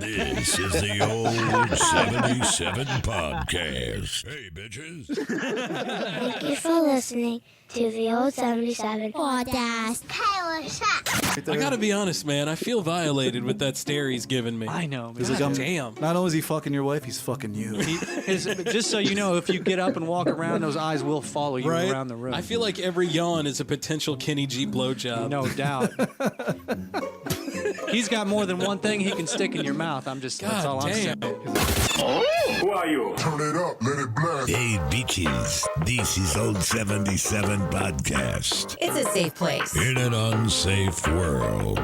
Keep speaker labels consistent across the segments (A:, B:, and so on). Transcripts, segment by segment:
A: This is the old 77 podcast. Hey, bitches.
B: Thank you for listening to the old 77 podcast. Hey, what's up?
C: I gotta be honest, man. I feel violated with that stare he's giving me.
D: I know, man.
E: He's like,
C: damn.
E: Not only is he fucking your wife, he's fucking you.
D: Just so you know, if you get up and walk around, those eyes will follow you
C: Right?
D: around the room.
C: I feel like every yawn is a potential Kenny G blowjob.
D: No doubt. He's got more than one thing he can stick in your mouth. That's all I'm saying.
F: Who are you?
A: Turn it up, let it blast. Hey, bitches. This is old 77 podcast.
G: It's a safe place.
A: In an unsafe world.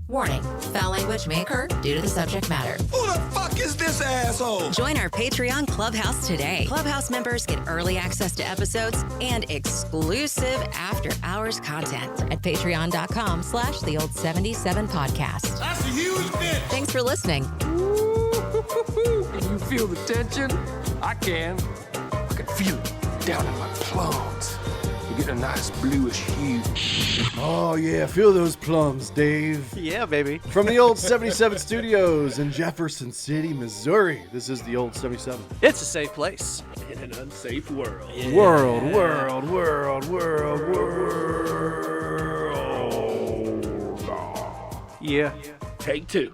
G: Warning, foul language may occur due to the subject matter.
H: Who the fuck is this asshole?
G: Join our Patreon Clubhouse today. Clubhouse members get early access to episodes and exclusive after-hours content at patreon.com/theold77podcast.
H: That's a huge bitch.
G: Thanks for listening.
I: Can you feel the tension? I can. I can feel it down in my plums. You get a nice bluish hue.
E: Oh, yeah. Feel those plums, Dave.
D: Yeah, baby.
E: From the old 77 studios in Jefferson City, Missouri. This is the old 77.
D: It's a safe place.
F: In an unsafe world.
C: Yeah.
E: World.
D: Yeah.
F: Take two.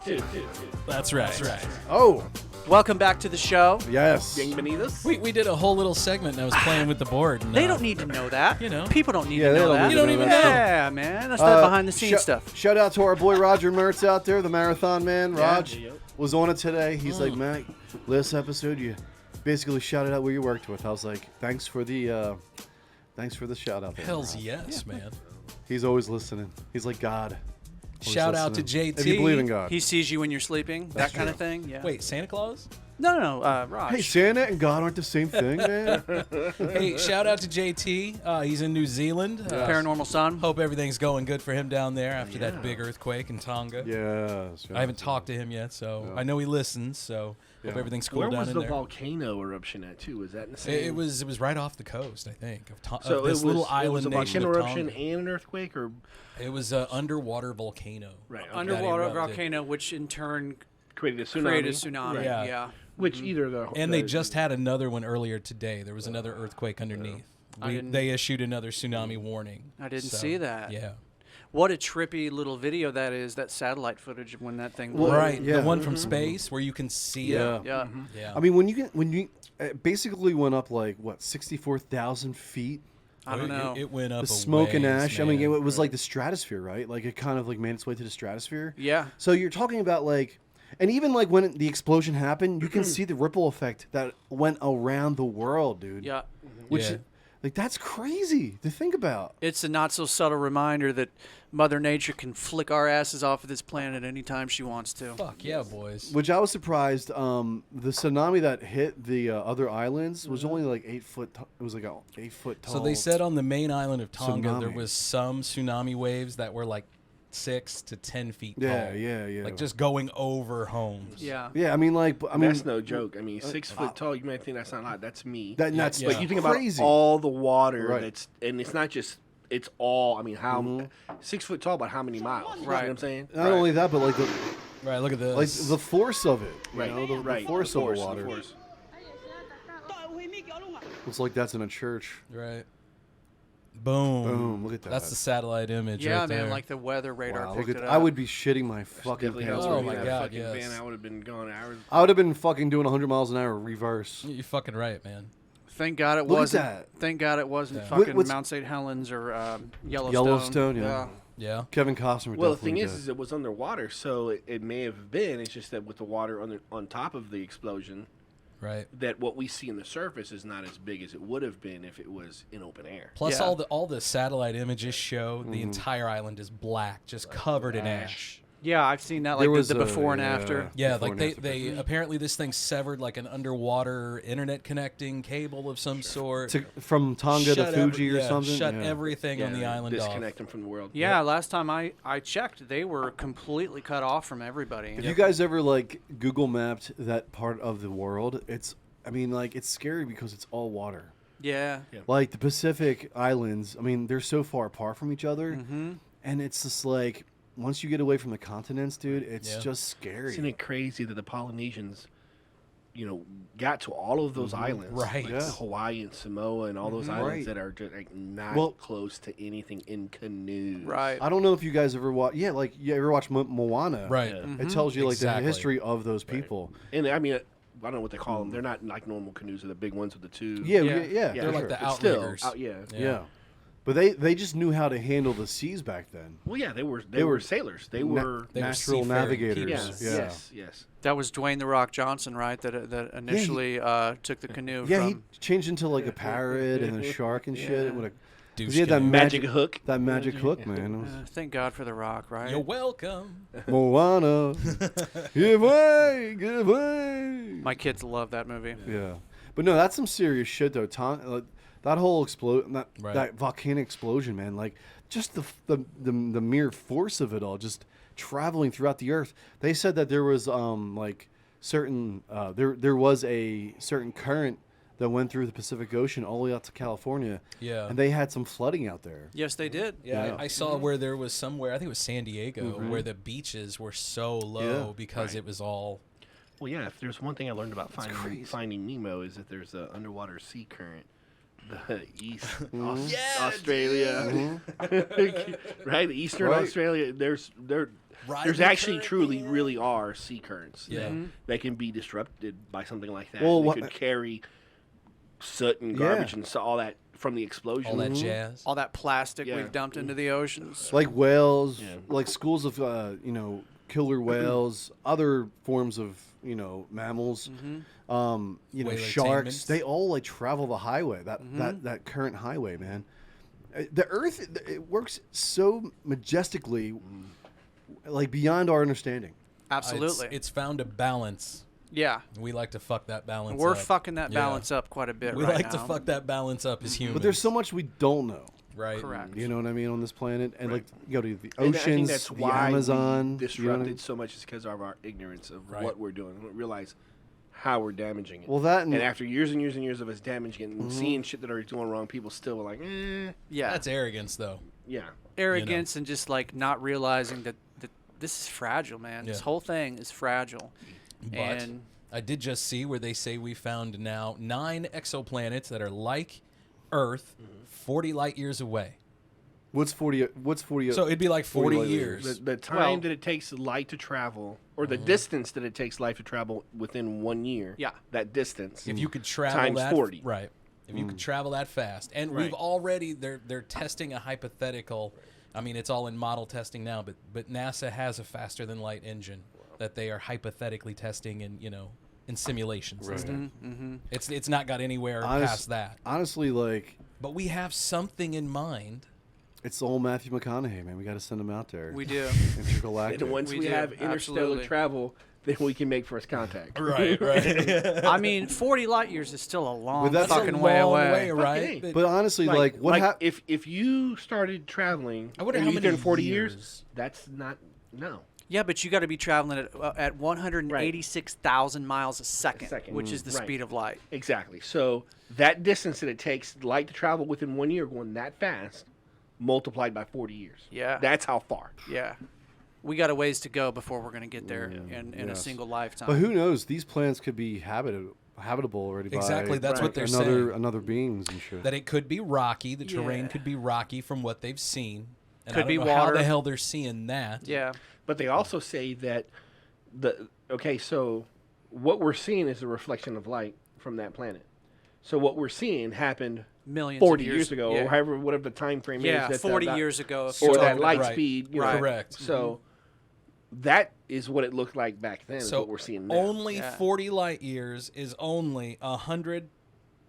C: That's right.
E: Oh,
D: Welcome back to the show.
E: yes.
F: Bienvenidos.
C: We did a whole little segment and I was playing with the board. And,
D: They don't need to know that.
C: You know.
D: People don't need
E: Yeah,
D: to
E: they
D: know
E: don't
D: that.
E: need
C: You don't even know.
D: Yeah, man. That's that behind the scenes stuff.
E: Shout out to our boy Roger Mertz out there, the marathon man. Raj
F: Yep.
E: was on it today. He's like, Matt, last episode you basically shouted out where you worked with. I was like, thanks for the shout out. There,
C: Hells
E: Raj."
C: yes, man.
E: He's always listening. He's like God. Always
C: Shout out to
E: listening.
C: JT.
E: If you believe in God.
D: He sees you when you're sleeping. That kind of thing. Yeah.
C: Wait, Santa Claus?
D: No, Raj.
E: Hey, Santa and God aren't the same thing, man.
C: Hey, shout out to JT. He's in New Zealand.
D: Paranormal Sun.
C: Hope everything's going good for him down there after that big earthquake in Tonga.
E: Yes.
C: I haven't talked to him yet, so I know he listens. So hope
E: Yeah.
C: everything's cool
F: Where
C: down
F: was
C: in
F: the
C: there.
F: volcano eruption at, too? Was that in the same?
C: It was right off the coast, I think, of
F: So
C: this little island
F: it was a
C: nation
F: volcano
C: of
F: eruption
C: Tonga.
F: and an earthquake? Or
C: It was an underwater volcano.
F: Right, okay.
D: Underwater
C: That erupted.
D: volcano, which in turn
F: created a tsunami?
D: created a tsunami.
F: Right.
C: Yeah.
F: Which either the...
C: And they just had another one earlier today. There was another earthquake underneath. They issued another tsunami warning.
D: I didn't
C: So,
D: see that.
C: Yeah.
D: What a trippy little video that is, that satellite footage of when that thing blew.
C: Right.
E: yeah.
C: The one from space where you can see
E: Yeah.
C: it.
D: Yeah.
C: Yeah.
E: I mean, when you it basically went up like what 64,000 feet.
D: I don't know.
C: It went up
E: The smoke and
C: ways,
E: ash. I mean, it
C: man.
E: was like the stratosphere, right? Like it kind of like made its way to the stratosphere.
D: Yeah.
E: So you're talking about like, and even like when the explosion happened, you can see the ripple effect that went around the world, dude.
D: Yeah.
E: Which,
C: Yeah.
E: like, that's crazy to think about.
D: It's a not so subtle reminder that Mother Nature can flick our asses off of this planet anytime she wants to.
C: Fuck yeah, boys.
E: Which I was surprised. The tsunami that hit the other islands was only like 8 foot. It was like a 8 foot tall.
C: So they said on the main island of Tonga there
E: Tsunami.
C: was some tsunami waves that were like 6 to 10 feet tall.
E: Yeah.
C: Like just going over homes.
D: Yeah.
E: Yeah, I mean, like, I mean,
F: That's no joke. I mean, 6 foot tall, you might think that's not a lot. That's me.
E: that's
C: Yeah.
F: But you think
E: crazy.
F: about all the water
E: Right.
F: that's... And it's not just... It's all... I mean, how... 6 foot tall, but how many miles? You know what I'm saying?
E: Not only that, but like the
C: Right, look at this.
E: like the force of it. You
F: Right.
E: know, the
F: Right.
E: force of the
F: The
E: water.
F: force.
E: Looks like that's in a church.
C: Right. Boom.
E: Boom, look at that.
C: That's the satellite image
D: Yeah,
C: right
D: man,
C: there.
D: like the weather radar
E: Wow,
D: picked
E: look at
D: it
E: I
D: up.
E: would be shitting my fucking
F: Definitely
E: pants.
F: helps
C: Oh
F: with
C: my
F: that
C: God,
F: fucking
C: yes.
F: van. I would have been going hours.
E: I would have been fucking doing 100 miles an hour reverse.
C: You're fucking right, man.
D: Thank God it
E: Look at
D: wasn't.
E: that.
D: Thank God it wasn't
C: Yeah.
D: fucking
E: What's-
D: Mount St. Helens or Yellowstone.
E: Yellowstone, yeah.
C: Yeah.
E: Kevin Costner.
F: Well, the
E: definitely
F: thing
E: did.
F: is it was underwater, so it may have been. It's just that with the water on top of the explosion,
C: Right.
F: that what we see in the surface is not as big as it would have been if it was in open air.
C: Plus,
D: Yeah.
C: all the satellite images show the entire island is black, just covered in ash.
D: Yeah, I've seen that,
E: There
D: like
E: was
D: the before and after.
C: Yeah,
E: Before
C: like
E: and after
C: they apparently this thing severed like an underwater internet connecting cable of some sort.
E: from Tonga to
C: Shut
E: Fuji or
C: yeah,
E: something.
C: Shut
E: yeah.
C: everything on the island off.
F: disconnect them from the world.
D: Yeah, last time I checked, they were completely cut off from everybody.
E: If you guys ever like Google mapped that part of the world, it's scary because it's all water.
D: Yeah.
E: Like the Pacific Islands, I mean, they're so far apart from each other, and it's just like once you get away from the continents, dude, it's just scary.
F: Isn't it crazy that the Polynesians, got to all of those islands,
C: Right?
F: like Hawaii and Samoa and all those islands that are just like not close to anything in canoes.
D: Right.
E: I don't know if you guys ever watch. Yeah, like you ever watch Moana?
C: Right.
F: Yeah.
E: It tells you like
C: Exactly.
E: the history of those people.
F: And I mean, I don't know what they call them. They're not like normal canoes. They're the big ones with the two.
E: Yeah,
D: Yeah.
E: yeah.
C: They're
E: for
C: like
E: sure.
C: the
F: But still,
C: outriggers.
E: Yeah. But they just knew how to handle the seas back then.
F: Well, yeah, they were sailors. They were.
C: They were
E: natural
C: seafaring
E: navigators.
C: people.
F: Yes.
D: That was Dwayne the Rock Johnson, right? That initially took the canoe.
E: Yeah,
D: from...
E: he changed into like a parrot and a shark and shit.
F: Yeah.
E: He had that
F: Magic hook.
E: That magic hook, man. It was,
D: Thank God for the Rock, right?
C: You're welcome.
E: Moana, give way, give way.
D: My kids love that movie.
E: Yeah, but no, that's some serious shit though. That whole that volcanic explosion, man. Like just the mere force of it all, just traveling throughout the earth. They said that there was like certain there was a certain current that went through the Pacific Ocean all the way out to California.
C: Yeah.
E: And they had some flooding out there.
D: Yes, they did.
C: Yeah, I saw where there was somewhere, I think it was San Diego, where the beaches were so low because it was all...
F: Well, yeah. If there's one thing I learned about Finding Nemo is that there's an underwater sea current. The East Australia, right? The Eastern Australia. There's actually truly really are sea currents. That can be disrupted by something like that.
E: Well,
F: they could carry soot and garbage and all that from the explosion.
C: All that jazz.
D: All that plastic we've dumped into the oceans.
E: Like whales, like schools of killer whales, other forms of mammals,
C: Whale
E: sharks.
C: attainments.
E: They all like travel the highway, that current highway, man. The Earth, it works so majestically, like beyond our understanding.
D: Absolutely.
C: It's found a balance.
D: Yeah.
C: We like to fuck that balance
D: We're
C: up.
D: fucking that balance up quite a bit
C: We
D: right
C: like
D: now.
C: to fuck that balance up as humans.
E: But there's so much we don't know.
C: Right.
D: Correct.
E: You know what I mean on this planet, and like you go to the
F: And I think
E: oceans,
F: that's
E: the
F: why
E: Amazon.
F: we
E: you know what I
F: disrupted
E: mean?
F: so much is because of our ignorance of what we're doing. We don't realize how we're damaging it.
E: Well, that
F: and after years and years and years of us damaging it and seeing shit that are doing wrong, people still were like,
D: Yeah.
C: That's arrogance, though.
F: yeah.
D: Arrogance and just like not realizing that this is fragile, man. This whole thing is fragile.
C: But
D: And
C: I did just see where they say we found now 9 exoplanets that are like Earth, 40 light years away.
E: What's 40?
C: So it'd be like 40
E: light
C: years.
F: The time that it takes light to travel, or the distance that it takes light to travel within 1 year.
D: Yeah.
F: That distance.
C: If you could travel
F: times
C: that
F: 40.
C: right? If you could travel that fast, and
F: Right.
C: we've already they're testing a hypothetical. I mean, it's all in model testing now, but NASA has a faster than light engine that they are hypothetically testing in simulations and stuff. It's not got anywhere past that.
E: Honestly, like
C: But we have something in mind.
E: it's the old Matthew McConaughey, man. We got to send him out there.
D: we do.
E: Intergalactic.
F: And once
D: We
F: we
D: do,
F: have interstellar
D: absolutely.
F: travel, then we can make first contact.
C: Right.
D: I mean, 40 light years is still a long
E: But that's a
D: fucking way
C: Long
D: away.
C: right?
F: Fucking
E: But honestly, like what happened?
F: if you started traveling
C: I wonder
F: and
C: how
F: you
C: many
F: did 40
C: years.
F: years, that's not
D: Yeah, but you got to be traveling at 186,000 miles a second, which is the
F: Right.
D: speed of light.
F: exactly. So that distance that it takes light to travel within 1 year going that fast, multiplied by 40 years.
D: Yeah.
F: That's how far.
D: Yeah. We got a ways to go before we're going to get there in a
E: Yes.
D: single lifetime.
E: But who knows? These planets could be habitable already.
C: Exactly,
E: By
C: that's what they're saying.
E: Another beings and shit.
C: That it could be rocky. The terrain could be rocky from what they've seen. And
D: Could
C: I don't
D: be
C: know how
D: water.
C: the hell they're seeing that.
D: Yeah.
F: But they also say that so what we're seeing is a reflection of light from that planet. So what we're seeing happened
D: Millions
F: 40
D: of
F: years ago,
D: yeah.
F: or however, whatever the time frame
D: Yeah,
F: is.
D: 40 years ago.
F: Or
D: So-
F: that light
C: Right.
F: speed. You know.
C: Right. Correct.
F: So that is what it looked like back then, is
C: So
F: what we're seeing now.
C: only 40 light years is only 100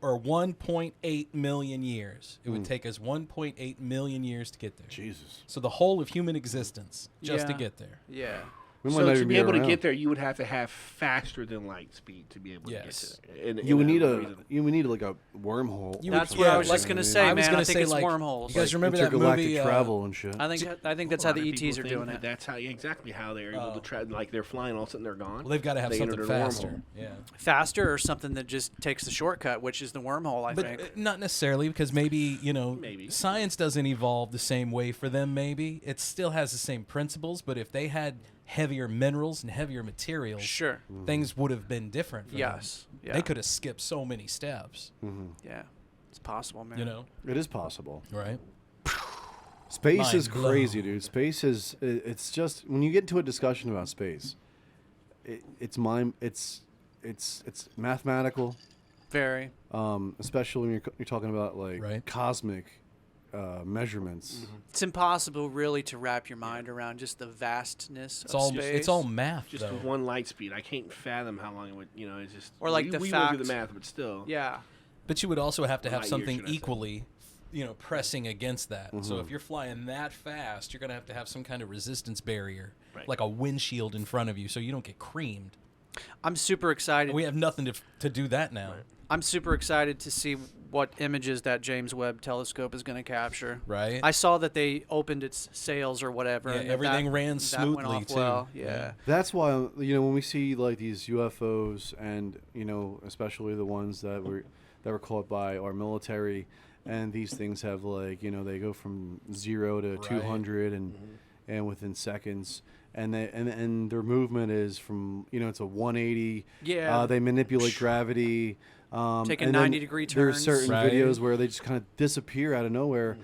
C: or 1.8 million years. It would take us 1.8 million years to get there.
E: Jesus.
C: So the whole of human existence just to
D: Yeah.
C: get there.
D: Yeah.
E: We might
F: So
E: not
F: to
E: even
F: be able to
E: around.
F: get there, you would have to have faster than light speed to be able to get there.
E: You would need like a wormhole.
D: That's what I was just gonna say, man. I think it's wormholes.
C: You guys remember that
E: intergalactic
C: movie?
E: travel and shit.
D: I think that's how the ETs are doing it.
F: That's exactly how they're able to travel. Like they're flying, all of a sudden they're gone.
C: Well, they've got to have something faster. Yeah,
D: faster or something that just takes the shortcut, which is the wormhole. I think
C: not necessarily, because maybe science doesn't evolve the same way for them. Maybe it still has the same principles, but if they had heavier minerals and heavier materials,
D: sure,
C: things would have been different. For them.
D: Yeah.
C: They could have skipped so many steps.
D: Yeah, it's possible, man.
E: It is possible,
C: right?
E: Space
C: Mind
E: is crazy,
C: blown.
E: dude. Space is it's just when you get into a discussion about space, it's mathematical,
D: very,
E: especially when you're talking about like cosmic measurements.
D: It's impossible, really, to wrap your mind around just the vastness of space.
C: It's all math,
F: just with one light speed. I can't fathom how long it would. It's just
D: or like
F: we
D: fact.
F: would do the math, but still.
D: Yeah.
C: But you would also have to have
F: Light
C: something
F: years, should I say.
C: equally, pressing against that. So if you're flying that fast, you're going to have some kind of resistance barrier, like a windshield in front of you, so you don't get creamed.
D: I'm super excited.
C: We have nothing to do that now.
D: Right. I'm super excited to see what images that James Webb telescope is going to capture.
C: Right.
D: I saw that they opened its sails or whatever.
C: Yeah,
D: and
C: ran
D: went
C: smoothly
D: off
C: too.
D: Well. Yeah.
E: That's why when we see like these UFOs and especially the ones that were caught by our military, and these things have they go from 0 to 200 and within seconds. And their movement is from it's a 180.
D: Yeah.
E: They manipulate gravity.
D: Taking 90-degree turns.
E: There's certain videos where they just kind of disappear out of nowhere.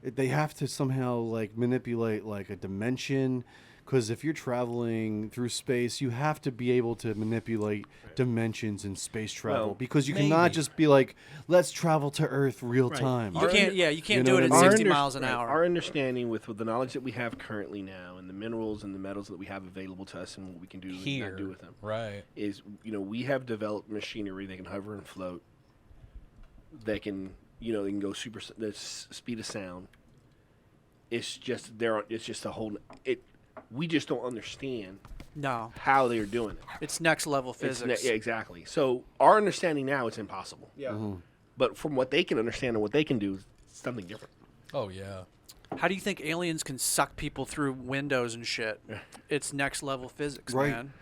E: They have to somehow manipulate a dimension, because if you're traveling through space, you have to be able to manipulate dimensions in space travel, because you cannot just be like, let's travel to Earth real time.
D: You can't. Yeah, you can't do it at 60 miles an hour.
F: Our understanding with the knowledge that we have currently now, and the minerals and the metals that we have available to us, and what we can do and not do with them, is we have developed machinery that can hover and float, that can they can go the speed of sound. It's just a whole we just don't understand how they're doing it.
D: It's next level physics.
F: Yeah, exactly. So our understanding now, it's impossible.
D: Yeah.
F: But from what they can understand and what they can do, it's something different.
C: Oh yeah.
D: How do you think aliens can suck people through windows and shit? It's next level physics, man.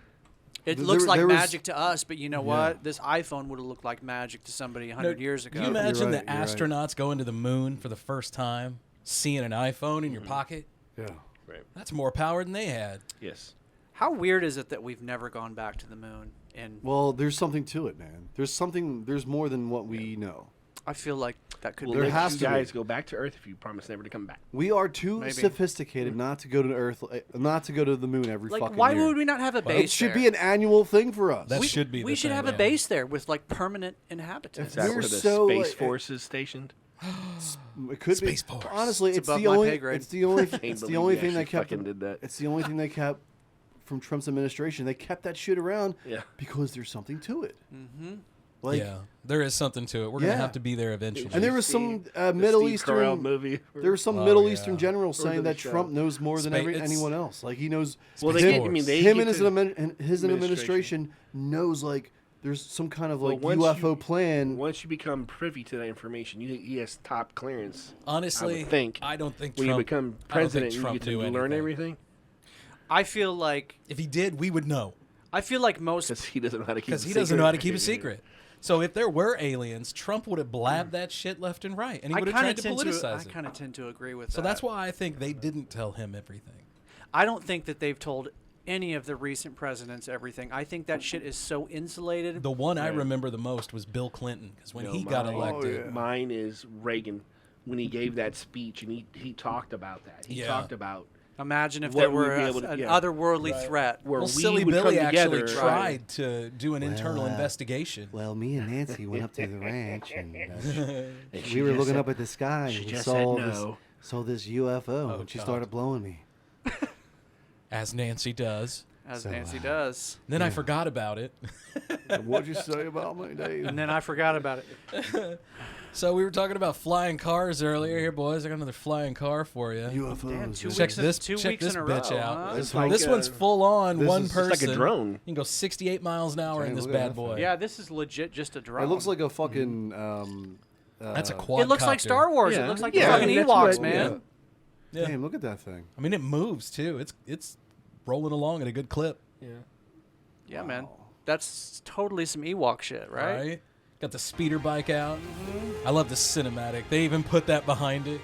D: It looks like magic to us, but you know what? This iPhone would have looked like magic to somebody 100 years ago.
C: Can you imagine the astronauts going to the moon for the first time, seeing an iPhone in your pocket?
E: Yeah.
F: Right.
C: That's more power than they had.
F: Yes.
D: How weird is it that we've never gone back to the moon?
E: Well, there's something to it, man. There's more than what we know.
D: I feel like that could
E: be. There has to
F: guys go back to Earth if you promise never to come back.
E: We are too sophisticated not to go to Earth, not to go to the moon every fucking year.
D: Why would we not have a base
E: It should be an annual thing for us.
C: That should be.
D: We should have a base there with permanent inhabitants.
F: Is that where the Space Force is stationed?
E: It could
C: Space
E: be.
C: Force.
E: Honestly, it's the only thing they kept. It's the only thing they kept from Trump's administration. They kept that shit around because there's something to it.
C: There is something to it. We're gonna have to be there eventually.
E: And there was some Middle Eastern
F: movie.
E: There was some Middle Eastern general saying that Trump knows more than anyone else. He knows. Him and his administration knows there's some kind of UFO plan.
F: Once you become privy to that information, he has top clearance.
C: Honestly,
F: I
C: don't think
F: when
C: Trump,
F: you become president, you get to learn
C: anything.
F: everything.
D: I feel like
C: if he did, we would know.
D: I feel like most
F: because he doesn't know how to keep.
C: Because he doesn't know how to keep a secret. So if there were aliens, Trump would have blabbed that shit left and right, and he would have tried to politicize it.
D: I kind of tend to agree with that.
C: So that's why I think they didn't tell him everything.
D: I don't think that they've told any of the recent presidents everything. I think that shit is so insulated.
C: The one I remember the most was Bill Clinton, because when he got elected.
F: Mine is Reagan, when he gave that speech, and he talked about that. He talked about...
D: Imagine if there were an otherworldly threat.
F: Where
C: well,
F: we
C: Silly
F: would
C: Billy
F: come
C: actually
F: together,
C: tried to do an internal investigation.
E: Well, me and Nancy went up to the ranch, and we were looking up at the sky.
F: She
E: and
F: just
E: saw this UFO, and she started blowing me.
C: As Nancy does.
D: Nancy does.
C: Then I forgot about it.
E: What'd you say about me, Dave?
D: And then I forgot about it.
C: So we were talking about flying cars earlier. Here, boys, I got another flying car for you.
E: UFOs.
D: Damn,
C: Check this bitch out.
F: Like,
C: this one's full on one person.
F: It's like a drone.
C: You can go 68 miles an hour in this bad boy.
D: Yeah, this is legit just a drone.
E: It looks like a fucking.
C: That's a quadcopter.
D: It looks like Star Wars.
F: Yeah.
D: It looks like
F: Yeah,
D: fucking Ewoks, man.
C: Yeah.
E: Damn, look at that thing.
C: I mean, it moves too. It's rolling along at a good clip.
D: Yeah, man. That's totally some Ewok shit, right?
C: Got the speeder bike out. I love the cinematic. They even put that behind it.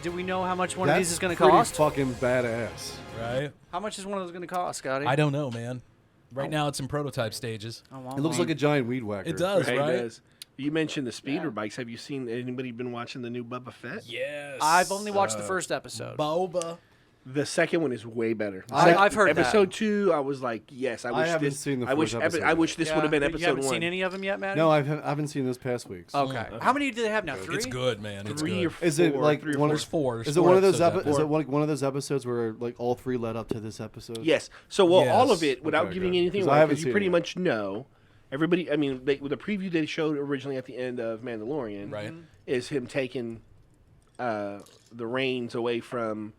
D: Do we know how much one of
E: That's
D: these is going to
E: pretty
D: cost?
E: fucking badass.
C: Right?
D: How much is one of those going to cost, Scotty?
C: I don't know, man. Right now, it's in prototype stages.
E: It looks like a giant weed whacker.
C: It does, right?
F: It does. You mentioned the speeder bikes. Have you seen anybody been watching the new Boba Fett?
C: Yes.
D: I've only watched the first episode.
C: Boba.
F: The second one is way better.
D: I've heard
F: episode 2. I was like, yes, I wish
E: haven't
F: this.
E: seen the
F: I wish.
E: first episode
F: I wish this would have been
D: You
F: episode
D: haven't
F: 1.
D: seen any of them yet, Matt?
E: No, I haven't seen this past week's.
D: Okay. How many do they have now? 3?
C: It's good, man. It's
F: 3
C: good.
F: or 4.
E: Is it like
F: 3 or
E: one
F: 4.
E: of
C: 4?
E: Is it one of those? Is it one of those episodes where like all 3 led up to this episode?
F: Yes. So all of
C: Yes.
F: it without
E: Okay,
F: giving
E: good.
F: anything
E: 'Cause I
F: away,
E: haven't
F: because you
E: seen
F: pretty
E: it.
F: much know. Everybody. I mean, with the preview they showed originally at the end of Mandalorian,
C: Right.
F: is him taking the reins away from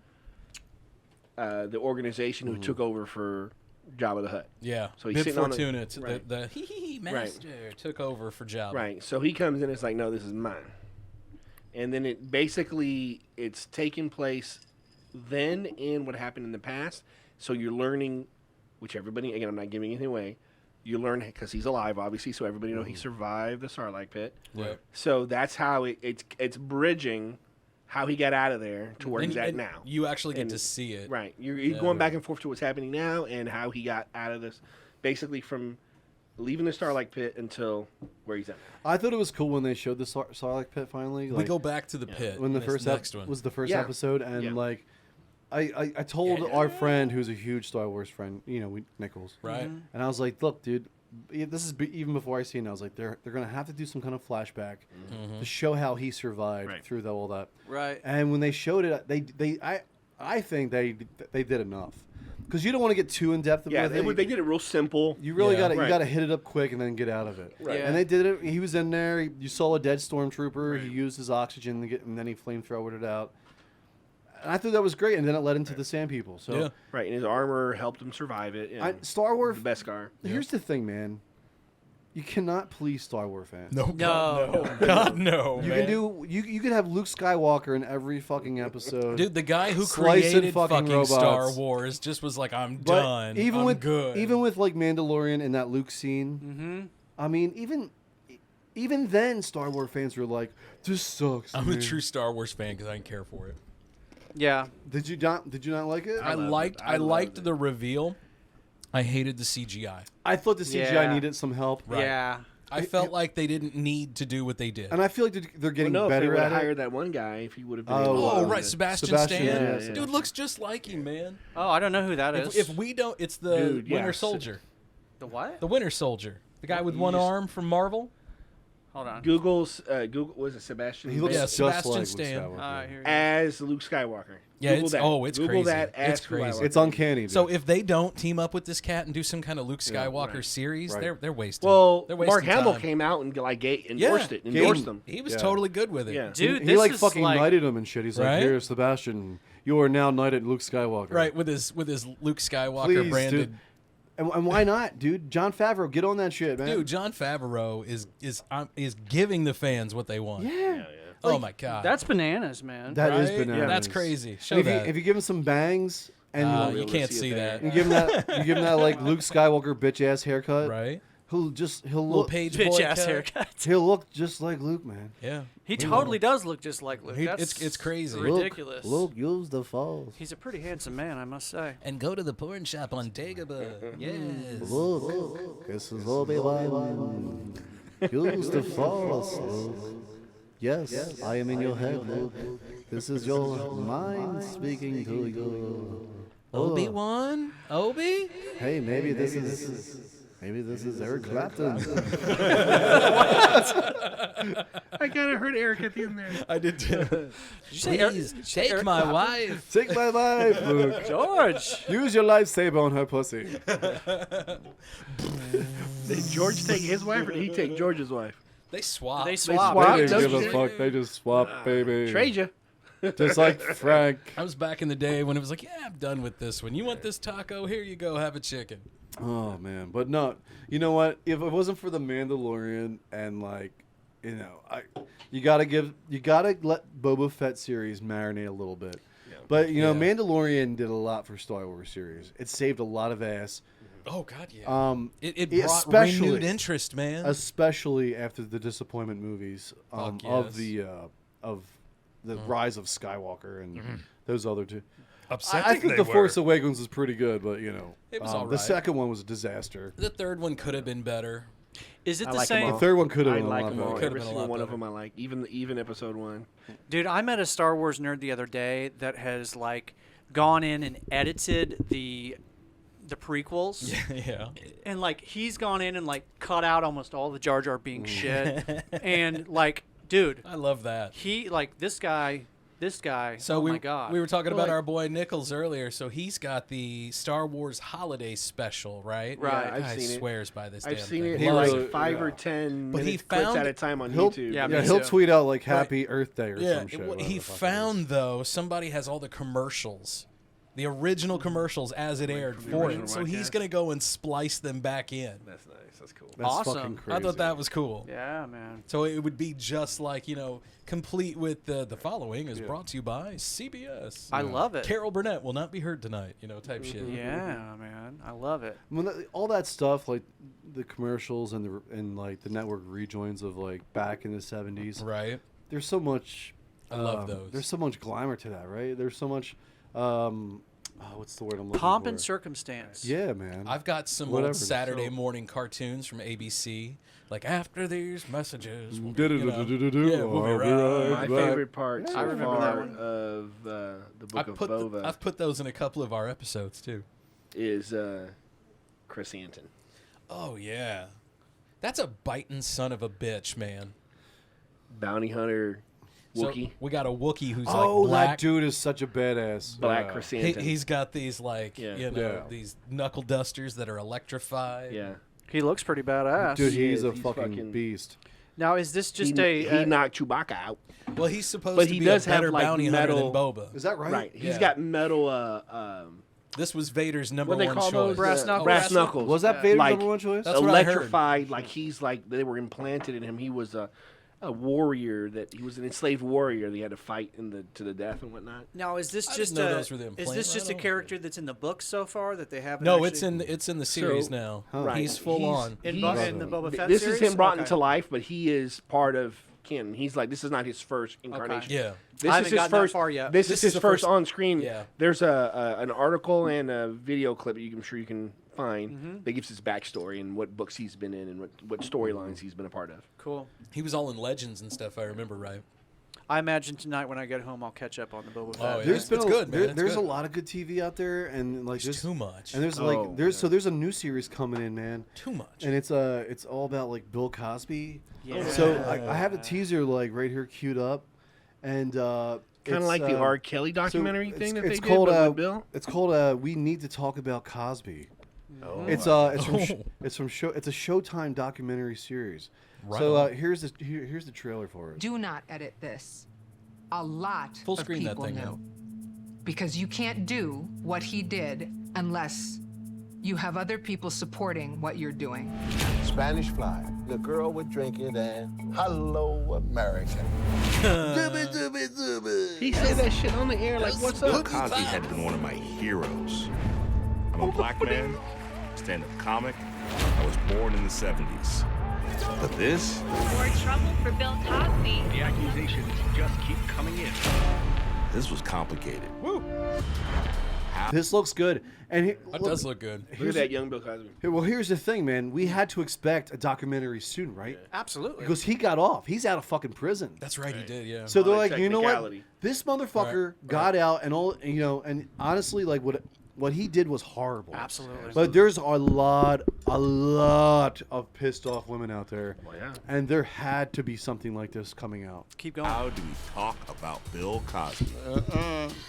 F: the organization who took over for Jabba the Hutt.
C: Yeah.
F: So he's
C: Bib
F: sitting on
C: Fortuna,
F: right.
C: the master, took over for Jabba.
F: Right. So he comes in and it's like, no, this is mine. And then it's taking place then in what happened in the past. So you're learning, which everybody, again, I'm not giving anything away. You learn because he's alive, obviously, so everybody know he survived the Sarlacc pit.
C: Right.
F: So that's how it's bridging how he got out of there to where
C: And-
F: he's at
C: and
F: now.
C: You actually get to see it.
F: Right. You're going back and forth to what's happening now and how he got out of this, basically from leaving the Sarlacc pit until where he's at.
E: I thought it was cool when they showed the Sarlacc pit finally.
C: We go back to the pit.
E: when the
C: in
E: first
C: this next one.
E: was the first
F: Yeah.
E: episode, and like I told our friend who's a huge Star Wars friend, Nichols,
C: Right.
E: and I was like, look, dude. This is even before I seen it. I was like, they're gonna have to do some kind of flashback to show how he survived through all that.
D: Right.
E: And when they showed it, I think they did enough, because you don't want to get too in depth with it.
F: They did it real simple.
E: You really
C: Yeah.
E: you gotta hit it up quick and then get out of it.
F: Right.
E: And they did it. He was in there. You saw a dead stormtrooper. He used his oxygen to and then he flamethrowered it out. And I thought that was great. And then it led into the Sand People. So
C: Yeah.
F: Right, and his armor helped him survive it. And
E: Star Wars.
F: the best car.
E: Here's the thing, man. You cannot please Star Wars fans.
C: No. God, no.
E: You
C: man.
E: can do. You could have Luke Skywalker in every fucking episode.
C: Dude, the guy who
E: Slicing
C: created
E: fucking
C: fucking
E: robots.
C: Star Wars just was like, I'm
E: But
C: done.
E: Even
C: I'm
E: with
C: good.
E: even with like Mandalorian and that Luke scene. I mean, even then, Star Wars fans were like, "This sucks."
C: I'm
E: man."
C: a true Star Wars fan because I didn't care for it.
D: Yeah.
E: Did you not like it?
C: I liked the reveal. I hated the CGI.
E: I thought the CGI
D: Yeah.
E: needed some help.
C: Right.
D: Yeah.
C: I felt like they didn't need to do what they did.
E: And I feel like they're getting
F: If they
E: better
F: would
E: at
F: have
E: it.
F: hired that one guy, if he would have been.
E: Oh,
F: able to
C: Oh,
F: do
C: right,
F: it.
C: Sebastian
E: Sebastian,
C: Stan.
F: yeah.
C: Dude looks just like him, man.
D: Oh, I don't know who that is.
C: If we don't, it's the
F: Dude, yeah.
C: Winter Soldier.
D: The what?
C: The Winter Soldier. The guy with one arm from Marvel.
D: Hold on.
F: Google was it Sebastian?
E: He looks
C: Yeah,
E: just
C: Sebastian
E: like Luke
C: Stan.
E: Skywalker.
D: Here you go.
F: as Luke Skywalker.
C: Yeah,
F: Google
C: it's-
F: that.
C: oh, it's
F: Google
C: crazy.
F: that as
C: It's crazy.
F: Skywalker.
E: It's uncanny. Dude.
C: So if they don't team up with this cat and do some kind of Luke Skywalker
F: right.
C: series,
E: Right.
C: they're wasting.
F: Well,
C: they're
F: Mark
C: wasting
F: Hamill
C: time.
F: came out and endorsed
E: Gaten-
F: them.
C: He was
E: Yeah.
C: totally good with it.
F: Yeah.
D: Dude,
E: he
D: this
E: like
D: is
E: fucking
D: like,
E: knighted him and shit. He's
C: Right?
E: like, "Here, Sebastian, you are now knighted Luke Skywalker."
C: Right, with his Luke Skywalker
E: Please,
C: branded.
E: dude. And why not, dude? John Favreau, get on that shit, man.
C: Dude, Jon Favreau is giving the fans what they want.
E: Yeah.
C: Oh my god.
D: That's bananas, man.
E: That is
C: Right?
E: bananas.
C: That's crazy. Show
E: And
C: that.
E: if you give him some bangs and
C: you can't see that.
E: you give him that like Luke Skywalker bitch ass haircut,
C: Right?
E: he'll
C: Little
E: look
C: page boy
D: Bitch ass
C: cut.
D: haircut.
E: he'll look just like Luke, man.
C: Yeah.
D: He totally does look just like Luke.
C: He-
D: That's
C: it's crazy.
D: ridiculous.
E: Luke, use the falls.
D: He's a pretty handsome man, I must say.
C: And go to the porn shop on Dagobah. Yes.
E: Luke, this is Obi-Wan. Use the falls, Luke. Yes, I am in your head, Luke. This is your mind speaking to you.
C: Obi-Wan? Obi?
E: Hey, maybe this is Eric Clapton.
F: I kind of heard Eric at the end there.
C: I did too.
D: Did you say Eric?
C: Please, take my wife.
E: Take my life, Luke.
D: George.
E: Use your lightsaber on her pussy.
F: Did George take his wife or did he take George's wife?
C: They swap.
D: They swap.
E: They didn't give a fuck. They just swap, baby.
F: Trade you.
E: Just like Frank.
C: I was back in the day when it was like, yeah, I'm done with this one. You want this taco? Here you go. Have a chicken.
E: Oh man, but no, you know what? If it wasn't for the Mandalorian and like, you know, you gotta let Boba Fett series marinate a little bit. Yeah. But you know, Mandalorian did a lot for Star Wars series. It saved a lot of ass.
C: Oh God, yeah. It brought renewed interest, man.
E: Especially after the disappointment movies of the Rise of Skywalker and those other two. I think The Force Awakens was pretty good, but you know,
C: it was all right.
E: The second one was a disaster.
C: The third one could have been better.
D: Is it the same?
E: The third one could have been a lot
F: better.
E: better.
F: Every single one of them I like, even episode 1.
D: Dude, I met a Star Wars nerd the other day that has like gone in and edited the prequels.
C: Yeah.
D: And like he's gone in and like cut out almost all the Jar Jar Binks shit. And like, dude,
C: I love that.
D: He like this guy.
C: So
D: oh my God.
C: We were talking about our boy Nichols earlier. So he's got the Star Wars holiday special, right?
D: Right.
F: Yeah, I've seen
C: swears by this.
F: I've
C: damn
F: seen
C: thing.
F: it like 5 or 10
C: but
F: minutes clips at a time on YouTube.
E: Yeah, he'll tweet out like Happy Earth Day or some shit.
C: He found though somebody has all the commercials. The original commercials as it aired for it. So he's going to go and splice them back in.
F: That's nice. That's cool.
E: That's
D: awesome.
E: fucking crazy.
C: I thought that was cool.
D: Yeah, man.
C: So it would be just like, you know, complete with the following is brought to you by CBS.
D: I love it.
C: Carol Burnett will not be heard tonight, you know, type shit.
D: Yeah, man. I love it.
E: All that stuff, like the commercials and like the network rejoins of like back in the 70s.
C: Right.
E: There's so much.
C: I love those.
E: There's so much glamour to that, right? There's so much. What's the word I'm looking for?
D: Pomp and circumstance.
E: Yeah, man.
C: I've got some old Saturday morning cartoons from ABC, like After These Messages. We'll be
F: right. My favorite part
D: I remember that one.
F: of the Book of Boba.
C: I've put those in a couple of our episodes too.
F: Is Chris Anton.
C: Oh yeah, that's a biting son of a bitch, man.
F: Bounty hunter. Wookiee.
C: So we got a Wookiee who's
E: like
C: black.
E: That dude is such a badass.
F: Black chrysanthemum.
C: He's got these like these knuckle dusters that are electrified.
F: Yeah.
D: He looks pretty badass.
E: Dude, he's a fucking beast.
D: Now, is this just
F: he knocked Chewbacca out.
C: Well, he's supposed to be a better bounty hunter than Boba.
E: Is that right?
F: Right. He's got metal.
C: This was Vader's number
F: one
C: choice.
F: Those? Brass knuckles.
E: Was that Vader's number one choice?
C: That's
F: electrified. Like he's like they were implanted in him. He was a warrior he was an enslaved warrior. They had to fight to the death and whatnot.
D: Now, is this just a character that's in the book so far that they haven't?
C: No, it's in the series now.
F: Right.
C: He's full on
D: in the Boba Fett
F: This
D: series?
F: is him brought into life, but he is part of canon. He's like this is not his first incarnation.
C: Yeah,
F: this is his first.
D: Far yet.
F: This is his first on screen.
C: Yeah.
F: There's an article and a video clip that I'm sure you can find that gives his backstory and what books he's been in and what storylines he's been a part of.
D: Cool.
C: He was all in Legends and stuff. I remember right.
D: I imagine tonight when I get home, I'll catch up on the Boba Fett.
C: Oh, yeah. It's good, man.
E: There's a lot of good TV out there, and like
C: there's too much.
E: And there's there's a new series coming in, man.
C: Too much.
E: And it's all about like Bill Cosby.
D: Yeah.
E: So I have a teaser like right here queued up, and kind
F: of like the R. Kelly documentary thing that they did with Bill.
E: It's called We Need to Talk About Cosby.
F: Oh.
E: It's a Showtime documentary series. Right. So here's the trailer for it.
J: Do not edit this. A lot
C: Full screen
J: of people
C: that thing
J: know.
C: now.
J: Because you can't do what he did unless you have other people supporting what you're doing.
K: Spanish Fly, the girl with drinking and hello America.
F: He said that shit on the air like, what's up?
A: Bill Cosby had been one of my heroes. I'm a black man, stand-up comic. I was born in the 70s. But this?
L: More trouble for Bill Cosby.
M: The accusations just keep coming in.
A: This was complicated.
C: Woo!
E: This looks good. And
C: it does look good.
F: Look at that young Bill Cosby.
E: Well, here's the thing, man. We had to expect a documentary soon, right?
F: Yeah.
D: Absolutely.
E: Because he got off. He's out of fucking prison.
C: That's right, he did, yeah.
E: So they're like, you know what? This motherfucker got out and all, you know, and honestly, like what he did was horrible.
D: Absolutely.
E: But there's a lot of pissed off women out there.
F: Well, yeah.
E: And there had to be something like this coming out.
D: Keep going.
A: How do we talk about Bill Cosby?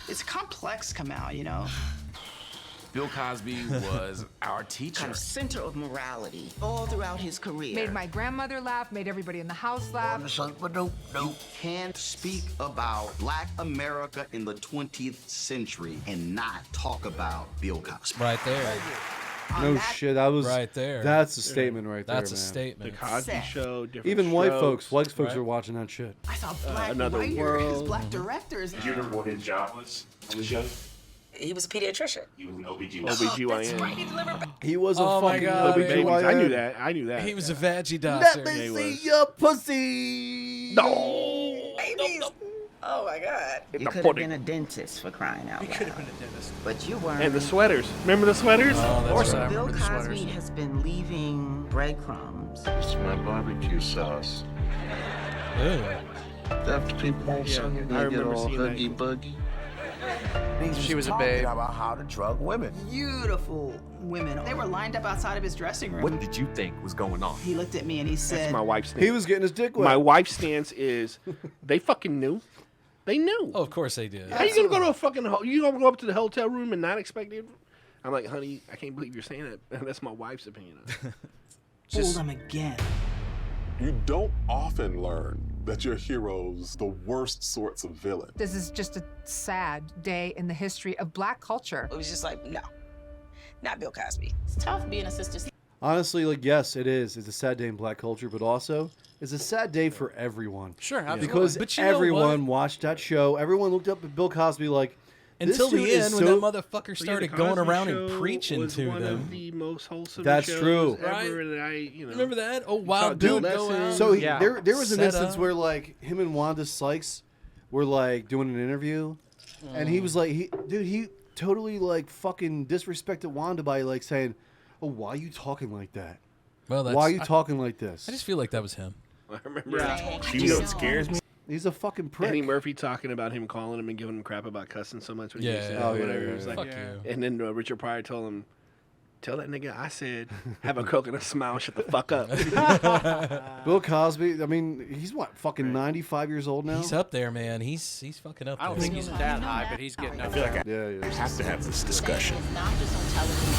N: It's complex come out, you know. Bill Cosby was our teacher.
O: Kind of center of morality all throughout his career.
J: Made my grandmother laugh, made everybody in the house laugh.
O: You can't speak about Black America in the 20th century and not talk about Bill Cosby.
C: Right there.
E: No shit, that was
C: right there.
E: That's a statement right there.
C: That's a
E: man.
C: statement.
F: The Cosby Show, different
E: Even white
F: strokes,
E: folks
C: right?
E: are watching that shit.
O: I saw Black
F: Another
O: writers,
F: World.
O: Black directors.
A: Do you remember what his job was on the show?
P: He was a pediatrician.
A: He was an OBGYN.
F: OBGYN.
E: He was a
C: Oh my
E: fucking
C: God.
E: OBGYN.
F: I knew that. I knew that.
C: He was a veggie doctor.
E: Let me
F: He
E: see
F: was.
E: your pussy.
F: No.
P: Babies. Oh my God.
O: You
F: the
O: could have
F: pudding.
O: been a dentist for crying out
D: You
O: loud.
D: could have been a dentist.
O: But you weren't.
F: And the sweaters. Remember the sweaters?
C: Oh,
D: Of course I
O: Bill
D: remember the
O: Cosby
D: sweaters.
O: has been leaving breadcrumbs.
K: It's my barbecue sauce.
C: Ew.
K: That's people
F: I
K: get
F: remember
K: all
F: seeing that.
K: huggy buggy.
D: She was a babe.
K: About how to drug women.
Q: Beautiful women. They were lined up outside of his dressing room.
R: What did you think was going on?
Q: He looked at me and he
F: That's
Q: said,
F: my wife's stance.
E: He was getting his dick wet.
F: My wife's stance is they fucking knew. They knew.
C: Oh, of course they did.
F: How you gonna go to a fucking you gonna go up to the hotel room and not expect it? I'm like, honey, I can't believe you're saying that. That's my wife's opinion.
Q: fooled him again.
S: You don't often learn that your hero's the worst sorts of villain.
J: This is just a sad day in the history of Black culture.
P: It was just like, no, not Bill Cosby. It's tough being a sister.
E: Honestly, like, yes, it is. It's a sad day in Black culture, but also it's a sad day for everyone.
D: Sure, absolutely.
E: Because
C: But you know
E: everyone
C: what?
E: watched that show. Everyone looked up at Bill Cosby like,
C: Until
E: this
C: the
E: dude is
C: end, when
E: so-
C: that motherfucker started going around and preaching
F: was
C: to
F: one
C: them.
F: of the most wholesome
E: That's
F: shows
E: true.
F: ever,
C: Right?
F: and I, you know,
C: Remember that? Oh,
F: saw
C: Wild Bill
F: Bill
C: go
F: Lesson.
C: out.
E: So
D: Yeah.
E: there was an
C: Set
E: instance
C: up.
E: where like him and Wanda Sykes were like doing an interview, and he was like, he totally like fucking disrespected Wanda by like saying, "Oh, why are you talking like that?
C: Well,
E: Why are you talking like this?"
C: I just feel like that was him.
F: I remember.
A: You know what scares me?
E: He's a fucking prick.
F: Eddie Murphy talking about him calling him and giving him crap about cussing so much when he
C: Yeah.
F: used to
E: Oh, yeah,
F: whatever.
E: yeah,
F: It was
E: yeah.
F: like,
C: Fuck you.
F: and then Richard Pryor told him, "Tell that nigga I said have a coconut smile, shut the fuck up."
E: Bill Cosby. I mean, he's what, fucking 95 years old now.
C: He's up there, man. He's fucking up
D: I don't
C: there.
D: think he's that high, but he's getting up there.
E: Yeah.
A: We have to have this discussion.
P: It's not just on television.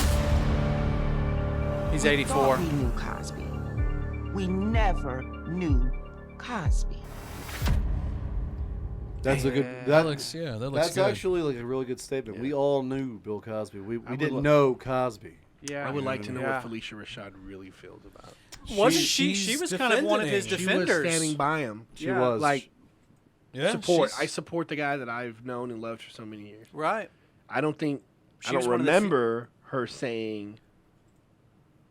D: He's
O: We
D: 84.
O: thought we knew Cosby. We never knew Cosby.
E: That's a good.
C: That looks
E: That's
C: good.
E: actually like a really good statement.
F: Yeah.
E: We all knew Bill Cosby. We
F: would
E: didn't
F: lo-
E: know Cosby.
D: Yeah.
F: I would like to know
D: Yeah.
F: what Felicia Rashad really feels about it.
D: Wasn't she?
C: she's
D: She was kind of one of his
C: defending.
D: defenders.
F: She was standing by him.
E: She
D: Yeah.
E: was
F: Like
C: Yeah,
F: support.
C: she's-
F: I support the guy that I've known and loved for so many years.
D: Right.
F: I don't think
D: She
F: I
D: was
F: don't
D: one of the few-
F: remember her saying,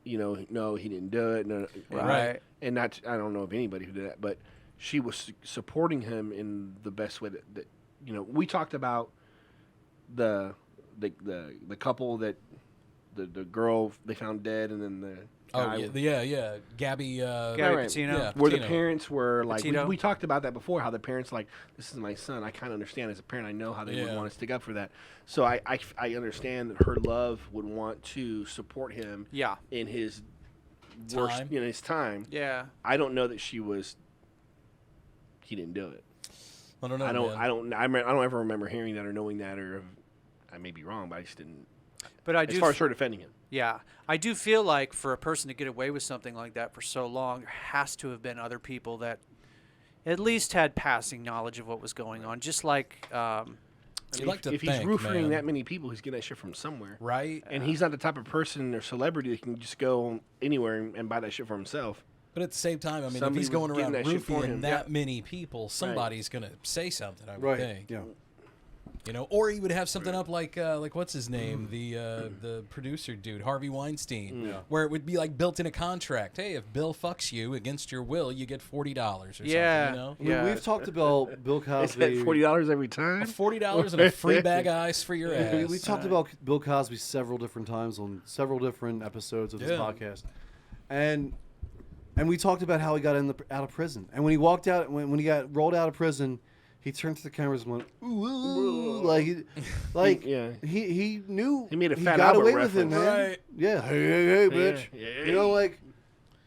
F: you know, no, he didn't do it. No,
D: Right.
F: And not, I don't know of anybody who did that, but she was supporting him in the best way that you know. We talked about the couple that the girl they found dead, and then the guy
C: yeah, Gabby.
D: Gabby Patino.
C: Yeah,
F: where
C: Patino.
F: the parents were like,
D: Patino.
F: we talked about that before, how the parents like, this is my son. I kind of understand as a parent. I know how they would
C: Yeah.
F: want to stick up for that. So I understand that her love would want to support him.
D: Yeah.
F: In his worst,
C: Time.
F: in his time.
D: Yeah.
F: I don't know that he didn't do it.
C: I don't know.
F: I don't.
C: man.
F: I don't ever remember hearing that or knowing that, or I may be wrong, but I just didn't.
D: But I
F: As
D: do.
F: far as her defending him.
D: Yeah, I do feel like for a person to get away with something like that for so long, there has to have been other people that at least had passing knowledge of what was going on. Just like,
F: I
C: You
F: mean,
C: like to
F: if he's
C: think,
F: roofing
C: man.
F: that many people, he's getting that shit from somewhere.
C: Right.
F: And he's not the type of person or celebrity that can just go anywhere and buy that shit for himself.
C: But at the same time, I mean,
F: Somebody
C: if he's
F: was
C: going
F: getting
C: around
F: that shit for
C: roofing
F: him.
C: that
F: Yeah.
C: many people, somebody's gonna say something. I would
E: Right.
C: think.
E: Yeah.
C: You know, or he would have something up like what's his name, the producer dude, Harvey Weinstein,
E: Yeah.
C: where it would be like built in a contract. Hey, if Bill fucks you against your will, you get $40 or
D: Yeah.
C: something. You know,
E: We've talked about Bill
F: Is
E: Cosby.
F: that $40 every time?
C: $40 and a free bag of ice for your ass.
E: We talked about Bill Cosby several different times on several different episodes of this
C: Yeah.
E: podcast, and we talked about how he got out of prison. And when he walked out, when he got rolled out of prison, he turned to the cameras and went, ooh, ooh, like
F: Yeah.
E: he knew
F: He made a Fat
E: got
F: Albert
E: away with it,
F: reference.
E: man.
C: Right.
E: Yeah, hey, bitch.
F: Yeah.
E: You know, like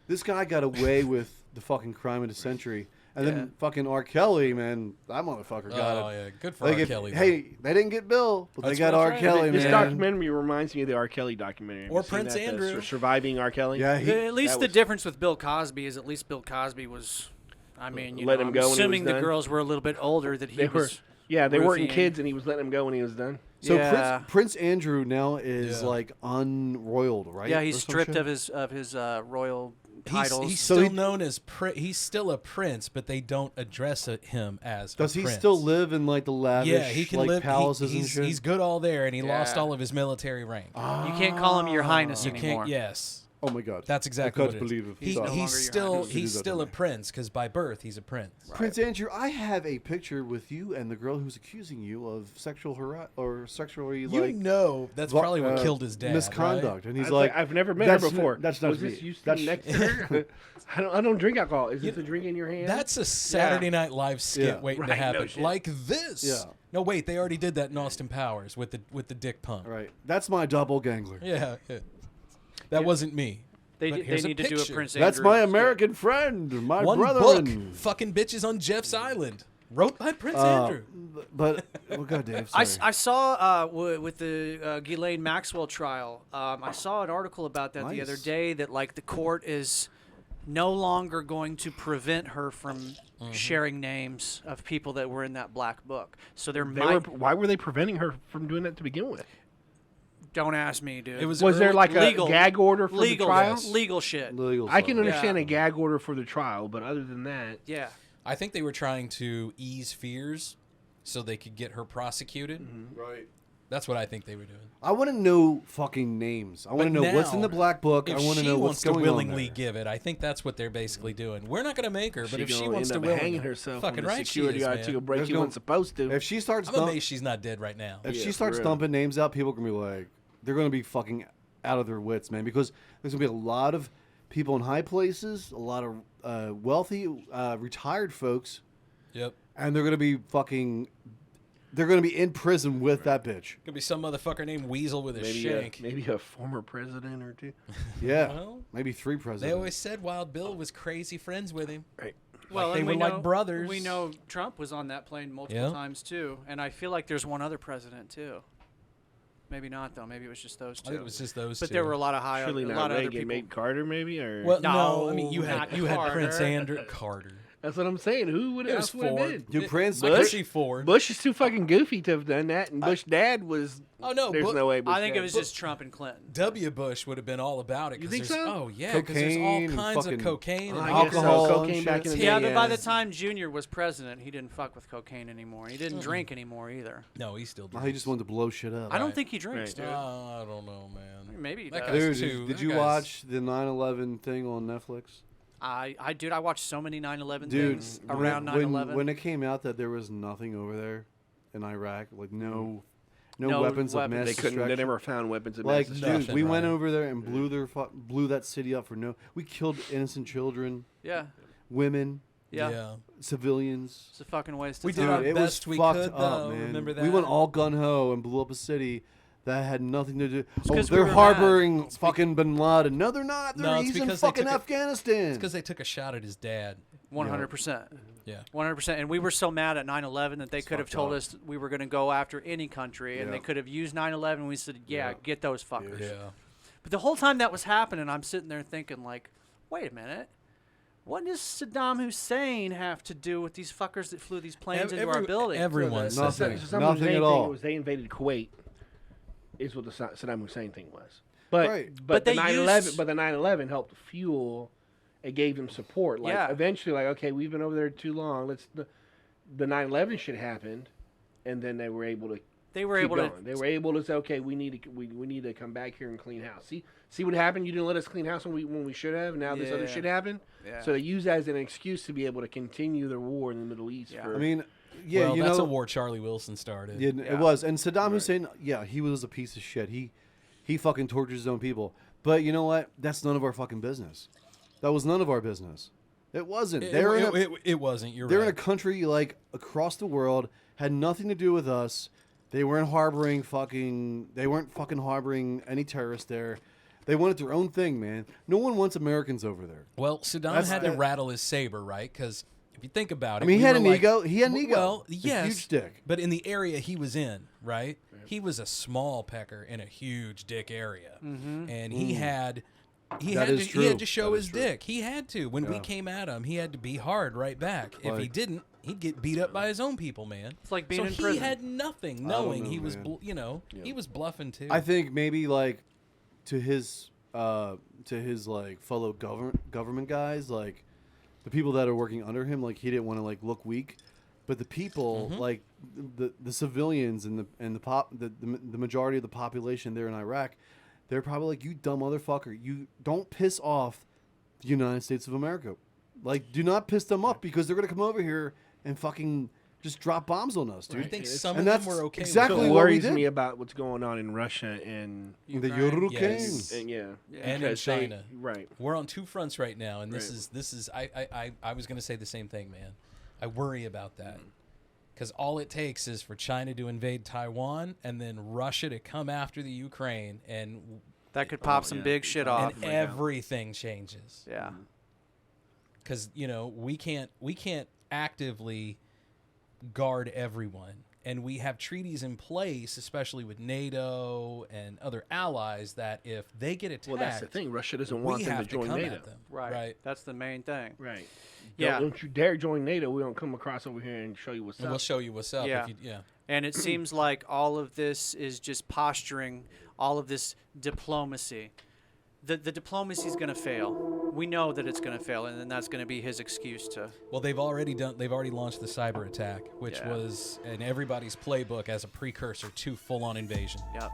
E: this guy got away with the fucking crime of the century, And then fucking R. Kelly, man, that motherfucker got it.
C: Oh, yeah. Good for R. Kelly.
E: Hey, they didn't get Bill, but they got R. Kelly, man.
F: This documentary reminds me of the R. Kelly documentary.
C: Or Prince Andrew.
F: Surviving R. Kelly.
E: Yeah,
D: at least the difference with Bill Cosby is at least Bill Cosby was, I mean, you
F: let
D: know,
F: him go
D: assuming
F: when he was
D: the
F: done.
D: girls were a little bit older, that he was.
F: Yeah, they weren't
D: roofing.
F: kids, and he was letting them go when he was done.
E: So Prince Andrew now is like unroyaled, right?
D: Yeah, he's stripped of his royal titles.
C: He's still known as he's still a prince, but they don't address him as.
E: Does
C: a
E: he
C: prince.
E: still live in like the lavish,
C: Yeah, he can
E: like,
C: live.
E: palaces and
C: He's
E: shit?
C: he's good all there, and he lost all of his military rank.
D: You can't call him Your Highness
C: You
D: anymore.
C: can't. Yes.
E: Oh my God,
C: That's exactly
E: I
C: what
E: couldn't
C: it is.
E: believe it.
C: He's
E: Sorry.
C: still a prince because by birth he's a prince.
E: Prince Andrew, I have a picture with you and the girl who's accusing you of sexually
C: that's probably what killed his dad.
E: Misconduct,
C: right?
E: and he's like,
F: I've never met her before.
E: That's not
F: Was
E: me.
F: this you sitting next to her? I don't drink alcohol. Is this a drink in your hand?
C: That's a Saturday Night Live skit waiting to happen, like this.
E: Yeah.
C: No, wait, they already did that in Austin Powers with the dick pump.
E: Right. That's my doppelganger.
C: Yeah. That wasn't me.
D: They
C: But
D: need
C: here's
D: to do a
C: picture.
D: Prince Andrew.
E: That's my American friend, my
C: One
E: brethren.
C: book, fucking bitches on Jeff's Island, wrote by Prince Andrew.
E: But well, go, Dave.
D: I
E: Sorry.
D: saw with the Ghislaine Maxwell trial. I saw an article about that the other day. That like the court is no longer going to prevent her from sharing names of people that were in that black book. So
F: why were they preventing her from doing that to begin with?
D: Don't ask me, dude.
F: Was there like
D: legal,
F: a gag order for the trial?
D: Legal shit.
F: I can understand a gag order for the trial, but other than that,
D: yeah.
C: I think they were trying to ease fears so they could get her prosecuted.
E: Right.
C: That's what I think they were doing.
E: I want to know fucking names. I want to know what's in the black book. I want to know what's going on.
C: If she wants to willingly give it, I think that's what they're basically doing. We're not going to make her, but if she wants to willingly
F: hanging herself,
C: fucking right,
F: security
C: she is,
F: guard took a
C: man.
F: break. She wasn't supposed to.
E: If she starts,
C: I'm amazed she's not dead right now.
E: If she starts dumping names out, people are gonna be like, they're gonna be fucking out of their wits, man. Because there's gonna be a lot of people in high places, a lot of wealthy, retired folks.
C: Yep.
E: And they're gonna be fucking. They're gonna be in prison with that bitch.
C: Could be some motherfucker named Weasel with a
F: maybe
C: shank.
F: Maybe a former president or two.
E: Yeah.
C: Well,
E: maybe 3 presidents.
C: They always said Wild Bill was crazy friends with him.
F: Right.
D: Well,
C: like they were like brothers.
D: We know Trump was on that plane multiple times too, and I feel like there's one other president too. Maybe not though. Maybe it was just those two.
C: I think it was just those
D: but
C: two.
D: there were a lot of
F: Surely not
D: lot of other
F: Reagan,
D: people.
F: maybe Carter, maybe or
C: Well,
D: No,
C: no. I mean, you had Prince Andrew Carter.
F: That's what I'm saying. Who would have been?
E: Dude, Prince
C: I could see Ford.
F: Bush is too fucking goofy to have done that, and Bush dad was.
C: Oh no,
F: there's no way. Bush
D: I think
F: dad.
D: it was just Trump and Clinton.
C: W. Bush would have been all about it.
F: You
C: 'cause
F: think
C: there's-
F: so?
C: Oh yeah, because there's all
E: Cocaine and
C: kinds of
E: fucking-
C: cocaine and
F: I guess so.
E: alcohol,
F: Cocaine
E: and
F: back
E: shit.
F: in the
D: Yeah,
F: day.
D: but by the time Junior was president, he didn't fuck with cocaine anymore. He didn't drink anymore either.
C: No, he still does.
E: He just wanted to blow shit up.
D: I don't think he drinks,
F: Right.
D: dude.
C: I don't know, man.
D: Maybe he
C: That
D: does.
C: guy's
E: Dude,
C: too.
E: did
C: that
E: you
C: guy's-
E: watch the 9/11 thing on Netflix?
D: I watched so many 9/11
E: Dude,
D: things around 9/11.
E: when it came out that there was nothing over there in Iraq, like no
D: No
E: weapons of mass
F: They couldn't. They
E: destruction.
F: never found weapons of
E: Like,
F: mass
E: dude,
F: destruction.
E: we went over there and blew that city up for no. We killed innocent children,
D: Yeah,
E: women,
D: yeah.
E: civilians.
D: It's a fucking waste of
C: We
D: time.
C: did our
E: It
C: best
E: was
C: we
E: fucked
C: could,
E: up,
C: though.
E: man.
C: Remember
E: We went
C: that?
E: all gun ho and blew up a city that had nothing to do. Oh,
D: 'cause we
E: they're
D: were
E: harboring fucking Bin Laden. No, they're not.
C: No, it's
E: He's in
C: because they
E: fucking
C: took
E: Afghanistan.
C: It's because they took a shot at his dad.
D: 100%.
C: Yeah.
D: 100%. And we were so mad at 9/11 that they could have
E: fucked
D: told
E: up.
D: us we were going to go after any country, and
E: Yeah.
D: they could have used 9/11. We said, yeah, get those fuckers.
C: Yeah.
D: But the whole time that was happening, I'm sitting there thinking, like, wait a minute. What does Saddam Hussein have to do with these fuckers that flew these planes into our building?
C: Everyone
F: So
C: says
E: Nothing.
C: that.
F: Saddam
E: Nothing
F: Hussein
E: at
F: thing
E: all.
F: was they invaded Kuwait. Is what the Saddam Hussein thing was. But
E: Right.
F: but the
D: they
F: 9/11
D: used-
F: but the 9/11 helped fuel. It gave them support. Like
D: Yeah.
F: eventually, like okay, we've been over there too long. The 9/11 shit happened, and then they were able to.
D: They were
F: keep
D: able
F: going.
D: to.
F: They were able to say, okay, we need to come back here and clean house. See what happened? You didn't let us clean house when we should have. And now this other
D: Yeah.
F: shit happened.
D: Yeah.
F: So they use that as an excuse to be able to continue their war in the Middle East.
D: Yeah.
F: For,
E: I mean, yeah,
C: well,
E: you
C: that's
E: know,
C: a war Charlie Wilson started.
E: Yeah,
D: Yeah.
E: it was. And Saddam Hussein, yeah, he was a piece of shit. He fucking tortured his own people. But you know what? That's none of our fucking business. That was none of our business. It wasn't.
C: It wasn't. You're
E: they're
C: right.
E: in a country like across the world, had nothing to do with us. They weren't harboring harboring any terrorists there. They wanted their own thing, man. No one wants Americans over there.
C: Well, Saddam had to rattle his saber, right? Because If you think about it,
E: I mean, he had an ego. He had an ego.
C: Well,
E: a
C: yes,
E: huge dick.
C: But in the area he was in, right? He was a small pecker in a huge dick area, and he had to show his dick. He had to. When we came at him, he had to be hard right back. If he didn't, he'd get beat up by his own people, man.
D: It's like being in
C: prison. He had nothing, knowing he was, he was bluffing too.
E: I think maybe like to his like fellow government guys, like the people that are working under him, like he didn't want to like look weak, but the people like the civilians and the majority of the population there in Iraq, they're probably like, you dumb motherfucker, you don't piss off the United States of America. Like, do not piss them off because they're gonna come over here and fucking just drop bombs on us, dude.
C: I think some of them were okay.
E: Exactly
F: what
E: worries
F: me about what's going on in Russia and
E: the Ukraine,
C: yes.
F: and
C: and in China.
F: Right,
C: we're on two fronts right now, and this is I was gonna say the same thing, man. I worry about that because all it takes is for China to invade Taiwan and then Russia to come after the Ukraine, and
D: that could pop some big shit off,
C: and everything changes.
D: Yeah.
C: Because we can't actively guard everyone, and we have treaties in place, especially with NATO and other allies, that if they get attacked,
F: well, that's the thing. Russia doesn't want them to join NATO.
D: Right. That's the main thing.
F: Right.
D: Yeah.
F: Don't you dare join NATO. We don't come across over here and show you what's up.
C: We'll show you what's up.
D: Yeah. And it seems like all of this is just posturing. All of this diplomacy. The diplomacy is going to fail. We know that it's going to fail, and then that's going to be his excuse to.
C: Well, they've already launched the cyber attack, which was in everybody's playbook as a precursor to full-on invasion.
D: Yep.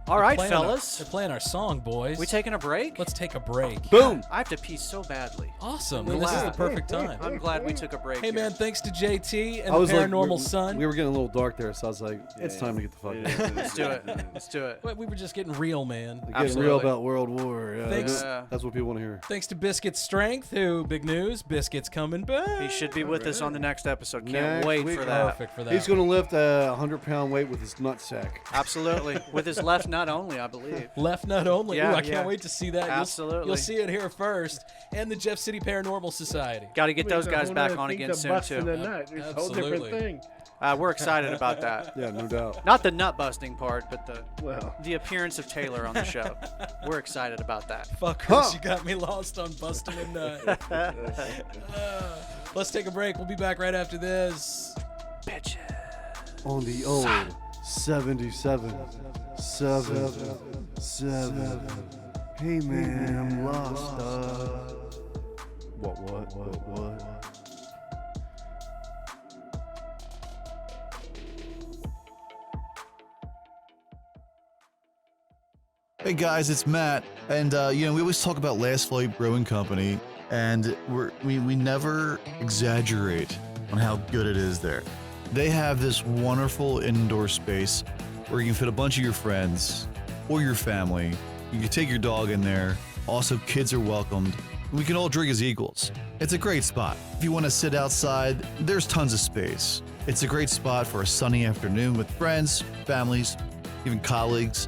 D: All right, fellas.
C: They're playing our song, boys.
D: We taking a break?
C: Let's take a break.
E: Boom.
D: I have to pee so badly.
C: Awesome. This is the perfect time.
D: I'm glad we took a break.
C: Hey, man, thanks to JT and
E: the
C: Paranormal Sun.
E: We were getting a little dark there, so I was like, it's time to get the fuck out.
D: Let's do it. Let's do it.
C: We were just getting real, man.
E: Getting real about World War. Yeah,
C: Thanks.
E: That's what people want to hear.
C: Thanks to Biscuit's Strength, who, big news, Biscuit's coming back.
D: He should be with us on the next episode. Can't wait for that.
C: Perfect for that.
E: He's going to lift a 100-pound weight with his nutsack.
D: Absolutely. With his left nut only, I believe.
C: Left nut only.
D: Yeah,
C: Ooh, I can't wait to see that.
D: Absolutely.
C: You'll see it here first. And the Jeff City Paranormal Society.
D: Got to get those guys back on again soon, too.
F: It's a whole different thing.
D: We're excited about that.
E: Yeah, no doubt.
D: Not the nut busting part, but the appearance of Taylor on the show. We're excited about that.
C: Fuck, Chris, you got me lost on busting a nut. Let's take a break. We'll be back right after this.
D: Bitches.
E: On the old 77. Hey man, I'm lost. What?
R: Hey guys, it's Matt, and we always talk about Last Flight Brewing Company, and we never exaggerate on how good it is there. They have this wonderful indoor space where you can fit a bunch of your friends or your family. You can take your dog in there. Also, kids are welcomed. We can all drink as equals. It's a great spot. If you want to sit outside, there's tons of space. It's a great spot for a sunny afternoon with friends, families, even colleagues.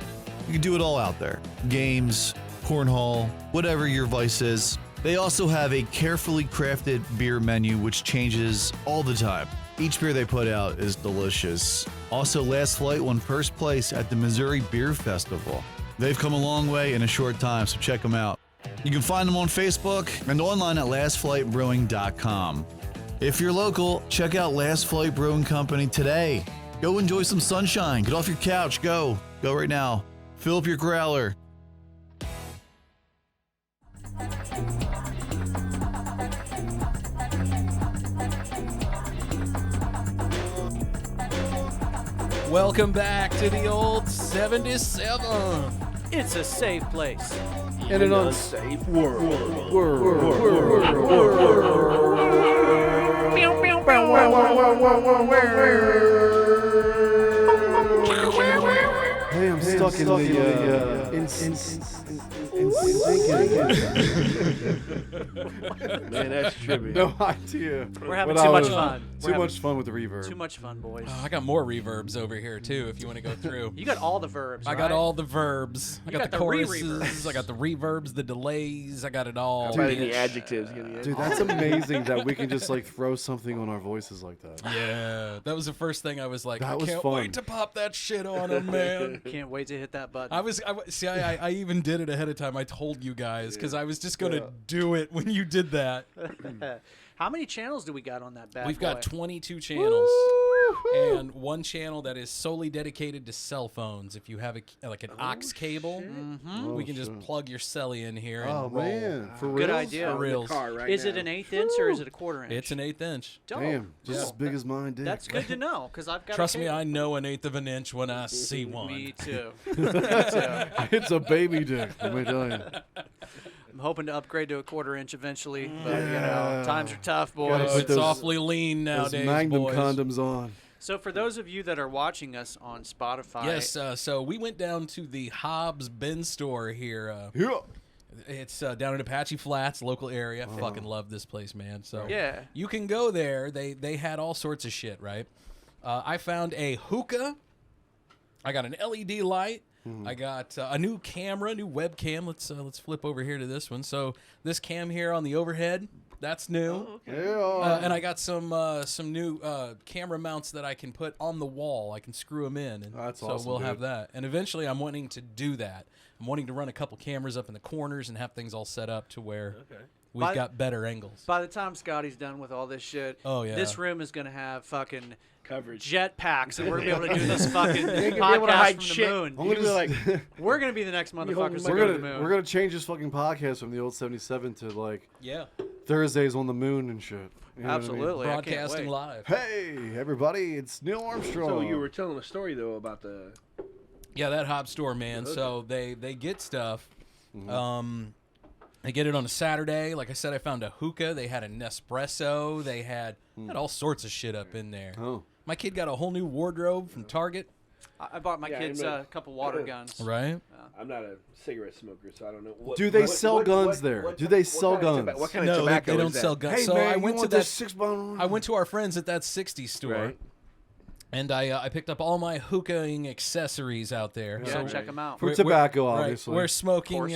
R: You can do it all out there. Games, cornhole, whatever your vice is. They also have a carefully crafted beer menu which changes all the time. Each beer they put out is delicious. Also, Last Flight won first place at the Missouri Beer Festival. They've come a long way in a short time, so check them out. You can find them on Facebook and online at lastflightbrewing.com. If you're local, check out Last Flight Brewing Company today. Go enjoy some sunshine. Get off your couch. Go right now. Fill up your growler.
C: Welcome back to the old 77.
D: It's a safe place.
E: In an unsafe world. Hey, I'm stuck in the
F: Man, that's trippy.
E: No idea.
D: We're having too much fun.
E: Too much fun with the reverb.
D: Too much fun, boys.
C: Oh, I got more reverbs over here too. If you want to go through.
D: You got all the verbs.
C: I got all the verbs. I got the choruses.
D: re-reverbs.
C: I got the reverbs, the delays. I got it all.
F: How about any adjectives?
E: Dude, that's amazing that we can just like throw something on our voices like that.
C: Yeah, that was the first thing I was like.
E: That
C: I
E: was
C: can't
E: fun.
C: wait to pop that shit on them, man.
D: Can't wait to hit that button.
C: I even did it ahead of time. I told you guys because I was just gonna do it when you did that.
D: How many channels do we got on that bad
C: We've
D: boy?
C: got 22 channels. And one channel that is solely dedicated to cell phones. If you have like an aux cable, we can just plug your celly in here and roll.
E: Man, for real?
D: Good idea.
C: For reals.
D: Is it an 1/8 inch or is it a 1/4 inch?
C: It's an 1/8 inch.
D: Dope.
E: Damn, just as big as mine, dude.
D: That's good to know because I've got.
C: Trust me, I know an 1/8 of an inch when I see one.
D: Me too.
E: It's a baby dick. Let me tell you.
D: I'm hoping to upgrade to a 1/4 inch eventually, but you know, times are tough, boys.
C: It's awfully lean nowadays,
E: those Magnum
C: boys.
E: condoms on.
D: So for those of you that are watching us on Spotify,
C: Yes, so we went down to the H.O.B bin store here. It's down in Apache Flats, local area. Fucking love this place, man. So
D: yeah,
C: you can go there. They had all sorts of shit, right? I found a hookah. I got an LED light. I got a new camera, new webcam. Let's flip over here to this one. So this cam here on the overhead, that's new.
E: Oh, okay.
C: And I got some new camera mounts that I can put on the wall. I can screw them in. And
E: that's
C: so
E: awesome,
C: we'll
E: dude.
C: have that. And eventually, I'm wanting to do that. I'm wanting to run a couple cameras up in the corners and have things all set up to where we've got better angles.
D: By the time Scotty's done with all this shit, this room is gonna have fucking
F: coverage,
D: jet packs, and we're gonna be able to do this fucking
F: They ain't gonna be able to
D: podcast
F: hide
D: from
F: shit.
D: the moon.
F: I'm gonna be like,
D: We're gonna be the next motherfuckers that go to the moon.
E: We're gonna change this fucking podcast from the old 77 to like Thursdays on the moon and shit. You know
D: Absolutely,
E: what I mean?
C: Broadcasting live.
E: Hey everybody, it's Neil Armstrong.
F: So you were telling a story though about the.
C: Yeah, that H.O.B store, man.
F: Okay.
C: So they get stuff. They get it on a Saturday. Like I said, I found a hookah. They had a Nespresso. They had all sorts of shit up in there.
E: Oh.
C: My kid got a whole new wardrobe from Target.
D: I bought my kids a couple water guns.
C: Right.
F: I'm not a cigarette smoker, so I don't know.
E: Do they sell guns there? Do they sell guns?
F: What kind of
C: No,
F: tobacco
C: they don't
F: is that?
C: sell guns.
E: Hey
C: so
E: man,
C: I went
E: you
C: to
E: want
C: that.
E: this 6-bone?
C: I went to our friends at that 60s store.
F: Right.
C: And I picked up all my hookahing accessories out there.
D: Yeah,
C: So
D: check them out.
E: For tobacco, obviously.
C: We're smoking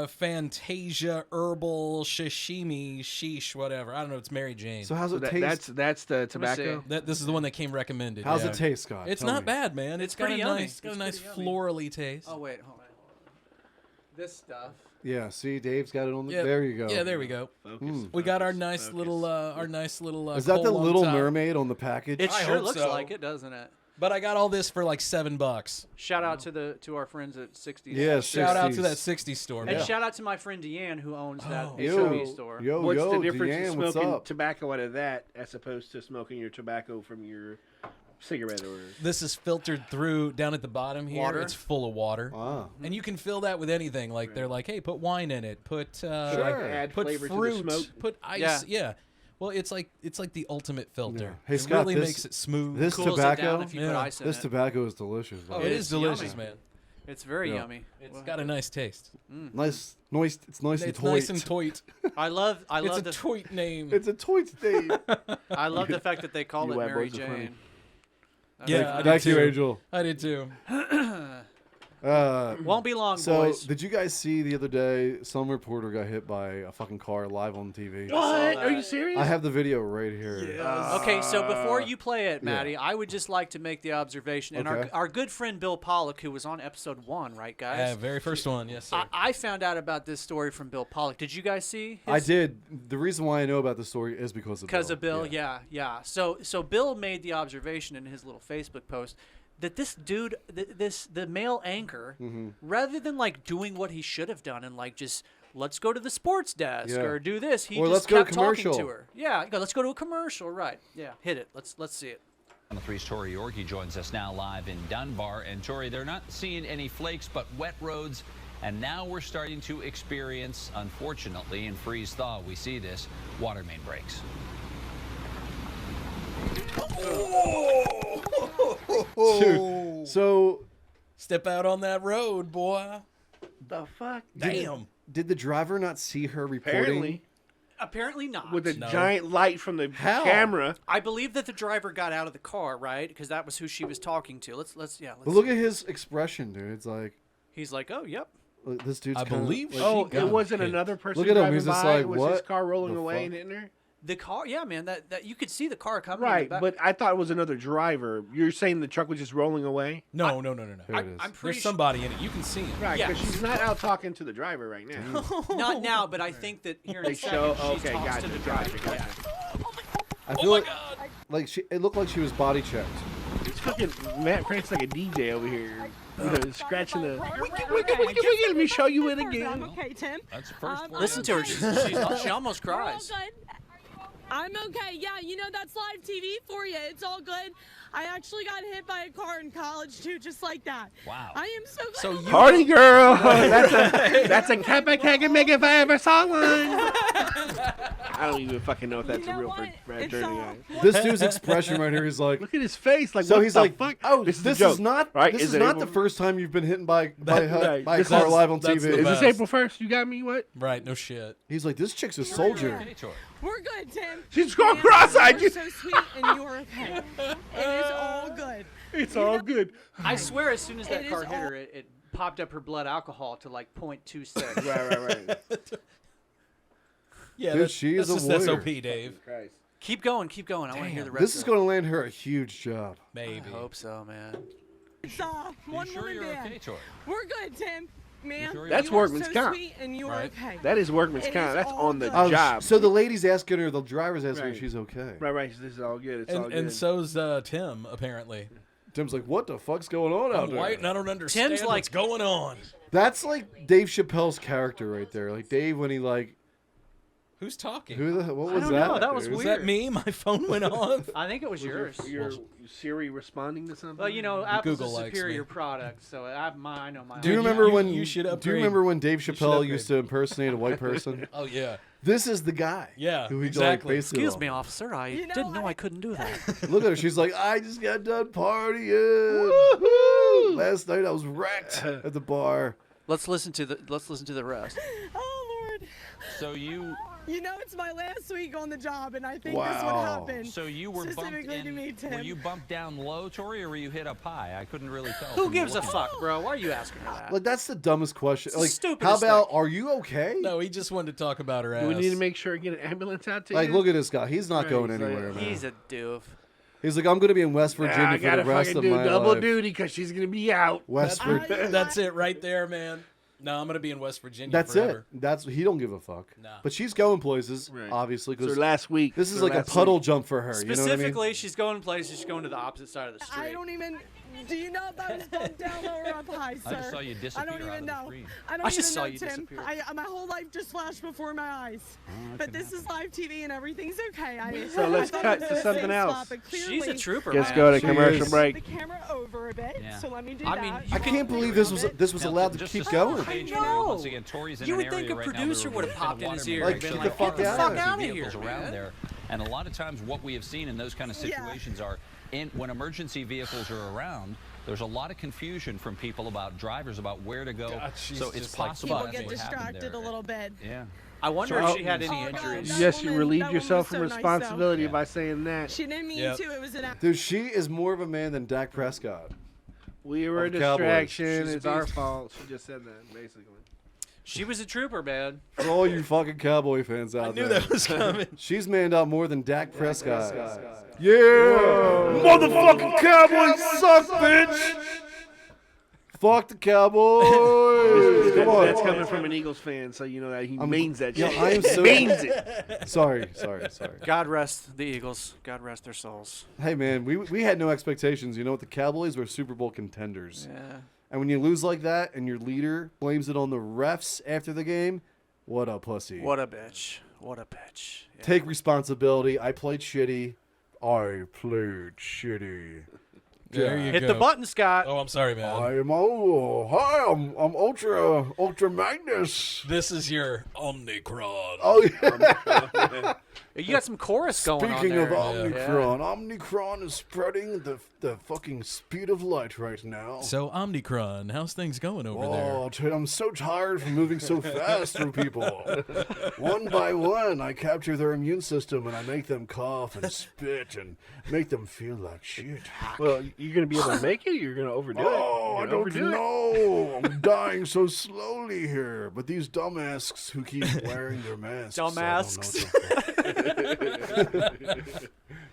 C: Fantasia herbal sashimi sheesh whatever. I don't know. It's Mary Jane.
E: So how's it taste?
F: That's the tobacco.
C: This is the one that came recommended.
E: How's it taste, Scott?
C: It's
E: Tell
C: not
E: me.
C: bad, man. It's got a
D: pretty yummy.
C: nice, got a
D: It's
C: nice
D: pretty yummy.
C: florally taste.
D: Oh wait, hold on. This stuff.
E: Yeah, see, Dave's got it on the.
C: Yeah,
E: There you go.
C: Yeah, there we go. We got our nice little,
E: Is that the
C: Cole
E: Little
C: on top.
E: Mermaid on the package?
D: It
C: I
D: sure
C: hope
D: looks
C: so.
D: like it, doesn't it?
C: But I got all this for like $7.
D: Shout out to our friends at 60s.
E: Yeah,
C: Shout out to
E: 60s.
C: that 60 store.
D: And
C: man.
D: shout out to my friend Deanne who owns that
E: Yo,
D: H.O.B store.
E: yo,
F: What's
E: yo,
F: the difference
E: Deanne,
F: in
E: what's
F: smoking
E: up?
F: tobacco out of that as opposed to smoking your tobacco from your cigarette or?
C: This is filtered through down at the bottom here.
D: Water?
C: It's full of water.
E: Wow.
C: And you can fill that with anything. Like they're like, hey, put wine in it. Put
F: Add
C: put
F: flavor to the
C: fruit.
F: smoke?
C: Put ice. Yeah. Well, it's like the ultimate filter.
E: Yeah. Hey,
C: it
E: Scott,
C: really
E: this-
C: makes it smooth.
E: This
D: Cools it
E: tobacco,
D: down if you put
C: Yeah.
D: ice in
E: this
D: it.
E: tobacco is delicious.
C: Oh,
E: man.
C: it is delicious,
D: yummy.
C: man.
D: It's very
E: Yeah.
D: yummy.
C: It's got a nice taste.
E: Nice, nice. It's nice and
C: It's
E: toit.
C: nice and toit.
D: I love
C: It's a
D: the
C: toit name.
E: It's a toit state.
D: I love the fact that they call
E: You
D: it
E: white
D: Mary
E: boys are funny.
D: Jane.
C: Yeah, I did
E: Thank you,
C: too.
E: Angel.
C: I did too.
D: Won't be long,
E: So,
D: boys.
E: did you guys see the other day some reporter got hit by a fucking car live on TV?
F: What? Are you serious?
E: I have the video right here.
D: Okay, so before you play it, Maddie, I would just like to make the observation, and
E: Okay.
D: our good friend Bill Pollock, who was on episode 1, right, guys?
C: Very first one, yes, sir.
D: I found out about this story from Bill Pollock. Did you guys see?
E: I did. The reason why I know about the story is because of Bill.
D: Because of Bill, yeah. So Bill made the observation in his little Facebook post that this dude, the male anchor, rather than like doing what he should have done and like just let's go to the sports desk
E: Yeah.
D: or do this, he
E: Or
D: just
E: let's go to
D: kept talking
E: commercial.
D: to her. Yeah, let's go to a commercial, right? Yeah, hit it. Let's see it.
T: On the 3's Tori Yorkie joins us now live in Dunbar. And Tori, they're not seeing any flakes, but wet roads. And now we're starting to experience, unfortunately, in freeze thaw, we see this, water main breaks.
E: Dude, so
C: step out on that road, boy.
F: The fuck?
C: Damn.
E: Did the driver not see her reporting?
D: Apparently not.
F: With a giant light from the camera.
D: I believe that the driver got out of the car, right? Because that was who she was talking to. Let's
E: But look at his expression, dude. It's like
D: he's like, oh, yep.
E: This dude's.
C: I believe.
F: Oh, it wasn't another person.
E: Look at him.
F: Driving
E: He's just
F: by?
E: like,
F: was
E: what?
F: his car rolling
E: the
F: away
E: fuck?
F: and in there?
D: The car, yeah, man. That you could see the car coming.
F: Right,
D: in the back.
F: but I thought it was another driver. You're saying the truck was just rolling away?
C: No.
E: Here it is.
D: I'm pretty
C: There's somebody in it. You can see him.
F: Right,
D: Yeah.
F: because she's not out talking to the driver right now.
D: Not now, but I think that here in
F: They
D: a
F: show.
D: second, she
F: Okay,
D: talks
F: gotcha,
D: to the
F: gotcha,
D: driver.
F: gotcha.
E: I feel like it looked like she was body checked.
F: It's fucking Matt Frank's like a DJ over here. You know, scratching the. Let me show you it again.
U: Okay, Tim.
N: That's the first one.
D: Listen to her. She almost cries.
U: I'm okay. Yeah, you know, that's live TV for you. It's all good. I actually got hit by a car in college, too, just like that.
N: Wow.
U: I am so glad.
F: Party girl. That's a Kappa Keg and make if I ever saw one. I don't even fucking know if that's a real Brad Journey guy.
E: This dude's expression right here is like.
F: Look at his face. Like,
E: So
F: what
E: he's
F: the
E: like,
F: fuck?
E: oh,
F: this
E: this
F: is
E: is not
F: right?
E: this is
F: it
E: not
F: April?
E: the first time you've been hit by a
F: This
E: car
F: is-
E: live on
C: that's
E: TV.
C: the
F: Is this
C: best.
F: April 1st? You got me? What?
C: Right. No shit.
E: He's like, this chick's a soldier.
U: We're good, Tim.
F: She's going
U: Man,
F: cross-eyed.
U: You're so sweet, and you're okay. It is all good.
F: It's all good.
D: I swear, as soon as that
U: It
D: car
U: is
D: hit
U: all-
D: her, it popped up her blood alcohol to like 0.26.
F: Right.
C: Yeah,
E: Dude,
C: that's,
E: she is
C: that's
E: a
C: just
E: warrior.
C: SOP, Dave.
F: Christ.
D: Keep going. I want to hear the rest.
E: This is
D: of
E: going to land her a huge job.
C: Maybe.
D: I hope so, man.
U: It's one
N: sure
U: woman
N: you're
U: band.
N: okay, Tori?
U: We're good, Tim. Man,
N: sure you're
F: That's
U: you are
F: workman's
U: so
F: comp.
U: sweet, and you are
C: Right.
U: okay.
F: That is workman's
U: It
F: comp.
U: is
F: That's
U: all
F: on the
U: good.
F: job.
E: So the lady's asking her, the driver's asking her
F: Right.
E: if she's okay.
F: Right. This is all good. It's all good.
C: And so's Tim, apparently.
E: Tim's like, what the fuck's going on out
C: I'm
E: there?
C: white and I don't understand
D: Tim's
C: what's going on.
E: That's like Dave Chappelle's character right there. Like Dave when he like.
C: Who's talking?
E: What was
D: don't
E: that?
D: know. That was
E: dude?
C: Was that me? My phone went off.
D: I think it was yours.
F: Your Siri responding to something?
D: Well, you know, Apple's
C: Google
D: a
C: likes
D: superior
C: me.
D: product, so I know mine.
E: Do you remember when
C: you should
E: Do you
C: upgrade.
E: remember when Dave
C: You should
E: Chappelle
C: upgrade.
E: used to impersonate a white person?
C: Oh yeah.
E: This is the guy.
C: Yeah,
E: Who he
C: exactly.
E: like based it
D: Excuse
E: on.
D: me, officer. I didn't know I couldn't do that.
E: Look at her. She's like, I just got done partying. Last night I was wrecked at the bar.
D: Let's listen to the rest.
U: Oh, Lord.
N: So you
U: know, it's my last week on the job, and I think this would
E: Wow.
U: happen.
N: So you were bumped
U: specifically to
N: in.
U: me, Tim.
N: Were you bumped down low, Tori, or were you hit up high? I couldn't really tell.
D: Who
N: from
D: gives a
N: looking.
D: fuck, bro? Why are you asking her that?
E: Like that's the dumbest question.
D: the
E: Like,
D: stupidest
E: how about,
D: thing.
E: are you okay?
C: No, he just wanted to talk about her ass.
F: Do we need to make sure to get an ambulance out to
E: Like,
F: you?
E: look at this guy. He's not
F: Right,
E: going
F: he's like-
E: anywhere, man.
D: He's a doof.
E: He's like, I'm going to be in West Virginia
F: I
E: for
F: gotta
E: the rest
F: fucking
E: of
F: do
E: my
F: double
E: life.
F: duty because she's gonna be out.
E: West Virginia.
C: That's it right there, man. No, I'm gonna be in West Virginia.
E: That's
C: forever.
E: it. That's he don't give a fuck.
C: Nah.
E: But she's going places,
F: Right.
E: obviously.
F: So
E: 'cause
F: last week.
E: this is
F: so
E: like a
F: last
E: puddle
F: week-
E: jump for her. You know what I mean?
D: Specifically, she's going places. She's going to the opposite side of the street.
U: I don't even. Do you know if I was bumped down low or up high, sir?
N: I just saw you
U: I
N: disappear
U: don't
N: out
U: even
N: of the
U: know.
N: screen.
U: I don't
D: I just
U: even
D: saw
U: know,
D: you
U: Tim.
D: disappear.
U: My whole life just flashed before my eyes. But this is live TV and everything's okay.
F: So let's
U: I thought
F: cut
U: it was
F: to
U: the
F: something
U: same
F: else.
U: spot, but
D: She's a
U: clearly
D: trooper,
F: Let's
D: man.
F: go to
E: She
F: commercial
E: is.
F: break.
U: The camera over a bit,
N: Yeah.
U: so let me do
D: I
U: that.
D: mean,
E: I can't believe this was
N: Now,
E: allowed to
N: just
E: keep
N: to
E: going.
N: set the stage
D: I
N: for you,
D: know.
N: Once again, Tori's in
D: You
N: an
D: would think
N: area
D: a
N: right now
D: producer
N: where
D: would have
N: there's
D: popped
N: been
D: in his
N: water
D: ear
N: main
E: and
N: been
E: been
N: like,
E: like, "Get the
N: "Get
E: fuck
N: the
D: outta
N: vehicles
D: here,
N: around
D: man."
N: there." And a lot of times what we have seen in those kind of situations are when emergency vehicles are around, there's a lot of confusion from people about drivers about where to go.
C: God, she's
N: so it's
C: just like
N: possible
U: People
N: that's
U: get
N: what happened
U: distracted
N: there.
U: a little bit.
N: Yeah.
D: I wonder
F: So-
D: if she had any
U: Oh, God,
D: injuries.
U: that
F: Yes, you
U: woman-
F: relieved
U: that
F: yourself
U: woman
F: from
U: was so nice, though.
F: responsibility
N: Yeah.
F: by saying that.
U: She didn't mean
C: Yep.
U: to. It was an
E: Dude, she is more of a man than Dak Prescott.
F: We were a
E: Of Cowboys.
F: distraction.
C: She's a
F: It's our
C: beast.
F: fault. She just said that, basically.
D: She was a trooper, man.
E: For all you fucking Cowboy fans out there.
C: I knew that was coming.
E: She's manned up more than Dak Prescott. Yeah! Motherfucking Cowboys suck, bitch! Fuck the Cowboys! Come on.
F: That's coming from an Eagles fan, so you know that he means that
E: Yeah,
F: shit.
E: I am so.
F: means it.
E: Sorry.
D: God rest the Eagles. God rest their souls.
E: Hey, man, we had no expectations. You know what? The Cowboys were Super Bowl contenders.
D: Yeah.
E: And when you lose like that and your leader blames it on the refs after the game, what a pussy.
D: What a bitch. What a bitch. Yeah.
E: Take responsibility. I played shitty. There
C: you
D: Hit
C: go.
D: the button, Scott.
C: Oh, I'm sorry, man.
E: I'm Ultra Magnus.
C: This is your Omnicron.
E: Oh yeah.
D: You got some chorus going on
E: Speaking
D: there.
E: of Omicron, Omicron is spreading the fucking speed of light right now.
C: So Omicron, how's things going over there?
E: I'm so tired from moving so fast through people. One by one, I capture their immune system and I make them cough and spit and make them feel like shit.
F: Well, you're going to be able to make it? You're going to overdo it?
E: Oh, I don't know. I'm dying so slowly here. But these dumbasses who keep wearing their masks.
D: Dumbasses.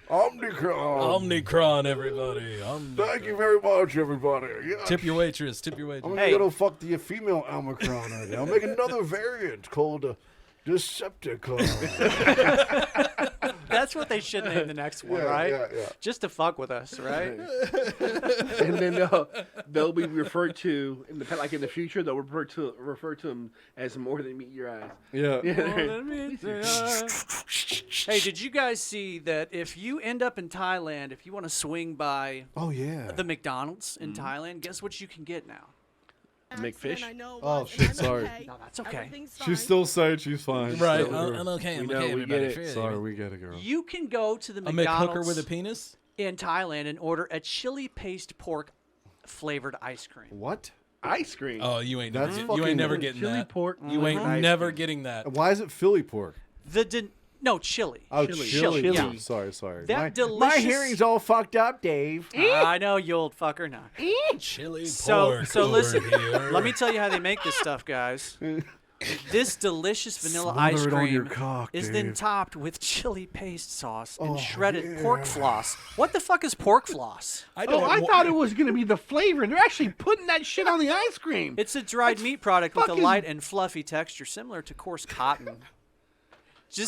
E: Omicron,
C: everybody.
E: Thank you very much, everybody. Yeah.
C: Tip your waitress. Tip your waitress.
E: I'm gonna fuck the female Omicron right now. I'll make another variant called Decepticon.
D: That's what they should name the next one, right?
E: Yeah.
D: Just to fuck with us, right?
F: And then they'll be referred to in the future. They'll refer to them as more than meet your eyes.
E: Yeah.
D: Hey, did you guys see that if you end up in Thailand, if you want to swing by the McDonald's in Thailand, guess what you can get now?
F: McFish?
E: Oh, shit, sorry.
D: No, that's okay.
E: She's still saying she's fine.
C: Right,
E: So,
C: I'm okay.
F: We
C: okay,
F: get it.
E: Sorry, we get it, girl.
D: You can go to the
C: A
D: McDonald's
C: McHooker with a penis?
D: in Thailand and order a chili paste pork flavored ice cream.
E: What?
F: Ice cream?
C: Oh, you ain't
E: That's
C: never getting
F: chili
C: that.
F: pork.
C: You ain't
F: ice
C: never
F: cream.
C: getting that.
E: Why is it Philly pork?
D: No, chili.
E: Oh,
D: Chili.
E: chili.
D: Yeah.
E: Sorry.
D: That delicious.
E: My hearing's all fucked up, Dave.
D: I know, you old fucker. Now.
C: Chili
D: So
C: pork
D: listen.
C: over here.
D: Let me tell you how they make this stuff, guys. This delicious vanilla
E: Smother
D: ice
E: it on your
D: cream
E: cock,
D: is then
E: Dave.
D: topped with chili paste sauce and
E: Oh,
D: shredded pork floss. What the fuck is pork floss?
F: I thought it was going to be the flavor. They're actually putting that shit on the ice cream.
D: It's a dried meat product with a light and fluffy texture similar to coarse cotton.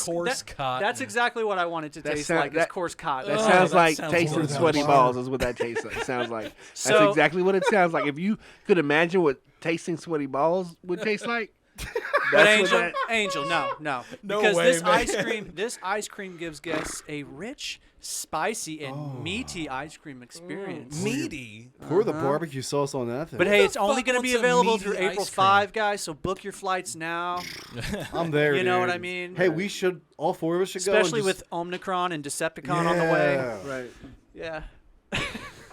C: Coarse cotton.
D: That's exactly what I want it to taste like. Is coarse cotton.
F: That sounds like tasting sweaty balls is what that tastes like. It sounds like. That's exactly what it sounds like. If you could imagine what tasting sweaty balls would taste like.
D: But Angel, no.
C: No
D: because
C: way,
D: this ice cream gives guests a rich, spicy, and meaty ice cream experience.
C: Meaty?
E: Pour the barbecue sauce on that thing.
D: But hey, it's only going to
C: what's
D: be
C: a
D: available
C: meaty
D: through April
C: ice cream?
D: 5, guys. So book your flights now.
E: I'm there.
D: You know
E: dude.
D: what I mean?
E: Hey, we should. All four of us should go.
D: Especially
E: and just,
D: with Omicron and Decepticon on the way.
F: Right.
D: Yeah.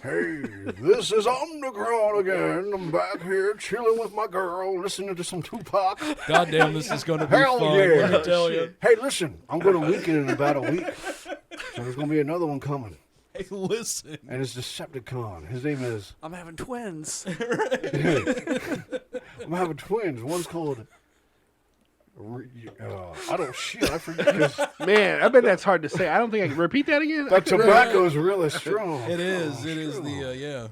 E: Hey, this is Omicron again. I'm back here chilling with my girl, listening to some Tupac.
C: Goddamn, this is going to be
E: Hell
C: fun.
E: yeah.
C: Let me tell you.
E: Hey, listen, I'm going to leak it in about a week. So there's going to be another one coming.
C: Hey, listen.
E: And it's Decepticon. His name is...
D: I'm having twins.
E: I'm having twins. One's called... I don't shit. I forget.
F: Man, I bet that's hard to say. I don't think I can repeat that again.
E: That tobacco's really strong.
C: It is. It is the
D: Yeah,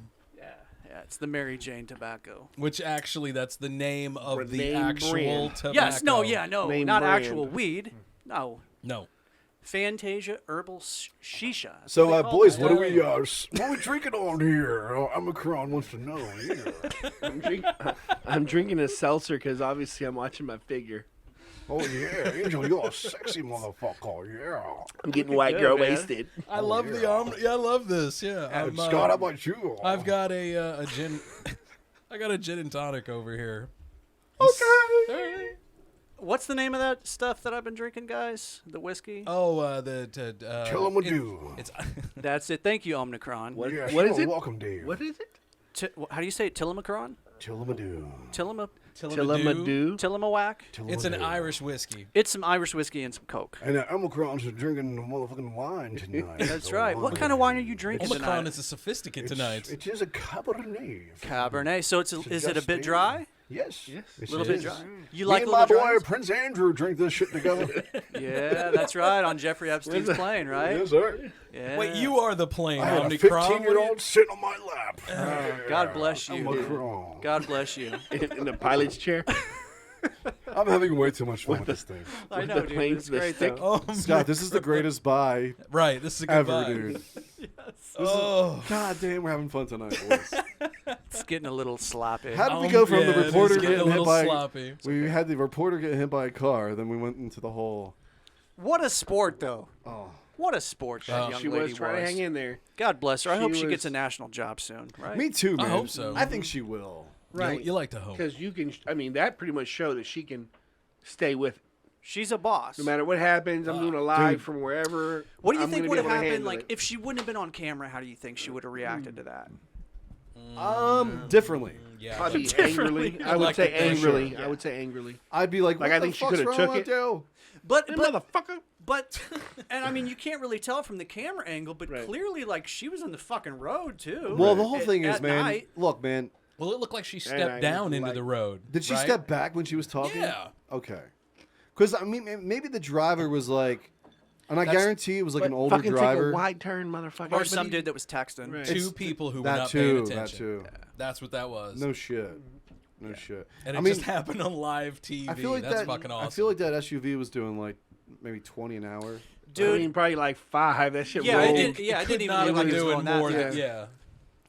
D: it's the Mary Jane tobacco.
C: Which actually, that's the name of the
F: name
C: actual
F: brand.
C: tobacco.
D: Yes, no,
F: Name
D: not
F: brand.
D: actual weed. No. Fantasia Herbal Shisha. That's
E: So,
D: what they call
E: boys,
D: that.
E: what are we drinking on here? Omicron wants to know. Yeah.
F: I'm drinking a seltzer because obviously I'm watching my figure.
E: Oh, yeah. Angel, you're a sexy motherfucker. Yeah.
F: I'm getting white girl wasted.
C: I love I love this. Yeah.
E: Scott, how about you?
C: I've got a gin. I got a gin and tonic over here.
E: Okay.
D: What's the name of that stuff that I've been drinking, guys? The whiskey?
C: Oh,
E: Tillamadoo.
C: It's
D: That's it. Thank you, Omicron.
F: What
E: Yeah,
F: is it?
E: Welcome, Dave.
F: What is it?
D: How do you say it? Tillamacron?
E: Tillamadoo.
F: Tillamadoo.
D: Tillamawak?
C: It's an Irish whiskey.
D: It's some Irish whiskey and some Coke.
E: And Omicron's drinking motherfucking wine tonight.
D: That's right. What kind of wine are you drinking
C: Omicron
D: tonight?
C: is a sophisticate tonight.
E: It is a Cabernet.
D: Cabernet. So is it a bit dry?
E: Yes.
D: A little bit dry. You
E: Me
D: like
E: and
D: a
E: my
D: little
E: boy
D: dry?
E: Prince Andrew drink this shit together.
D: Yeah, that's right. On Jeffrey Epstein's plane, right?
E: Yes, sir.
D: Yeah.
C: Wait, you are the plane,
E: I had a
C: Omicron.
E: 15-year-old sitting on my lap.
D: God bless you.
E: Omicron.
D: God bless you.
F: In the pilot's chair.
E: I'm having way too much fun with this thing.
D: I know,
F: the
D: dude.
F: plane's
D: It's
F: the
D: great,
F: stick.
D: though.
E: Scott, this is the greatest buy
C: Right, this is a good
E: ever,
C: buy.
E: dude.
C: Oh,
E: God damn, we're having fun tonight, boys.
D: It's getting a little sloppy.
E: How did we go from
C: yeah,
E: the
C: it is
E: reporter
C: getting a
E: getting hit
C: little
E: by...
C: sloppy.
E: We had the reporter get hit by a car, then we went into the whole...
D: What a sport, though.
E: Oh.
D: What a sport that young
F: She
D: lady
F: was trying to hang in there.
D: God bless her. I hope she
F: was-
D: gets a national job soon, right?
E: Me too, man.
C: I hope so.
E: I think she will.
F: Right.
C: You like to hope.
F: Because you can, I mean, that pretty much showed that she can stay with
D: She's a boss.
F: No matter what happens, I'm doing a live from wherever.
D: What do you think would have happened? Like, if she wouldn't have been on camera, how do you think she would have reacted to that?
E: Differently.
C: Yeah,
F: probably angrily. I would say angrily. Yeah. I would say angrily.
E: I'd be like,
F: I think she could have took it.
D: But
F: motherfucker.
D: But, and I mean, you can't really tell from the camera angle, but clearly, like, she was on the fucking road too.
E: Well, the whole thing is,
D: at
E: man.
D: night.
E: Look, man.
C: Well, it looked like she stepped down into the road.
E: Did she
C: right?
E: step back when she was talking?
C: Yeah.
E: Okay. Because I mean, maybe the driver was like, and I guarantee it was like an older driver.
F: Take a wide turn, motherfucker.
D: Or some dude that was texting.
F: Right.
C: Two people who were not paying attention.
E: That too.
C: Yeah. That's what that was.
E: No shit. No shit.
C: And it just happened on live TV.
E: I feel like
C: That's fucking awesome.
E: I feel like that SUV was doing like maybe 20 an hour.
D: Dude,
F: I mean, probably like 5. That shit
D: yeah,
F: rolled.
D: it didn't even look like it was going
C: more
D: that
C: than, yeah.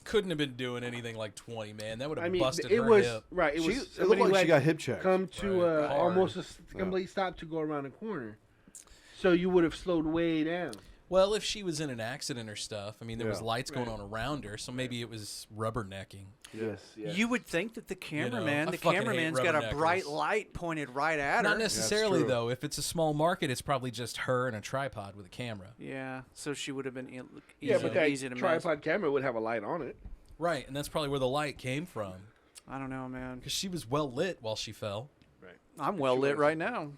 C: Couldn't have been doing anything like 20, man. That would have
F: I mean,
C: busted
F: it
C: her
F: was
C: hip.
F: right. It was.
E: It looked like she got hip checked.
F: Come to almost a complete stop to go around the corner, so you would have slowed way down.
C: Well, if she was in an accident or stuff, I mean, there was lights going on around her, so maybe it was rubbernecking.
F: Yes.
D: You would think that the cameraman,
C: I
D: the
C: fucking
D: cameraman's
C: hate
D: got a
C: rubberneckers.
D: bright light pointed right at her.
C: Not necessarily, though. If it's a small market, it's probably just her and a tripod with a camera.
D: Yeah, so she would have been easy,
F: but that
D: easy to miss.
F: tripod camera would have a light on it.
C: Right, and that's probably where the light came from.
D: I don't know, man.
C: Because she was well lit while she fell.
F: Right.
D: I'm well lit right now.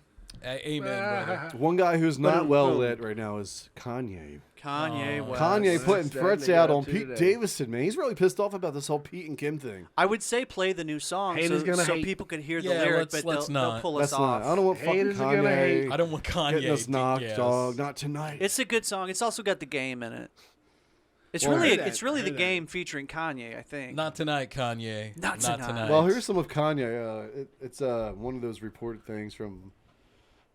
C: Amen, brother.
E: One guy who's not well lit right now is Kanye.
D: Kanye
E: putting threats out on Pete Davidson, man. He's really pissed off about this whole Pete and Kim thing.
D: I would say play the new song so people could hear the lyric, but they'll pull us off.
E: I don't want fucking Kanye.
C: I don't want Kanye
E: getting us knocked, dog. Not tonight.
D: It's a good song. It's also got the game in it. It's really the game featuring Kanye, I think.
C: Not tonight, Kanye.
D: Not tonight.
E: Well, here's some of Kanye. It's one of those reported things from,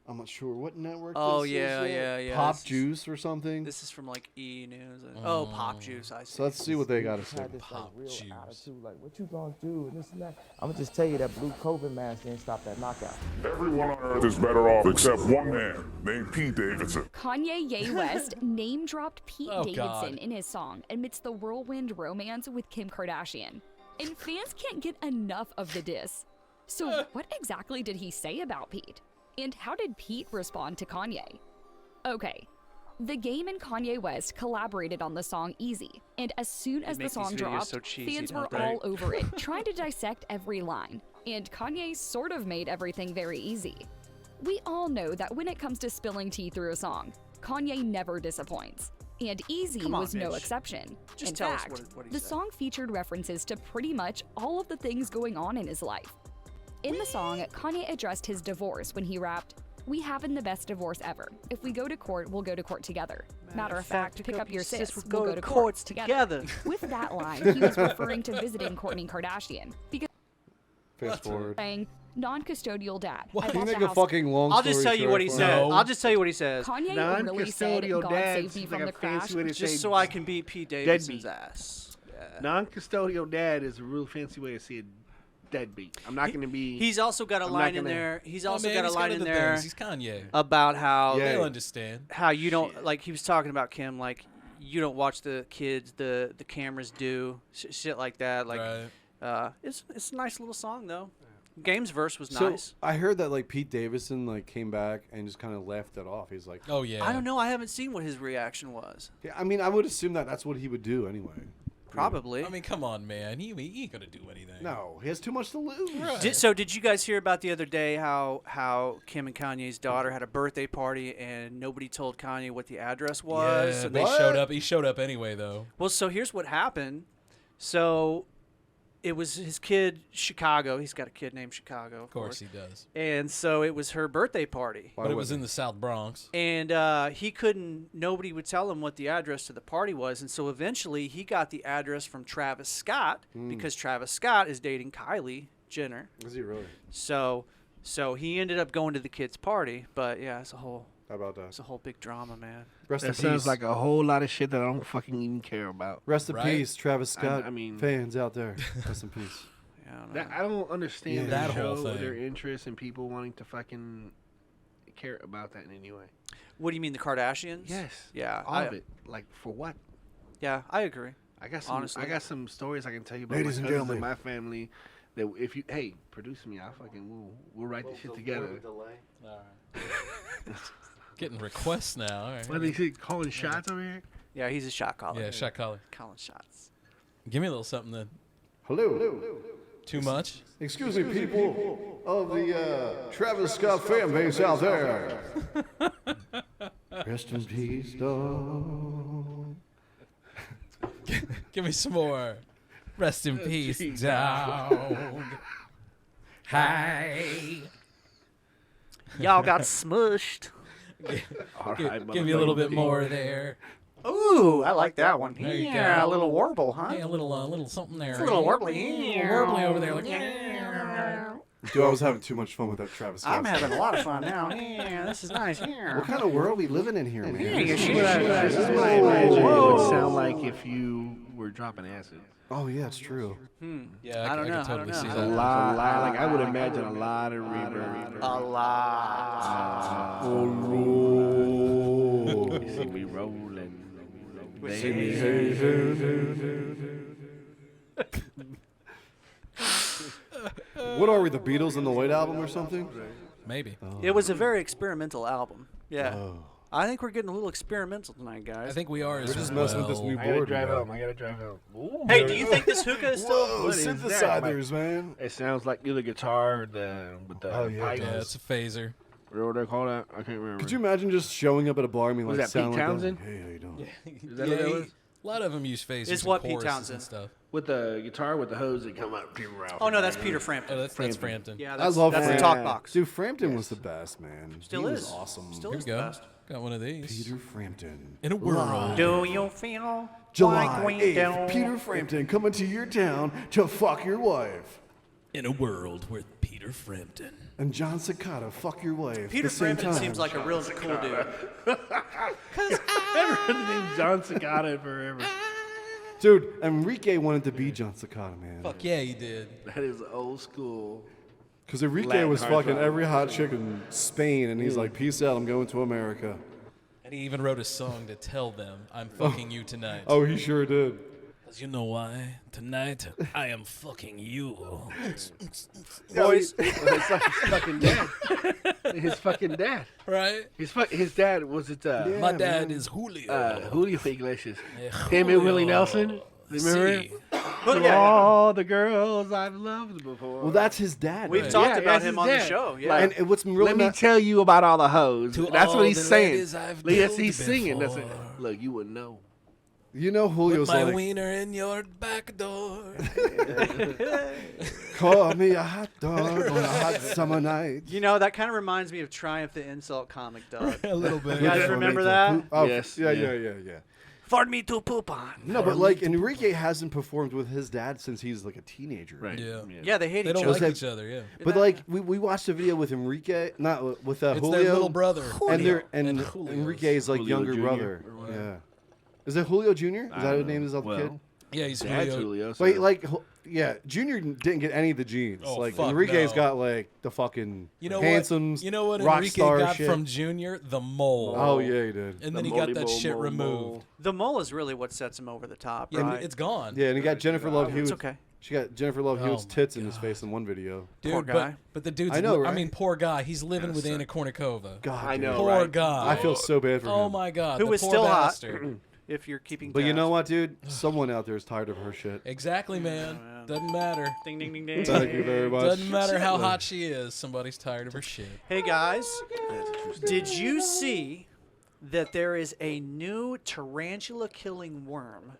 E: I'm not sure what network.
D: Oh,
E: this
D: yeah.
E: is. Pop Juice or something.
D: This is from like E! News. Oh, Pop Juice. I see.
E: So let's see what they got to say.
K: Pop Juice. Like, what you gonna do? And this and that. I'm gonna just tell you that blue COVID mask didn't stop that knockout.
B: Everyone on Earth is better off except one man named Pete Davidson.
V: Kanye Ye West name-dropped Pete Davidson in his song amidst the whirlwind romance with Kim Kardashian. And fans can't get enough of the diss. So what exactly did he say about Pete? And how did Pete respond to Kanye? Okay, The Game and Kanye West collaborated on the song Easy, and as soon as the song dropped, fans were all over it, trying to dissect every line. And Kanye sort of made everything very easy. We all know that when it comes to spilling tea through a song, Kanye never disappoints. And Easy was no exception. In fact, the song featured references to pretty much all of the things going on in his life. In the song, Kanye addressed his divorce when he rapped, "We having the best divorce ever. If we go to court, we'll go to court together. Matter of fact, pick up your sis, we'll go to courts together." With that line, he was referring to visiting Kourtney Kardashian. Because
E: fast forward.
V: saying, non-custodial dad.
E: Can you make a fucking long story
D: I'll just tell you what he said. I'll just tell you what he says.
V: Kanye really said, God saved me from the crash.
D: Just so I can beat Pete Davidson's ass.
F: Non-custodial dad is a real fancy way of saying deadbeat. I'm not going to be.
D: He's also got a line in there. He's also got a line in there.
C: He's Kanye.
D: About how
C: they'll understand.
D: How you don't like. He was talking about Kim. Like you don't watch the kids. The cameras do shit like that. Like it's a nice little song though. Game's verse was nice.
E: So I heard that like Pete Davidson like came back and just kind of laughed it off. He's like,
C: "Oh yeah."
D: I don't know. I haven't seen what his reaction was.
E: Yeah, I mean, I would assume that that's what he would do anyway.
D: Probably.
C: I mean, come on, man. He ain't gonna do anything.
E: No, he has too much to lose.
C: Right.
D: Did you guys hear about the other day how Kim and Kanye's daughter had a birthday party and nobody told Kanye what the address was?
C: Yeah,
D: so
C: they showed up. He showed up anyway, though.
D: Well, so here's what happened. So it was his kid, Chicago. He's got a kid named Chicago. Of
C: course he does.
D: And so it was her birthday party.
C: But it was in the South Bronx.
D: And nobody would tell him what the address to the party was. And so eventually he got the address from Travis Scott because Travis Scott is dating Kylie Jenner.
E: Is he really?
D: So he ended up going to the kid's party. But yeah, it's a whole.
E: How about that?
D: It's a whole big drama, man.
E: Rest in
F: That sounds
E: peace.
F: like a whole lot of shit that I don't fucking even care about.
E: Rest in peace, Travis Scott.
F: I mean,
E: fans out there. Rest in peace.
F: I don't understand
C: that
F: their
C: whole
F: show,
C: thing.
F: their interest, and people wanting to fucking care about that in any way.
D: What do you mean, the Kardashians?
F: Yes.
D: Yeah.
F: All of it. Like, for what?
D: Yeah, I agree.
F: I got some.
D: Honestly.
F: I got some stories I can tell you about
E: Ladies
F: my
E: and
F: cousins
E: gentlemen.
F: and my family that if you produce me, we'll write this shit together.
C: All right. Getting requests now. All right.
F: What is he calling shots over here?
D: Yeah, he's a shot caller.
C: Yeah, shot caller.
D: Calling shots.
C: Give me a little something then.
E: Hello.
C: Too much?
E: Excuse me, people of the Travis Scott fan base out there. Rest in peace, dog.
C: Give me some more. Rest in peace, dog. Hi.
D: Y'all got smushed.
C: Give me a little bit more there.
D: Ooh, I like that one.
C: There you
D: Yeah,
C: go.
D: a little warble, huh?
C: Yeah, a little something there.
D: It's a little warbly.
C: A little warbly over there. Like,
E: Dude, I was having too much fun with that Travis Scott.
D: I'm having a lot of fun now. Yeah, this is nice. Yeah.
E: What kind of world are we living in here, man?
F: This is what I imagine it would sound like if you were dropping acid.
E: Oh yeah, it's true.
C: Yeah,
D: I don't know.
C: can totally see
F: A
C: that.
F: lot. Like I would imagine a lot of reverb.
D: A lot.
F: You see me rolling.
E: What are we, the Beatles and the White Album or something?
C: Maybe.
D: It was a very experimental album. Yeah. I think we're getting a little experimental tonight, guys.
C: I think we are.
E: We're just messing with this new board.
F: I gotta drive home. Ooh,
D: Hey, do you think this hookah is still?
E: Whoa, synthesizers, man.
F: It sounds like either guitar or with the
C: Yeah, it's a phaser.
F: What do they call that? I can't remember.
E: Could you imagine just showing up at a bar and being
F: Was
E: like,
F: that Pete
E: sound
F: Townsend?
E: like, hey, how you doing?
F: Is that what that was?
C: A lot of them use phasers.
D: It's
C: and
D: what Pete
C: choruses
D: Townsend.
C: and stuff.
F: With the guitar with the hose that come up.
D: Oh no, that's Peter Frampton.
C: Oh, that's Frampton.
D: Yeah,
E: I
D: that's,
E: love
D: that's the
E: Frampton.
D: talk box.
E: Dude, Frampton was the best, man.
D: Still
E: he
D: is.
E: was awesome.
D: Still
C: Here
D: is
C: we
D: the
C: go.
D: best.
C: Got one of these.
E: Peter Frampton.
C: In a world.
D: Do you feel
E: July
D: like we
E: 8th,
D: do?
E: Peter Frampton coming to your town to fuck your wife.
C: In a world with Peter Frampton.
E: And John Cicada, fuck your wife.
D: Peter
E: the same
D: Frampton
E: time.
D: seems like a real cool dude.
F: Everyone's named John Cicada forever.
E: Dude, Enrique wanted to be John Cicada, man.
C: Fuck yeah, he did.
F: That is old school.
E: Because Enrique
F: Latin
E: was
F: hard
E: fucking
F: rock.
E: every hot chick in Spain, and he's like, peace out, I'm going to America.
C: And he even wrote a song to tell them, I'm fucking you tonight.
E: Oh, he sure did.
C: Because you know why? Tonight, I am fucking you.
D: Boys,
F: It's like his fucking dad. His fucking dad.
C: Right?
F: His dad was it?
C: My dad is Julio.
F: Julio Iglesias.
C: Yeah,
F: Him and Willie
C: Julio.
F: Nelson. Remember?
C: See.
F: All the girls I've loved before.
E: Well, that's his dad.
D: We've
E: man.
D: talked about
F: that's
D: him
F: his
D: on the
F: dad.
D: show. Yeah.
F: Like,
E: And what's really
F: let me
E: not-
F: tell you about all the hoes.
C: To
F: That's
C: all
F: what he's
C: the
F: saying.
C: ladies I've
F: Yes,
C: killed
F: he's singing. That's it.
C: before.
F: Look, you wouldn't know.
E: You know Julio's
C: Put my
E: like,
C: wiener in your back door.
E: call me a hot dog on a hot summer night.
D: You know, that kind of reminds me of Triumph the Insult comic, Doug.
C: A little bit.
D: You guys remember that?
E: Oh,
F: Yes,
E: Yeah,
F: yeah.
E: yeah.
D: For me to poop on.
E: No, but like Enrique hasn't performed with his dad since he's like a teenager.
F: Right.
C: Yeah.
D: Yeah, they hate
C: They
D: each
C: don't
D: other.
C: like
E: that-
C: each other, yeah.
E: But like we watched a video with Enrique, not with
C: It's
E: Julio,
C: their little brother.
E: and
C: Julio.
E: and
C: Julio's.
E: Enrique's like
F: Julio
E: younger
F: Jr.
E: brother.
F: or what?
E: Yeah. Is it Julio Jr.? Is that his name? Is that the kid?
C: Yeah, he's
F: Dad's
C: Julio.
F: Julio. so-
E: Wait, like, yeah, Junior didn't get any of the genes.
C: Oh,
E: like
C: fuck
E: Enrique's
C: no.
E: got like the fucking
C: You know
E: handsome,
C: what? You know what
E: rock
C: Enrique
E: star
C: got
E: shit.
C: from Junior? The mole.
E: Oh yeah, he did.
C: And
F: The
C: then he got
F: moldy
C: that
F: mole,
C: shit
F: mole,
C: removed.
F: mole.
D: The mole is really what sets him over the top,
C: Yeah,
D: right?
C: it's gone.
E: Yeah, and he got Jennifer Love Hewitt.
D: It's okay.
E: She got Jennifer Love Hewitt's
C: Oh my
E: tits in his face in one video.
C: Dude,
D: Poor guy.
C: But the dude's,
E: I know,
C: I
E: right?
C: mean, poor guy. He's living with Anna Kournikova.
E: God,
F: I
E: dude.
F: know,
C: Poor
F: right?
C: guy.
E: I feel so bad for
C: Oh
E: him.
C: my God.
D: Who
C: the
D: is
C: poor
D: still hot.
C: bastard.
D: If you're keeping
E: But you
D: tabs.
E: know what, dude? Someone out there is tired of her shit.
C: Exactly, man. Doesn't matter.
D: Ding, ding, ding, ding.
E: Thank you very much.
C: Doesn't matter how hot she is. Somebody's tired of her shit.
D: Hey, guys. Did you see that there is a new tarantula-killing worm?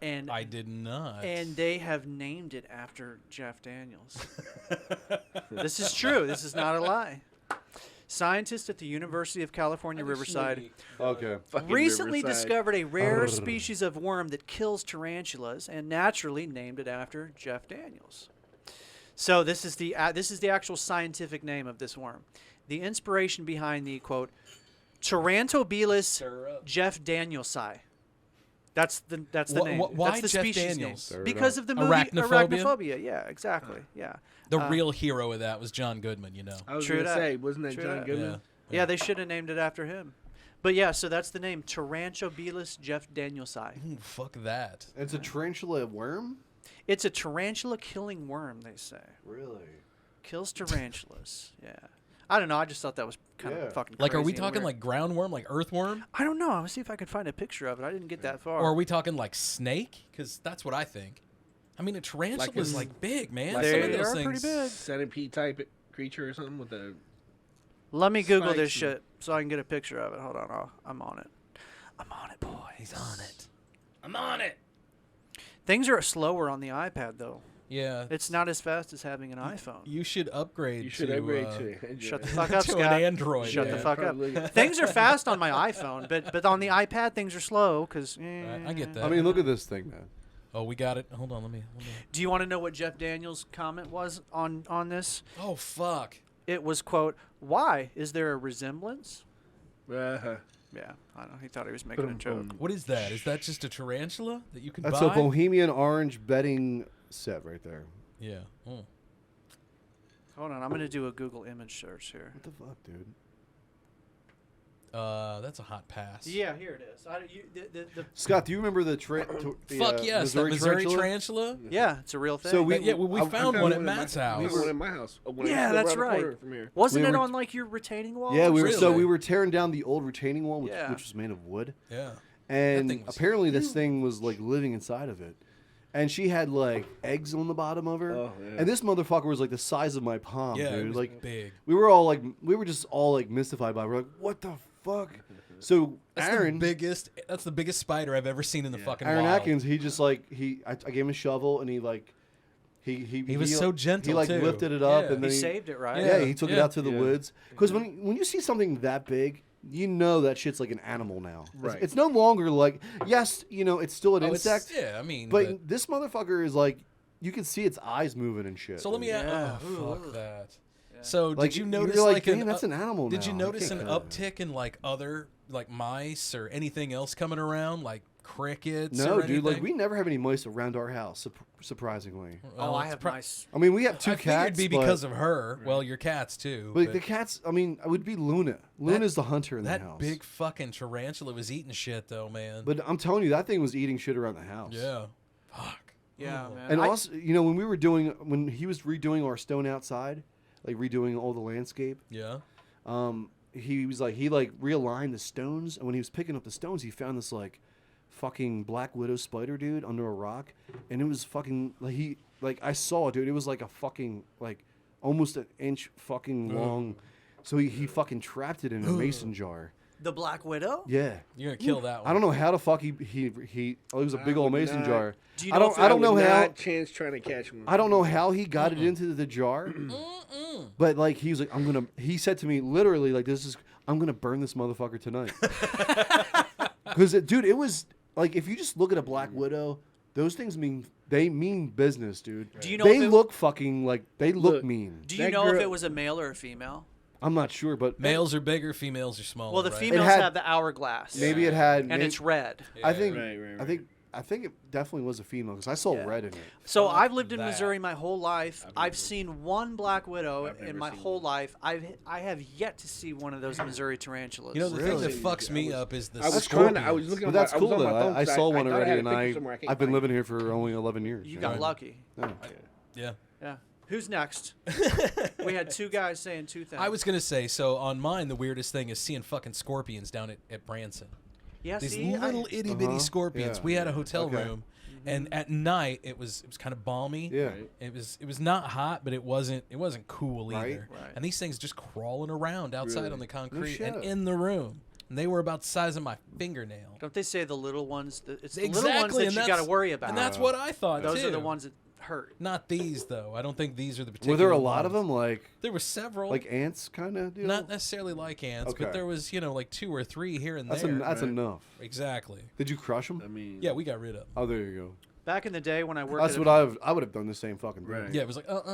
D: And
C: I did not.
D: And they have named it after Jeff Daniels. This is true. This is not a lie. Scientists at the University of California, Riverside
E: Okay.
D: recently
F: Riverside.
D: discovered a rare species of worm that kills tarantulas and naturally named it after Jeff Daniels. So this is the actual scientific name of this worm. The inspiration behind the quote Tarantobilus Jeff Danielsi. That's the name.
C: Why
D: That's the
C: Jeff
D: species
C: Daniels?
D: name. Because of the movie Arachnophobia. Yeah, exactly. Yeah.
C: The real hero of that was John Goodman, you know.
F: I was
D: True
F: going to
D: that.
F: say, wasn't that
D: True
F: John
D: that.
F: Goodman?
D: Yeah, they should have named it after him. But yeah, so that's the name, Tarantobilus Jeff Danielsi.
C: Fuck that.
E: It's a tarantula worm?
D: It's a tarantula-killing worm, they say.
E: Really?
D: Kills tarantulas. Yeah. I don't know. I just thought that was kind of fucking
C: Like,
D: crazy.
C: are we talking
D: weird.
C: like groundworm, like earthworm?
D: I don't know. I'm gonna see if I can find a picture of it. I didn't get that far.
C: Or are we talking like snake? Because that's what I think. I mean, a tarantula is like big, man.
F: Like
C: Some of
D: they
C: those
D: are
C: things.
D: pretty big.
F: Centipede type creature or something with a.
D: Let me Google
F: spikes
D: this shit so I can get a picture of it. Hold on. I'm on it. I'm on it, boys.
C: He's on it. I'm on it.
D: Things are slower on the iPad, though.
C: Yeah.
D: It's not as fast as having an iPhone.
C: You should upgrade.
F: You should
C: to,
F: upgrade to.
D: Shut the fuck up,
C: to
D: Scott.
C: an Android.
D: Shut the fuck
F: probably.
D: up. Things are fast on my iPhone, but on the iPad things are slow because.
C: I get that.
E: I mean, look at this thing, man.
C: Oh, we got it. Hold on, let me.
D: Do you want to know what Jeff Daniels' comment was on this?
C: Oh fuck!
D: It was, quote, "Why is there a resemblance?"
F: Uh-huh.
D: Yeah, I don't know. He thought he was making a joke.
C: What is that? Is that just a tarantula that you can
E: That's
C: buy?
E: a Bohemian Orange bedding set right there.
C: Yeah. Oh.
D: Hold on, I'm gonna do a Google image search here.
E: What the fuck, dude?
C: That's a hot pass.
D: Yeah, here it is. The
E: Scott, do you remember the
C: Fuck yes, that Missouri tarantula?
D: Yeah, it's a real thing.
E: So we
C: we found one at Matt's house.
F: We one at my house.
D: Yeah, that's right. Wasn't it on like your retaining wall?
E: Yeah, we were.
C: Really?
E: So we were tearing down the old retaining wall, which
D: Yeah.
E: was made of wood.
C: Yeah.
E: And
C: thing was
E: apparently this thing was like living inside of it. And she had like eggs on the bottom of her.
F: Oh, yeah.
E: And this motherfucker was like the size of my palm,
C: Yeah, it
E: dude.
C: was
E: Like
C: big.
E: we were just all like mystified by it. We're like, what the fuck? So
C: That's
E: Aaron,
C: that's the biggest spider I've ever seen in the fucking
E: Aaron
C: wild.
E: Atkins, he just like I gave him a shovel and he like he
C: was so gentle,
E: He like
C: too.
E: lifted it up
C: Yeah.
E: and then
D: He saved it, right?
E: Yeah, he took it
C: Yeah.
E: out to the woods. Because when you see something that big, you know that shit's like an animal now.
F: Right.
E: It's no longer like, yes, you know, it's still an insect.
C: Yeah, I mean,
E: But this motherfucker is like, you can see its eyes moving and shit.
C: so let me
E: dude.
C: ask. Oh, fuck that. So
E: Like,
C: did you
E: you're
C: notice
E: like,
C: like
E: damn, that's an animal
C: Did you
E: now. I
C: notice
E: can't
C: an
E: kill it.
C: uptick in like other like mice or anything else coming around, like crickets?
E: No,
C: or
E: dude, like
C: anything?
E: we never have any mice around our house, surprisingly.
D: Oh, I
C: it's
D: have mice.
E: I mean, we have two
C: I figured
E: cats.
C: it'd be
E: but-
C: because of her. Well, your cats too.
E: But the cats, I mean, it would be Luna. Luna's the hunter in the
C: that
E: house.
C: big fucking tarantula was eating shit though, man.
E: But I'm telling you, that thing was eating shit around the house.
C: yeah, fuck.
D: Yeah,
C: Oh.
D: man.
E: And also, you know, when he was redoing our stone outside, like redoing all the landscape,
C: Yeah.
E: he realigned the stones, and when he was picking up the stones, he found this like fucking black widow spider dude under a rock, and it was fucking like I saw it, dude. It was like a fucking like almost an inch fucking long. So he fucking trapped it in a mason jar.
D: The Black Widow?
E: Yeah.
C: You're gonna kill that one.
E: I don't know how the fuck he it was a big old mason jar.
D: Do you
E: I
D: know
E: don't
D: if
E: I don't know how
F: Chance trying to catch one.
E: I don't know how he got it into the jar. But like he was like, he said to me literally like I'm gonna burn this motherfucker tonight. Because dude, it was like if you just look at a black widow, those things mean business, dude.
D: Do you know
E: they
D: if it-
E: look fucking like they look mean.
D: Do you know if it was a male or a female?
E: I'm not sure, but
C: Males are bigger, females are smaller.
D: Well, the
C: right?
D: females
E: had-
D: have the hourglass.
E: Maybe it had,
D: and it's red.
E: I think.
F: Right.
E: I think it definitely was a female because I saw red in it.
D: So
C: Fuck
D: I've lived in
C: that.
D: Missouri my whole life. I've seen one black widow in my whole life. I have yet to see one of those Missouri tarantulas.
C: You know, the thing that fucks me up is the
F: looking. I was looking.
E: But that's
F: I was
E: cool
F: on my
E: though.
F: phone
E: I
F: 'cause
E: saw one
F: I thought I
E: already,
F: had a
E: and
F: picture somewhere. I can't
E: I've been
F: find
E: living here for only 11 years.
D: You got lucky.
E: Yeah.
C: Yeah.
D: Yeah. Who's next? We had two guys saying two things.
C: I was gonna say, so on mine, the weirdest thing is seeing fucking scorpions down at Branson.
D: Yeah,
C: These
D: see,
C: little itty bitty scorpions.
E: Yeah.
C: We had a hotel
E: Okay.
C: room, and at night it was kind of balmy.
E: Yeah.
C: It was not hot, but it wasn't cool either.
E: Right.
D: Right.
C: And these things just crawling around outside
F: Really?
C: on the concrete and
E: shit.
C: in the room, and they were about the size of my fingernail.
D: Don't they say the little ones? It's the
C: Exactly,
D: little ones that
C: and
D: you got to
C: that's-
D: worry about.
C: And that's what I thought
D: Those
C: too.
D: are the ones that hurt.
C: Not these though. I don't think these are the particular.
E: Were there a lot of
C: ones.
E: them? Like
C: There were several.
E: like ants, kind of?
C: Not necessarily like ants,
E: Okay.
C: but there was like 2 or 3 here and
E: That's
C: there.
E: that's enough.
C: Exactly.
E: Did you crush them?
F: I mean,
C: Yeah, we got rid of them.
E: Oh, there you go.
D: Back in the day when I worked
E: That's
D: at
E: what I would have done the same fucking thing.
F: Right.
C: Yeah, it was like
E: Fuck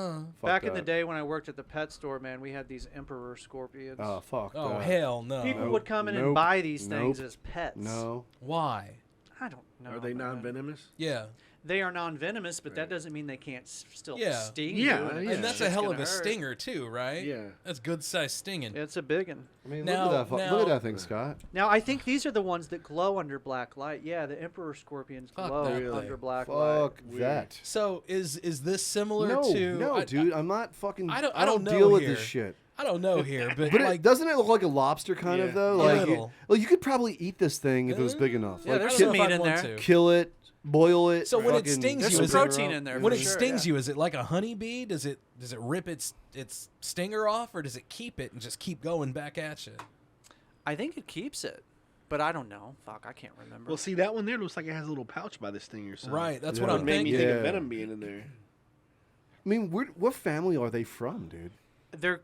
D: back in the
E: that.
D: day when I worked at the pet store, man, we had these emperor scorpions.
E: Oh fuck.
C: Oh
E: that.
C: hell no.
D: People
E: Nope.
D: would come in and
E: Nope.
D: buy these things
E: Nope.
D: as pets.
E: No.
C: Why?
D: I don't know.
F: Are they
D: man.
F: non-venomous?
C: Yeah.
D: They are non-venomous, but that doesn't mean they can't still sting
F: Yeah,
D: you.
C: And that's a hell of a stinger too, right?
F: Yeah.
C: That's good size stinging.
D: It's a big one.
E: I mean,
C: Now-
E: look at that thing, Scott.
D: Now, I think these are the ones that glow under black light. Yeah, the emperor scorpions glow
C: that.
D: under black light.
E: Fuck that.
C: So is this similar to?
E: No, dude, I'm not fucking.
C: I don't know
E: deal with
C: here.
E: this shit.
C: I don't know here, but
E: But
C: like,
E: doesn't it look like a lobster kind of though?
C: A
E: Like,
C: little.
E: you could probably eat this thing if it was big enough.
D: Yeah,
E: Like,
D: there's
C: I don't
D: some
C: know if
D: meat
C: I'd
D: in
C: want
D: there.
C: to.
E: kill it, boil it.
C: So when it
E: fucking
C: stings
D: There's
C: you,
D: some
C: is
D: protein
C: it,
D: in there.
C: when
D: for
C: it
D: sure,
C: stings
D: yeah.
C: you, is it like a honeybee? Does it rip its stinger off, or does it keep it and just keep going back at you?
D: I think it keeps it, but I don't know. Fuck, I can't remember.
F: Well, see, that one there looks like it has a little pouch by the sting or something.
C: Right, that's
E: Yeah.
C: what I'm
F: Made me
C: thinking.
F: think of venom being in there.
E: I mean, what family are they from, dude?
D: They're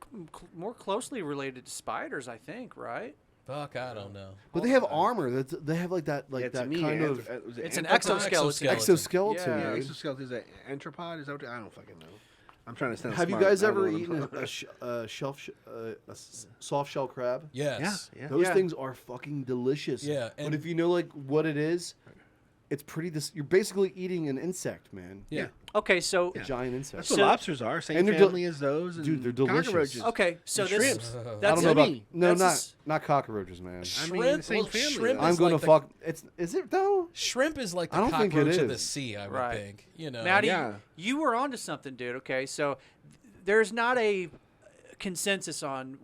D: more closely related to spiders, I think, right?
C: Fuck, I don't know.
E: But they have armor. They have like that,
F: Yeah, to
E: that
F: me,
E: kind of
D: It's an
F: anthropod?
D: exoskeleton.
E: exoskeleton.
F: Yeah,
E: dude.
F: exoskeleton. Is that anthropod? Is that what I don't fucking know. I'm trying to sound
E: Have you
F: smart.
E: guys
F: I don't
E: ever
F: know what
E: eaten
F: I'm-
E: a soft shell crab?
C: Yes.
F: Yeah.
E: Those things are fucking delicious.
C: Yeah,
E: but
C: and-
E: if you know like what it is, it's pretty. You're basically eating an insect, man.
C: Yeah.
D: Okay, so
E: A giant insect.
F: That's what lobsters are. Same
E: And they're
F: family as those. And
E: dude, they're delicious.
F: cockroaches.
D: okay, so
F: And
D: this
F: shrimps.
E: I
D: that's
E: don't know about
F: Jimmy.
E: not cockroaches, man.
F: I mean, same family,
C: shrimp
F: though.
C: is
E: I'm gonna
C: like the-
E: fuck. Is it though?
C: Shrimp is like the
E: I don't think it
C: cockroach of the
E: is.
C: sea, I would
D: Right.
C: think. You know.
D: Maddie,
F: Yeah.
D: you were onto something, dude. Okay, so there's not a consensus on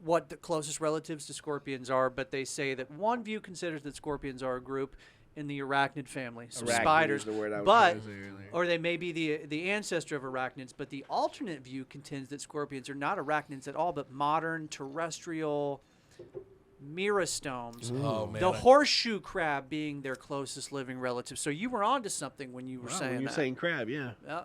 D: what the closest relatives to scorpions are, but they say that one view considers that scorpions are a group in the arachnid family, so
F: Arachnid
D: spiders,
F: is the word I was
D: but
F: trying to say earlier.
D: or they may be the ancestor of arachnids. But the alternate view contends that scorpions are not arachnids at all, but modern terrestrial merostomes.
C: Oh, man,
D: the
C: I-
D: horseshoe crab being their closest living relative. So you were onto something when you were
F: Wow,
D: saying
F: when you're
D: that.
F: saying crab, yeah.
D: Yeah.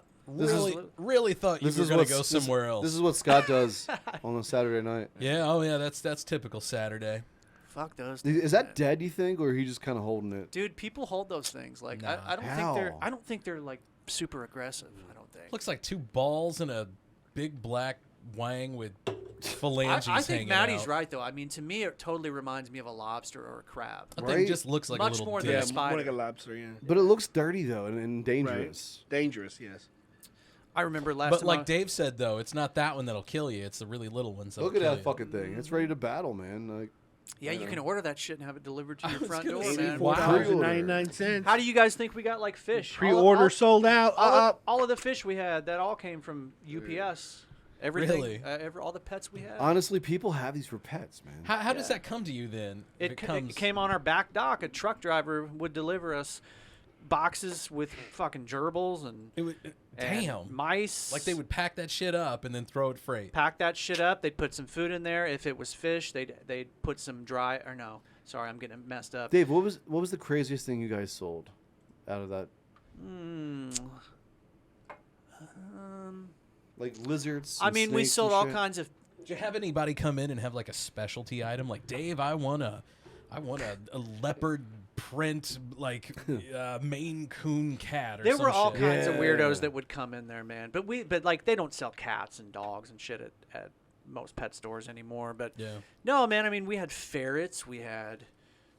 C: Really thought you were going to go somewhere else.
E: This is what Scott does on a Saturday night.
C: Yeah. Oh yeah. That's typical Saturday.
D: Fuck those.
E: Is that dead? You think, or are he just kind of holding it?
D: Dude, people hold those things. Like
C: Nah.
D: I don't think they're. I don't think they're like super aggressive. I don't think.
C: Looks like two balls and a big black wang with phalanges
D: I think
C: hanging
D: Maddie's
C: out.
D: right though. I mean, to me, it totally reminds me of a lobster or a crab.
C: That thing just looks like
D: much
C: a little
D: more
C: dick.
D: than a
F: More
D: spider.
F: like a lobster, yeah.
E: But it looks dirty though and dangerous.
F: Right. Dangerous, yes.
D: I remember last
C: But
D: time.
C: like Dave said though, it's not that one that'll kill you. It's the really little ones. That'll
E: Look at
C: kill
E: that
C: you.
E: fucking thing. It's ready to battle, man. Like,
D: yeah, you can order that shit and have it delivered to your front door,
C: gonna say,
D: man.
F: $84.99.
D: How do you guys think we got like fish?
F: Pre-order sold out.
D: All of the fish we had, that all came from UPS. Everything,
C: Really?
D: all the pets we had.
E: honestly, people have these for pets, man.
C: How does that come to you then? If
D: It came on our back dock. A truck driver would deliver us boxes with fucking gerbils and
C: damn
D: mice.
C: Like they would pack that shit up and then throw it freight.
D: Pack that shit up. They'd put some food in there. If it was fish, they'd put some dry. Or no, sorry, I'm getting messed up.
E: Dave, what was the craziest thing you guys sold out of that? Like lizards.
D: I
E: and
D: mean, we
E: snakes
D: sold
E: and
D: all
E: shit?
D: kinds of.
C: Did you have anybody come in and have like a specialty item? Like, Dave, I want a leopard print like Maine Coon cat or
D: There
C: some
D: were all
C: shit.
D: kinds of weirdos that would come in there, man. But like they don't sell cats and dogs and shit at most pet stores anymore. But no, man. I mean, we had ferrets, we had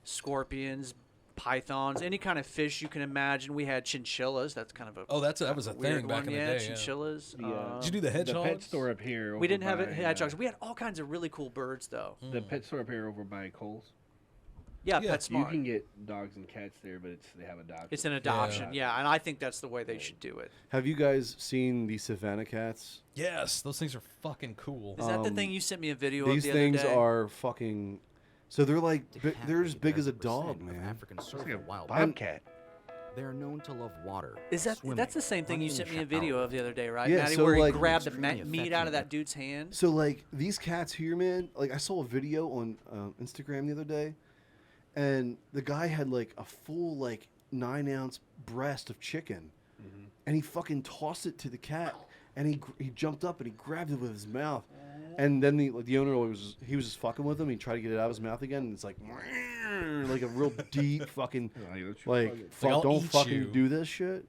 D: scorpions, pythons, any kind of fish you can imagine. We had chinchillas. That's kind of a
C: that was a
D: weird
C: thing back
D: one.
C: in the day.
D: Chinchillas.
C: Did you do the hedgehogs?
F: The pet store up here.
D: We didn't have
F: by,
D: hedgehogs. We had all kinds of really cool birds, though.
F: The pet store up here over by Coles.
D: Yeah, PetSmart.
F: You can get dogs and cats there, but they have adoption.
D: It's an adoption, yeah, and I think that's the way they should do it.
E: Have you guys seen the Savannah cats?
C: Yes, those things are fucking cool.
D: Is that the thing you sent me a video of
E: These
D: the other
E: things
D: day?
E: are fucking. So they're like they're as big as a dog, man.
G: African surf
F: like a
G: and wild
F: bobcat.
G: They are known to love water.
D: Is that
G: swimming,
D: that's the same thing you
G: running
D: sent me
G: in
D: a video of the other day, right,
E: Yeah,
D: Maddie?
E: so
D: where he
E: like-
D: grabbed the
G: Extremely
D: meat out of
G: affectionate.
D: that dude's hand.
E: So like these cats here, man. Like I saw a video on Instagram the other day, and the guy had like a full like 9-ounce breast of chicken, and he fucking tossed it to the cat, and he jumped up and he grabbed it with his mouth, and then the owner was just fucking with him. He tried to get it out of his mouth again, and it's like a real deep fucking like fuck,
C: I'll
E: don't
C: eat
E: fucking
C: you.
E: do this shit.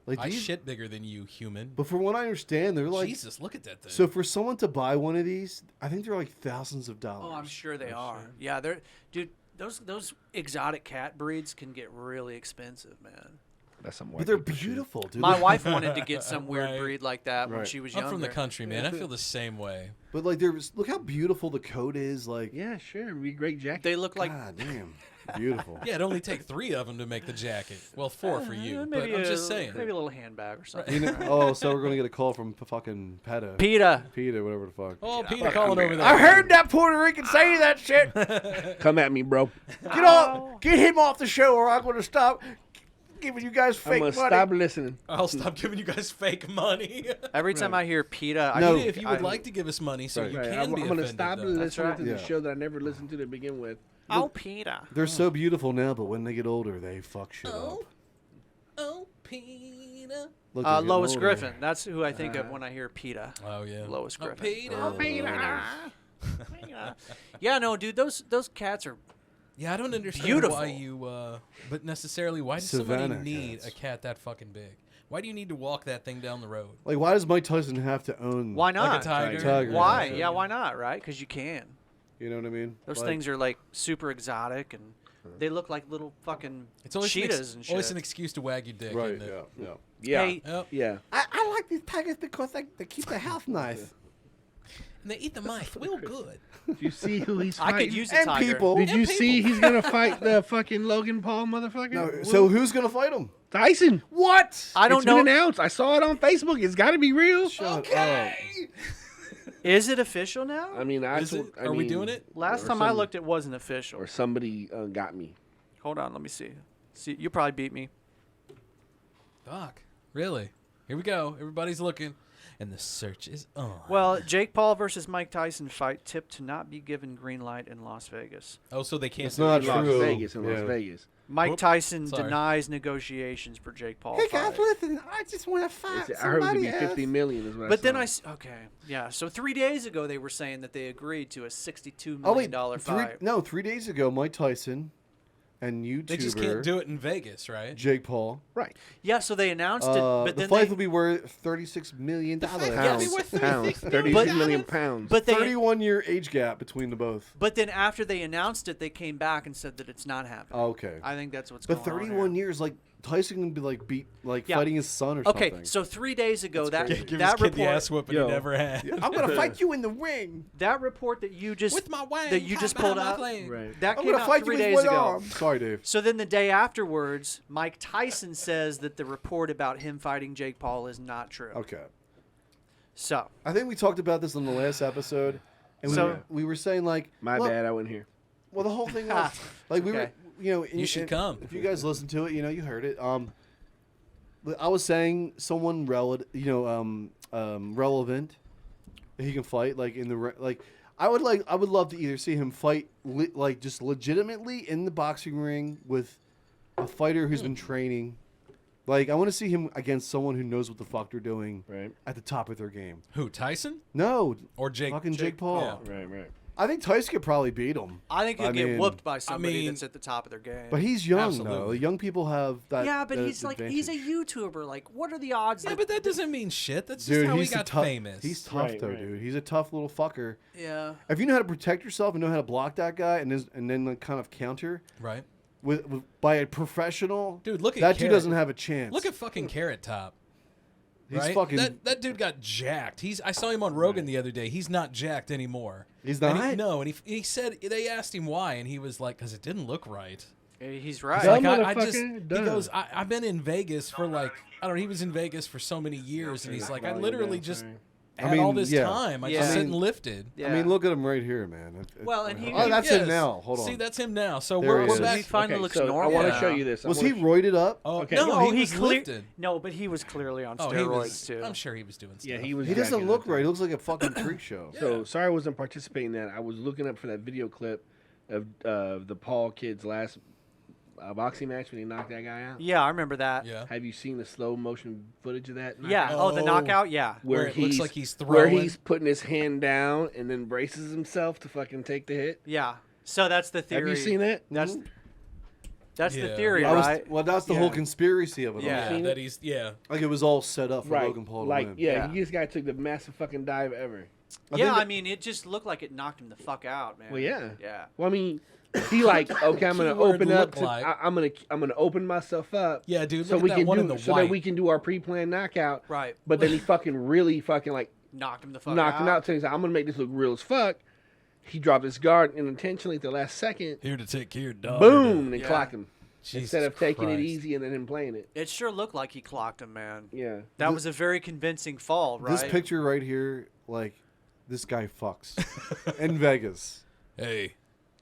E: Like
C: I
E: these,
C: shit bigger than you, human.
E: but from what I understand, they're like
C: Jesus, look at that thing.
E: So for someone to buy one of these, I think they're like thousands of dollars.
D: Oh, I'm sure they are. Yeah, they're dude. Those exotic cat breeds can get really expensive, man.
F: That's some
E: But they're beautiful, dude.
D: My wife wanted to get some weird breed like that when she was younger.
C: I'm from the country, man. I feel the same way.
E: But like, look how beautiful the coat is. Like,
F: yeah, sure, it'd be a great jacket.
D: They look like
E: God damn, beautiful.
C: Yeah, it'd only take 3 of them to make the jacket. Well, 4 for you, but I'm just saying.
D: Maybe a little handbag or something.
E: You know, so we're gonna get a call from fucking PETA.
D: PETA,
E: whatever the fuck.
C: Oh, PETA calling over there.
E: I heard that Puerto Rican say that shit.
F: Come at me, bro.
E: Get him off the show, or I'm gonna stop giving you guys fake money.
F: Stop listening.
C: I'll stop giving you guys fake money.
D: Every time I hear PETA,
C: if you would like to give us money, so you can be
F: I'm gonna
C: offended,
F: stop
C: though.
F: listening to the show that I never listened to begin with.
D: Oh, PETA.
E: They're so beautiful now, but when they get older, they fuck shit up.
C: Oh, PETA.
E: Look, they're getting
D: Lois
E: older.
D: Griffin. That's who I think of when I hear PETA.
C: Oh yeah,
D: Lois Griffin.
C: PETA.
D: Yeah, no, dude, those cats are.
C: Yeah, I don't understand
D: beautiful.
C: why you, but necessarily why does
E: Savannah
C: somebody need
E: cats.
C: a cat that fucking big? Why do you need to walk that thing down the road?
E: Like, why does Mike Tyson have to own?
D: Why not?
C: Like a tiger?
D: Why? Yeah, why not? Right? Because you can.
E: You know what I mean?
D: Those
E: Like,
D: things are like super exotic, and they look like little fucking
C: It's always
D: cheetahs and shit.
C: always an excuse to wag your dick.
E: Right.
C: Isn't it?
E: Yeah.
D: Hey,
F: Yeah.
E: I like these tigers because they keep the house nice.
C: And they eat the mice real good.
F: Did you see who he's
D: I
F: fighting?
D: could use a
E: And
D: tiger.
E: people.
F: Did you see he's gonna fight the fucking Logan Paul motherfucker?
E: No, so who's gonna fight him?
F: Tyson.
E: What?
D: I don't
F: It's
D: know.
F: been announced. I saw it on Facebook. It's got to be real.
E: Shut
D: Is it official now?
F: I mean,
C: Are we doing it?
D: Last time I looked, it wasn't official.
F: Or somebody got me.
D: Hold on, let me see. See, you probably beat me.
C: Fuck. Really? Here we go. Everybody's looking. And the search is on.
D: Well, Jake Paul versus Mike Tyson fight tipped to not be given green light in Las Vegas.
C: Oh, so they can't.
E: It's not
F: Las
E: true.
F: Vegas in Las
E: Yeah.
F: Vegas.
D: Mike
C: Whoop.
D: Tyson
C: Sorry.
D: denies negotiations for Jake Paul.
E: Hey
D: fight.
E: guys, listen. I just want to fight
F: I heard it would
E: somebody
F: be
E: else.
F: 50 million. Is what
D: But then
F: saw.
D: okay, yeah. So 3 days ago they were saying that they agreed to a $62
E: Oh
D: million
E: wait,
D: fight.
E: 3 days ago, Mike Tyson and YouTuber
C: They just can't do it in Vegas, right?
E: Jake Paul.
F: Right.
D: Yeah, so they announced it, but
E: the
D: then
E: fight
D: they,
E: will be worth $36 million.
F: Pounds. 36 million pounds.
D: but they
E: 31-year age gap between the both.
D: But then after they announced it, they came back and said that it's not happening.
E: Okay.
D: I think that's what's
E: But
D: going on.
E: 31 years, like Tyson can be like
D: Yeah.
E: fighting his son or
D: Okay,
E: something.
D: so 3 days ago
E: That's crazy.
C: Give
D: that
C: his kid the
D: report,
C: ass whooping he never had.
E: Yeah, I'm gonna fight you in the ring.
D: that report that you just
C: With my wang,
D: that you
C: hot
D: just
C: behind
D: pulled
C: my
D: out,
C: flame.
F: Right.
D: that
E: I'm
D: came
E: gonna
D: out
E: fight
D: 3
E: you with
D: days
E: one
D: ago.
E: arm. Sorry, Dave.
D: So then the day afterwards, Mike Tyson says that the report about him fighting Jake Paul is not true.
E: Okay.
D: So
E: I think we talked about this on the last episode, and we were saying like,
F: My
E: look,
F: bad, I wasn't here.
E: Well, the whole thing was like we were,
D: Okay.
E: you know,
C: You should come.
E: if you guys listen to it. You know, you heard it. I was saying someone relevant that he can fight like in the like. I would love to either see him fight like just legitimately in the boxing ring with a fighter who's been training. Like I want to see him against someone who knows what the fuck they're doing at the top of their game.
C: Who, Tyson?
E: No,
C: Or Jake?
E: fucking Jake Paul.
C: Yeah.
F: Right.
E: I think Tyson could probably beat him.
D: I think he'll get
E: mean,
D: whooped by somebody
C: mean-
D: that's at the top of their game.
E: But he's young though.
C: Absolutely.
E: Young people have that.
D: yeah, but
E: that
D: he's like he's a
E: advantage.
D: YouTuber. Like, what are the odds?
C: Yeah,
D: that,
C: but that doesn't mean shit. That's just
E: Dude,
C: how he
E: he's
C: got
E: tough.
C: famous.
E: He's tough
F: Right,
E: though,
F: right.
E: dude. He's a tough little fucker.
D: yeah.
E: If you know how to protect yourself and know how to block that guy, and then like, kind of counter
C: right.
E: with by a professional,
C: Dude, look at
E: that dude
C: Carrot.
E: doesn't have a chance.
C: Look at fucking Carrot Top.
E: He's
C: right?
E: fucking.
C: That dude got jacked. I saw him on Rogan the other day. He's not jacked anymore.
E: He's
C: And
E: not?
C: no, and he said they asked him why, and he was like, because it didn't look right.
D: He's right.
C: He's like,
F: Dumb
C: I just, he
F: motherfucker,
C: goes, I've been in Vegas for like, I don't know, he was in Vegas for so many years, and he's like, I literally just had all this time. I just sit and lifted.
E: I mean, look at him right here, man.
D: Well, and he-
E: oh, that's
C: yes.
E: him now. Hold on.
C: See, that's him now. So
E: There
C: we're
E: he is.
C: back.
D: He finally looks
F: so
D: normal.
F: I want to
D: now.
F: show you this.
E: Was he roided up?
C: Oh,
F: Okay.
C: no, he was
D: clear-
C: lifted.
D: No, but he was clearly on
C: Oh,
D: steroids
C: he was,
D: too.
C: I'm sure he was doing stuff.
F: Yeah, he was.
E: He doesn't
F: jacking
E: look
F: up
E: right.
F: there.
E: He looks like a fucking freak show.
F: So sorry I wasn't participating in that. I was looking up for that video clip of the Paul kid's last boxing match when he knocked that guy out.
D: Yeah, I remember that.
C: Yeah.
F: Have you seen the slow motion footage of that?
D: Yeah.
F: knockout?
D: Oh, the knockout. Yeah.
C: Where it looks like he's
F: where
C: throwing.
F: he's putting his hand down and then braces himself to fucking take the hit.
D: Yeah. So that's the theory.
F: Have you seen that?
D: That's
C: Yeah.
D: the theory,
E: I was-
D: right?
E: well, that's the whole conspiracy of it
D: Yeah.
E: all.
C: Yeah, that he's
E: Like it was all set up for
F: Right.
E: Logan Paul to
F: Like,
E: win.
F: yeah, this guy took the massive fucking dive ever.
D: Yeah, I mean, it just looked like it knocked him the fuck out, man.
F: Well, yeah.
D: Yeah.
F: Well, I mean, He like, okay, I'm gonna open up.
C: Like.
F: I'm gonna open myself up.
C: Yeah, dude.
F: So
C: look
F: we
C: at that
F: can
C: one
F: do
C: in the
F: so
C: white.
F: that we can do our pre-planned knockout.
D: Right.
F: But then he really like
D: knocked him the fuck
F: knocked
D: out.
F: him out. So he's like, I'm gonna make this look real as fuck. He dropped his guard and intentionally at the last second.
C: Here to take care of dog.
F: Boom, and clocked him.
C: Jesus
F: Instead of taking it
C: Christ.
F: easy and then him playing it.
D: It sure looked like he clocked him, man.
F: Yeah.
D: That was a very convincing fall, right?
E: This picture right here, like, this guy fucks in Vegas.
C: Hey,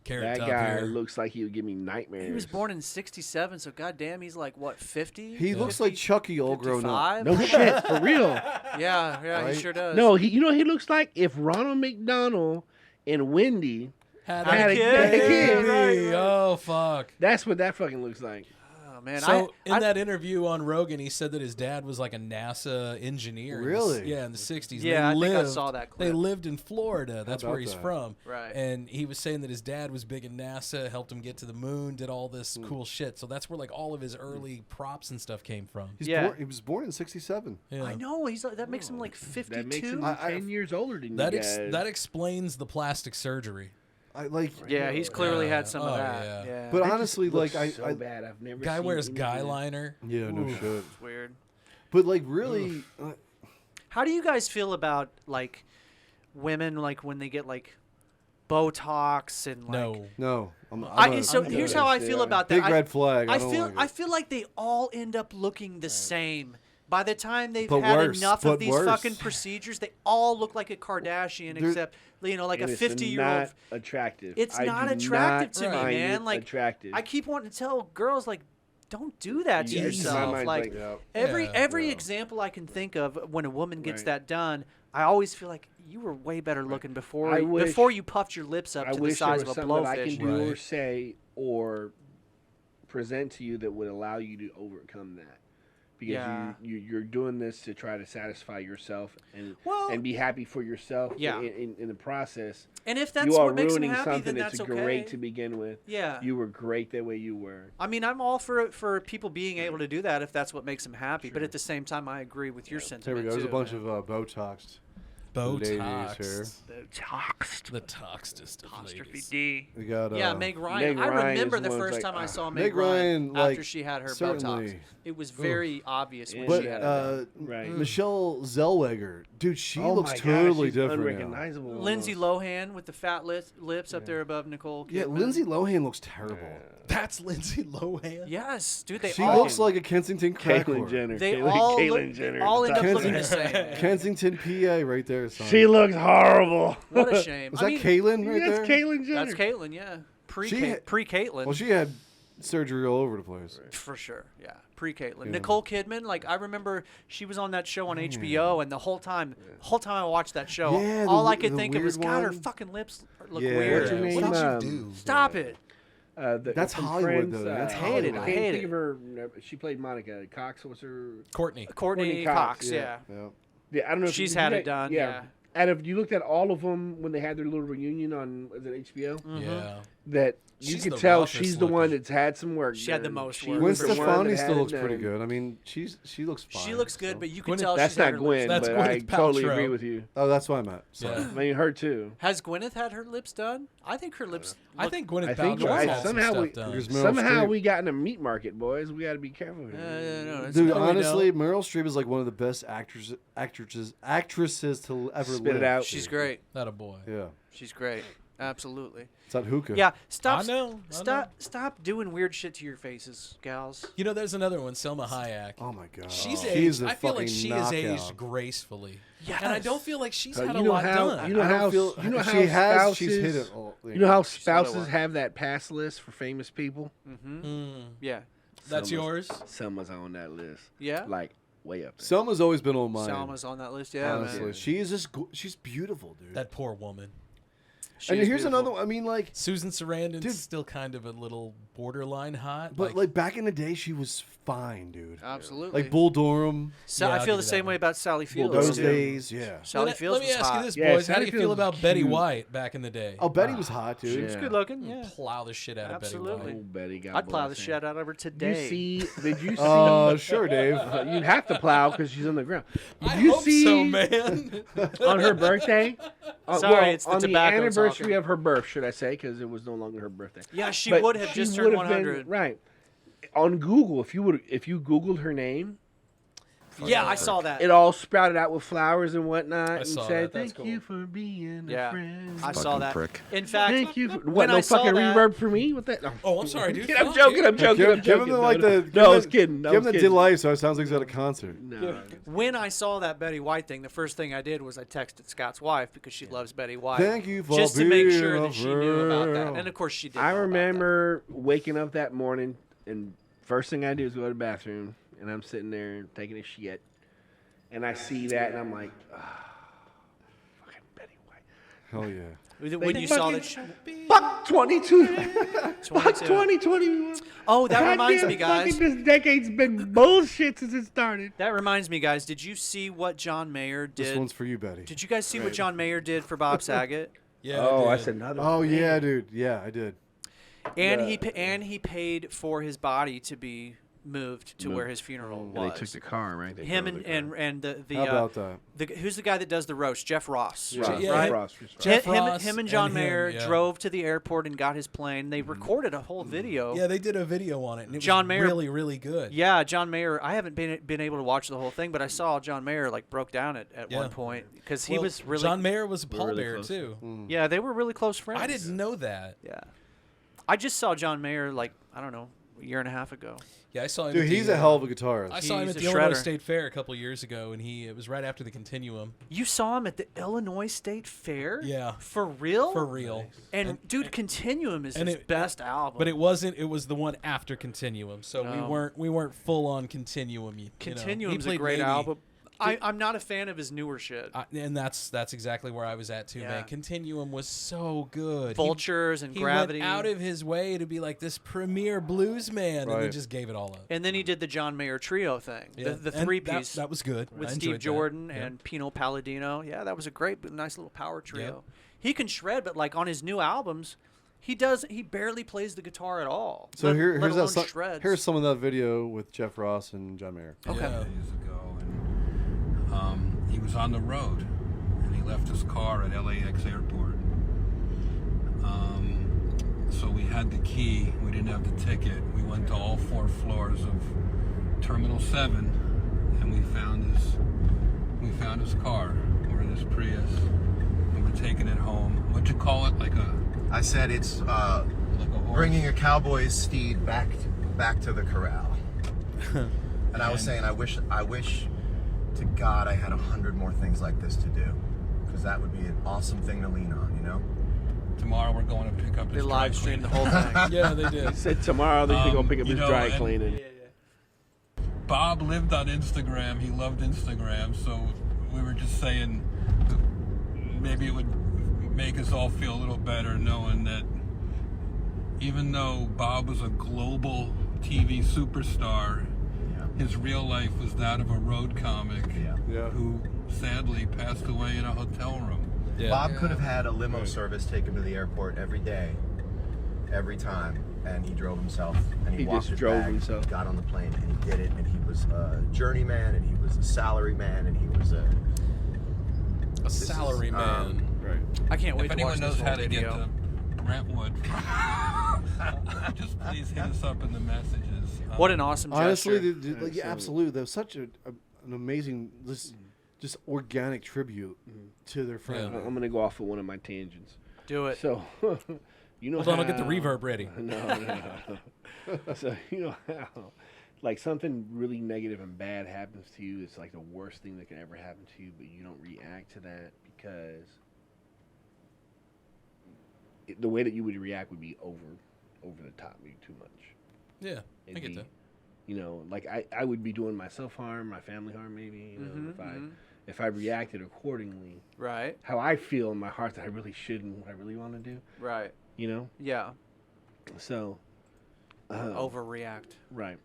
F: that guy looks like he would give me nightmares.
D: He was born in '67, so goddamn, he's like what, 50?
E: He looks like Chucky all grown up.
F: No shit, for real.
D: Yeah,
E: Right?
D: he sure does.
F: No, he looks like if Ronald McDonald and Wendy
C: had
F: a
C: kid.
F: kid.
C: Right. Oh fuck.
F: That's what that fucking looks like.
D: Oh man.
C: So in that interview on Rogan, he said that his dad was like a NASA engineer.
E: Really?
C: In the 60s.
D: Yeah,
C: They
D: I think I
C: lived-
D: saw that clip.
C: They lived in Florida. That's
E: about
C: where he's
E: that?
C: from.
D: Right.
C: And he was saying that his dad was big in NASA, helped him get to the moon, did all this cool shit. So that's where like all of his early props and stuff came from.
E: He was born in '67.
C: Yeah.
D: I know he's like, that makes him like 52.
F: That makes him 10 years older than
C: That
F: you guys.
C: that explains the plastic surgery.
E: I like.
D: Yeah, he's clearly had some of
C: Oh,
D: that.
C: yeah.
E: But
F: That
E: honestly,
F: just looks
E: like
F: so bad. I've never
C: Guy
F: seen
C: wears
F: anything
C: guy
F: like that.
C: liner.
E: Yeah, no shit.
D: It's weird.
E: But like, really,
D: How do you guys feel about like women like when they get like Botox and like
E: no.
D: here's how I feel about that.
E: Big red flag. I
D: I feel like they all end up looking the same. By the time they've
E: But
D: had
E: worse,
D: enough
E: but
D: of these
E: worse.
D: fucking procedures, they all look like a Kardashian, except like
F: And
D: a
F: it's
D: 50-year-old.
F: not attractive.
D: It's
F: I
D: not
F: do
D: attractive
F: not
D: to me,
F: find
D: man.
F: it
D: Like
F: attractive.
D: I keep wanting to tell girls like, don't do that to
F: Yeah, my
D: yourself.
F: mind's
D: Like
F: like,
D: every example I can think of when a woman gets that done, I always feel like you were way better looking before before you puffed your lips up
F: I
D: to the
F: wish
D: size
F: there
D: of
F: was
D: a
F: something that I
D: blowfish.
F: can do or say or present to you that would allow you to overcome that. Because you're doing this to try to satisfy yourself and be happy for yourself in the process.
D: And if that's
F: you are
D: what makes them
F: ruining
D: happy,
F: something
D: then
F: that's
D: that's
F: great
D: okay.
F: to begin with.
D: Yeah.
F: You were great the way you were.
D: I mean, I'm all for people being able to do that if that's what makes them happy. But at the same time, I agree with your
E: There
D: sentiment
E: we go. There's
D: too.
E: a bunch of Botoxed ladies here.
D: The
C: toxed
D: apostrophe D.
E: We got
D: Meg Ryan. I remember the first time I saw Meg
E: Ryan
D: after she had her
E: certainly.
D: Botox. It was very obvious when
E: But
D: she had it.
E: Michelle Zellweger, dude, she
F: Oh
E: looks
F: my gosh,
E: totally
F: she's
E: different. now.
F: unrecognizable.
D: Lindsay Lohan with the fat lips up there above Nicole Kidman.
E: Yeah, Lindsay Lohan looks terrible.
C: That's Lindsay Lohan.
D: Yes, dude. They
E: She
D: all
E: looks like a Kensington crack
F: Caitlyn
E: whore.
F: Jenner.
D: They all all end up looking the
E: Kensington,
D: same.
E: Kensington, PA, right there. Son.
F: She looks horrible.
D: What a shame.
E: Was that Caitlyn right there?
F: That's Caitlyn Jenner.
D: That's Caitlyn, yeah.
E: She-
D: Pre-Caitlyn.
E: Well, she had surgery all over the place.
D: For sure, yeah. Pre-Caitlyn.
E: Yeah.
D: Nicole Kidman, like I remember she was on that show on HBO, and the whole time I watched that show,
E: Yeah,
D: all
E: the-
D: I could
E: the
D: think of was,
E: weird
D: God, her
E: one.
D: fucking lips look
E: Yeah.
D: weird.
E: What's her name?
D: What did you do? Stop it.
E: That's
F: from
E: Hollywood,
F: Friends,
E: though. That's
F: I
E: Hollywood.
F: can't
D: hate
F: think
D: it.
F: of her. She played Monica Cox. What's her?
C: Courtney
D: Cox, yeah.
F: Yeah, I don't know.
D: She's
F: if you,
D: had
F: you
D: it done,
F: Yeah.
D: yeah.
F: And if you looked at all of them when they had their little reunion on was it HBO?
C: Yeah.
F: That you
C: She's
F: could
C: the
F: tell
C: roughest
F: she's the one that's had some work.
D: She had the
F: done.
D: most
F: She
D: work.
E: Gwen
F: was the one
E: Stefani
F: that
E: still
F: had
E: looks
F: it
E: pretty
F: done.
E: good. I mean, she looks fine.
D: She looks good,
E: so.
D: but you can tell
F: That's
D: she's had
F: not
D: her
F: Gwen,
D: lips.
C: That's
F: but I
C: Gwyneth
F: totally
C: Paltrow.
F: agree with you.
E: Oh, that's what I meant. Sorry.
C: Yeah.
F: I mean, her too.
D: Has Gwyneth had her lips done? I think her lips.
C: I think Gwyneth
F: I think
C: Paltrow
F: right.
C: had some
F: somehow
C: stuff
F: we
C: done.
E: There's Meryl
F: somehow
E: Streep.
F: we got in a meat market, boys. We got to be careful.
D: No,
E: Dude,
C: No, we
E: honestly, Meryl Streep is like one of the best actresses to ever
F: Spit
E: live.
F: it out.
D: She's great.
C: That a boy.
E: Yeah.
D: She's great. Absolutely.
E: It's that hookah.
D: Yeah, stop.
C: I know.
D: Stop doing weird shit to your faces, gals.
C: You know, there's another one, Selma Hayek.
E: Oh my god.
C: She's
E: She's
C: aged.
E: a
C: I feel like
E: fucking
C: she
E: knockout.
C: is aged gracefully.
D: Yes.
C: And I don't feel like she's had a
F: you know
C: lot
F: how
C: done.
F: you know
E: I don't
F: how
E: feel-
F: you know
E: she
F: how
E: has-
F: spouses
E: she's hit it all-
F: you know how
E: She's done it
F: spouses
E: well.
F: have that pass list for famous people.
D: Yeah.
C: That's yours?
F: Selma's on that list.
D: Yeah?
F: Like way up there.
E: Selma's always been on mine.
D: Selma's on that list. Yeah,
E: honestly,
D: man.
E: she is just she's beautiful, dude.
C: That poor woman.
E: And
D: She's
E: here's
D: beautiful.
E: another one. I mean, like,
C: Susan Sarandon's
E: Dude.
C: still kind of a little borderline hot.
E: but like back in the day, she was fine, dude.
D: Absolutely.
E: Like Bull Durham.
D: So
C: Yeah,
D: I
C: I'll
D: feel
C: give
D: the
C: you
D: same
C: that
D: way about Sally Fields.
E: Those
D: too.
E: days, yeah.
D: Sally
C: let
D: Fields
C: me
D: was
C: ask
D: hot.
C: you this,
F: Yeah,
C: boys. How do
F: Sally
C: you feel
F: Fields
C: about
F: is
C: Betty
F: cute.
C: White back in the day?
E: Oh, Betty was hot,
D: She
E: dude.
D: was good looking. Yeah.
C: Plow the shit out
D: Absolutely.
C: of Betty
F: Oh,
C: White.
F: Betty, God
D: I'd plow the
F: bless her.
D: shit out of her today.
F: Did you see?
E: Sure, Dave.
F: You'd have to plow because she's on the ground. Did
C: I
F: you
C: hope
F: see
C: so, man.
F: on her birthday?
D: Sorry, it's the
F: on
D: tobacco
F: anniversary anniversary of her birth, should I say, because it was no longer her birthday.
D: Yeah, she
F: But
D: would have
F: she
D: just
F: would
D: turned
F: have been-
D: 100.
F: right. On Google, if you Googled her name,
D: Yeah, I saw that.
F: it all sprouted out with flowers and whatnot, and
C: saw
F: said,
C: that. That's
F: "Thank you for being a friend."
D: I saw that.
R: prick.
D: In fact,
F: Thank you. For,
D: when
F: what? No
D: I saw
F: fucking
D: that,
F: reverb for me? What that? No.
C: Oh, I'm sorry, dude.
F: I'm joking. I'm joking. I'm
E: Give
F: joking.
E: him the, like the.
F: No, I was kidding. I
E: Give him
F: was
E: the
F: kidding.
E: delay, so it sounds like he's at a concert.
F: No.
D: When I saw that Betty White thing, the first thing I did was I texted Scott's wife because she loves Betty White.
E: Thank you for
D: just to make
E: being
D: sure
E: a
D: that she knew about that,
E: friend.
D: and of course she did.
F: I
D: know about
F: remember waking up that morning, and first thing I do is go to the bathroom, and I'm sitting there taking a shit, and I see that, and I'm like, fucking Betty White.
E: Hell yeah.
D: that. When you saw that,
F: Fuck 22. Fuck
D: 22.
F: 2021.
D: Oh, that reminds
F: Goddamn
D: me, guys.
F: fucking This decade's been bullshit since it started.
D: That reminds me, guys. Did you see what John Mayer did?
E: This one's for you, Betty.
D: Did you guys see what John Mayer did for Bob Saget?
C: Yeah.
F: Oh,
C: I
F: that's another.
E: Oh yeah, dude. Yeah, I did.
D: And he paid for his body to be moved to where his funeral was.
F: And they took the car, right? They
D: Him
F: drove
D: and
F: the car.
D: and the
E: How about that?
D: who's the guy that does the roast? Jeff Ross.
F: Ross,
C: Yeah,
D: right?
F: Ross.
C: Jeff Ross
D: him and John
C: and him,
D: Mayer
C: yeah.
D: drove to the airport and got his plane. They recorded a whole video.
C: Yeah, they did a video on it, and it
D: John
C: was
D: Mayer-
C: really, really good.
D: Yeah, John Mayer. I haven't been able to watch the whole thing, but I saw John Mayer like broke down at
C: Yeah.
D: one point because he
C: Well,
D: was really.
C: John Mayer was a
F: We're really
C: pallbearer
F: close.
C: too.
D: Yeah, they were really close friends.
C: I didn't know that.
D: Yeah, I just saw John Mayer like I don't know a year and a half ago.
C: Yeah, I saw him.
E: Dude,
C: at
E: he's
C: the,
E: a hell of a guitarist.
C: I saw him
D: He's
C: at
D: a
C: the Illinois
D: shredder.
C: State Fair a couple years ago, and it was right after the Continuum.
D: You saw him at the Illinois State Fair?
C: Yeah.
D: For real?
C: For real.
D: And dude, Continuum is
C: and
D: his best album.
C: But it wasn't. It was the one after Continuum. So
D: No.
C: we weren't full on Continuum.
D: Continuum's
C: He
D: a
C: played
D: great
C: maybe-
D: album. I'm not a fan of his newer shit.
C: And that's exactly where I was at too,
D: Yeah.
C: man. Continuum was so good.
D: Vultures and
C: he
D: Gravity.
C: went out of his way to be like this premier blues man, and then
E: Right.
C: just gave it all up.
D: And then he did the John Mayer trio thing,
C: Yeah.
D: the
C: And
D: three-piece
C: that was good.
D: with
C: I
D: Steve
C: enjoyed that.
D: Jordan
C: Yeah.
D: and Pino Palladino. Yeah, that was a great, nice little power trio. He can shred, but like on his new albums, he barely plays the guitar at all.
E: So
D: let
E: here's
D: alone
E: that.
D: shreds.
E: Here's some of that video with Jeff Ross and John Mayer.
D: Okay.
C: Yeah.
H: Years ago, and he was on the road, and he left his car at LAX airport. So we had the key. We didn't have the ticket. We went to all 4 floors of Terminal 7, and we found his car. We're in his Prius, and we're taking it home. What'd you call it?
R: I said it's
H: like a horse?
R: bringing a cowboy's steed back to the corral. And I was saying, I wish to God I had 100 more things like this to do, because that would be an awesome thing to lean on, you know?
H: Tomorrow we're going to pick up
D: They
H: his dry
D: live streamed the
H: cleaning.
D: whole thing.
C: Yeah, they did.
F: He said tomorrow they're going to pick up his dry
H: and-
F: cleaning.
H: Bob lived on Instagram. He loved Instagram, so we were just saying maybe it would make us all feel a little better knowing that even though Bob was a global TV superstar, his real life was that of a road comic who sadly passed away in a hotel room.
C: Yeah.
R: Bob could have had a limo service take him to the airport every day, every time, and he drove himself, and he walked
F: just
R: his
F: drove
R: bag,
F: himself.
R: he got on the plane, and he did it, and he was a journeyman, and he was a salary man, and he was a
C: salary man.
E: Right.
D: I can't wait
H: If
D: to
H: anyone
D: watch
H: knows
D: this
H: how
D: whole
H: to get
D: video.
H: to Brentwood, just please hit us up in the messages.
D: What an awesome
E: Honestly,
D: gesture.
E: dude, like, yeah, absolutely. That was such an amazing, just organic tribute to their friend.
F: I'm going to go off of one of my tangents.
D: Do it.
F: So, you know
C: Hold on, I'll get the
F: how-
C: reverb ready.
F: No. So, you know how, like, something really negative and bad happens to you, it's like the worst thing that can ever happen to you, but you don't react to that because the way that you would react would be over the top, maybe too much.
C: Yeah,
F: It'd
C: I get
F: be,
C: that.
F: You know, like I would be doing myself harm, my family harm, maybe. You know, if I reacted accordingly,
D: Right.
F: how I feel in my heart that I really should and what I really want to do.
D: Right.
F: You know.
D: Yeah.
F: So.
D: Overreact.
F: Right.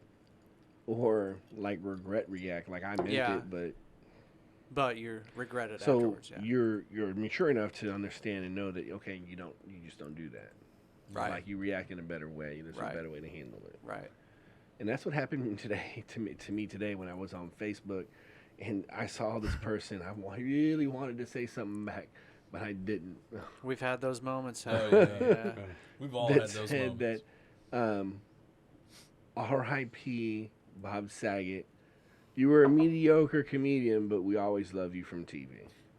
F: Or like regret react, like I meant
D: Yeah.
F: it,
D: But you regret it
F: so
D: afterwards. Yeah.
F: you're mature enough to understand and know that okay, you just don't do that.
D: Right.
F: Like you react in a better way. There's
D: Right.
F: a better way to handle it.
D: Right.
F: And that's what happened today to me today when I was on Facebook, and I saw this person. I really wanted to say something back, but I didn't.
D: We've had those moments.
C: Yeah. We've all had those moments.
F: That R.I.P. Bob Saget. You were a mediocre comedian, but we always love you from TV.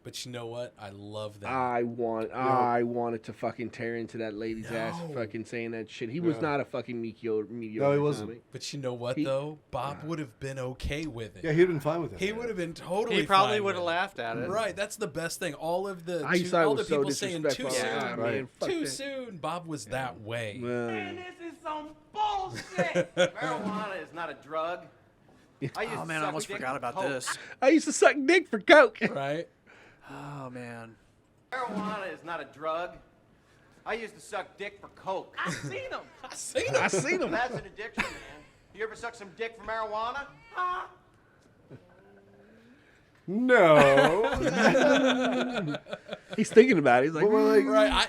C: But you know what? I love that.
F: I wanted to fucking tear into that lady's ass fucking saying that shit. He was not a fucking mediocre.
E: No, he wasn't.
F: Comic.
C: But you know what, though? Bob would have been okay with it.
E: Yeah, he'd have been fine with it.
C: He would have been totally
D: He probably
C: fine
D: would have
C: with it.
D: laughed at it.
C: Right, that's the best thing. All of the
F: I thought it
C: all
F: was
C: the
F: so
C: people saying too
F: disrespectful.
C: soon.
F: Yeah, man, fuck
C: Too
F: that.
C: soon. Bob was that way.
I: Man, this is some bullshit. Marijuana is not a drug.
D: Oh man, I almost forgot about this.
F: I used to suck dick for coke.
C: Right.
D: Oh man.
I: Marijuana is not a drug. I used to suck dick for coke. I seen them.
F: I seen them.
I: That's an addiction, man. You ever suck some dick for marijuana? Huh?
E: No.
F: He's thinking about it. He's like,
C: right. I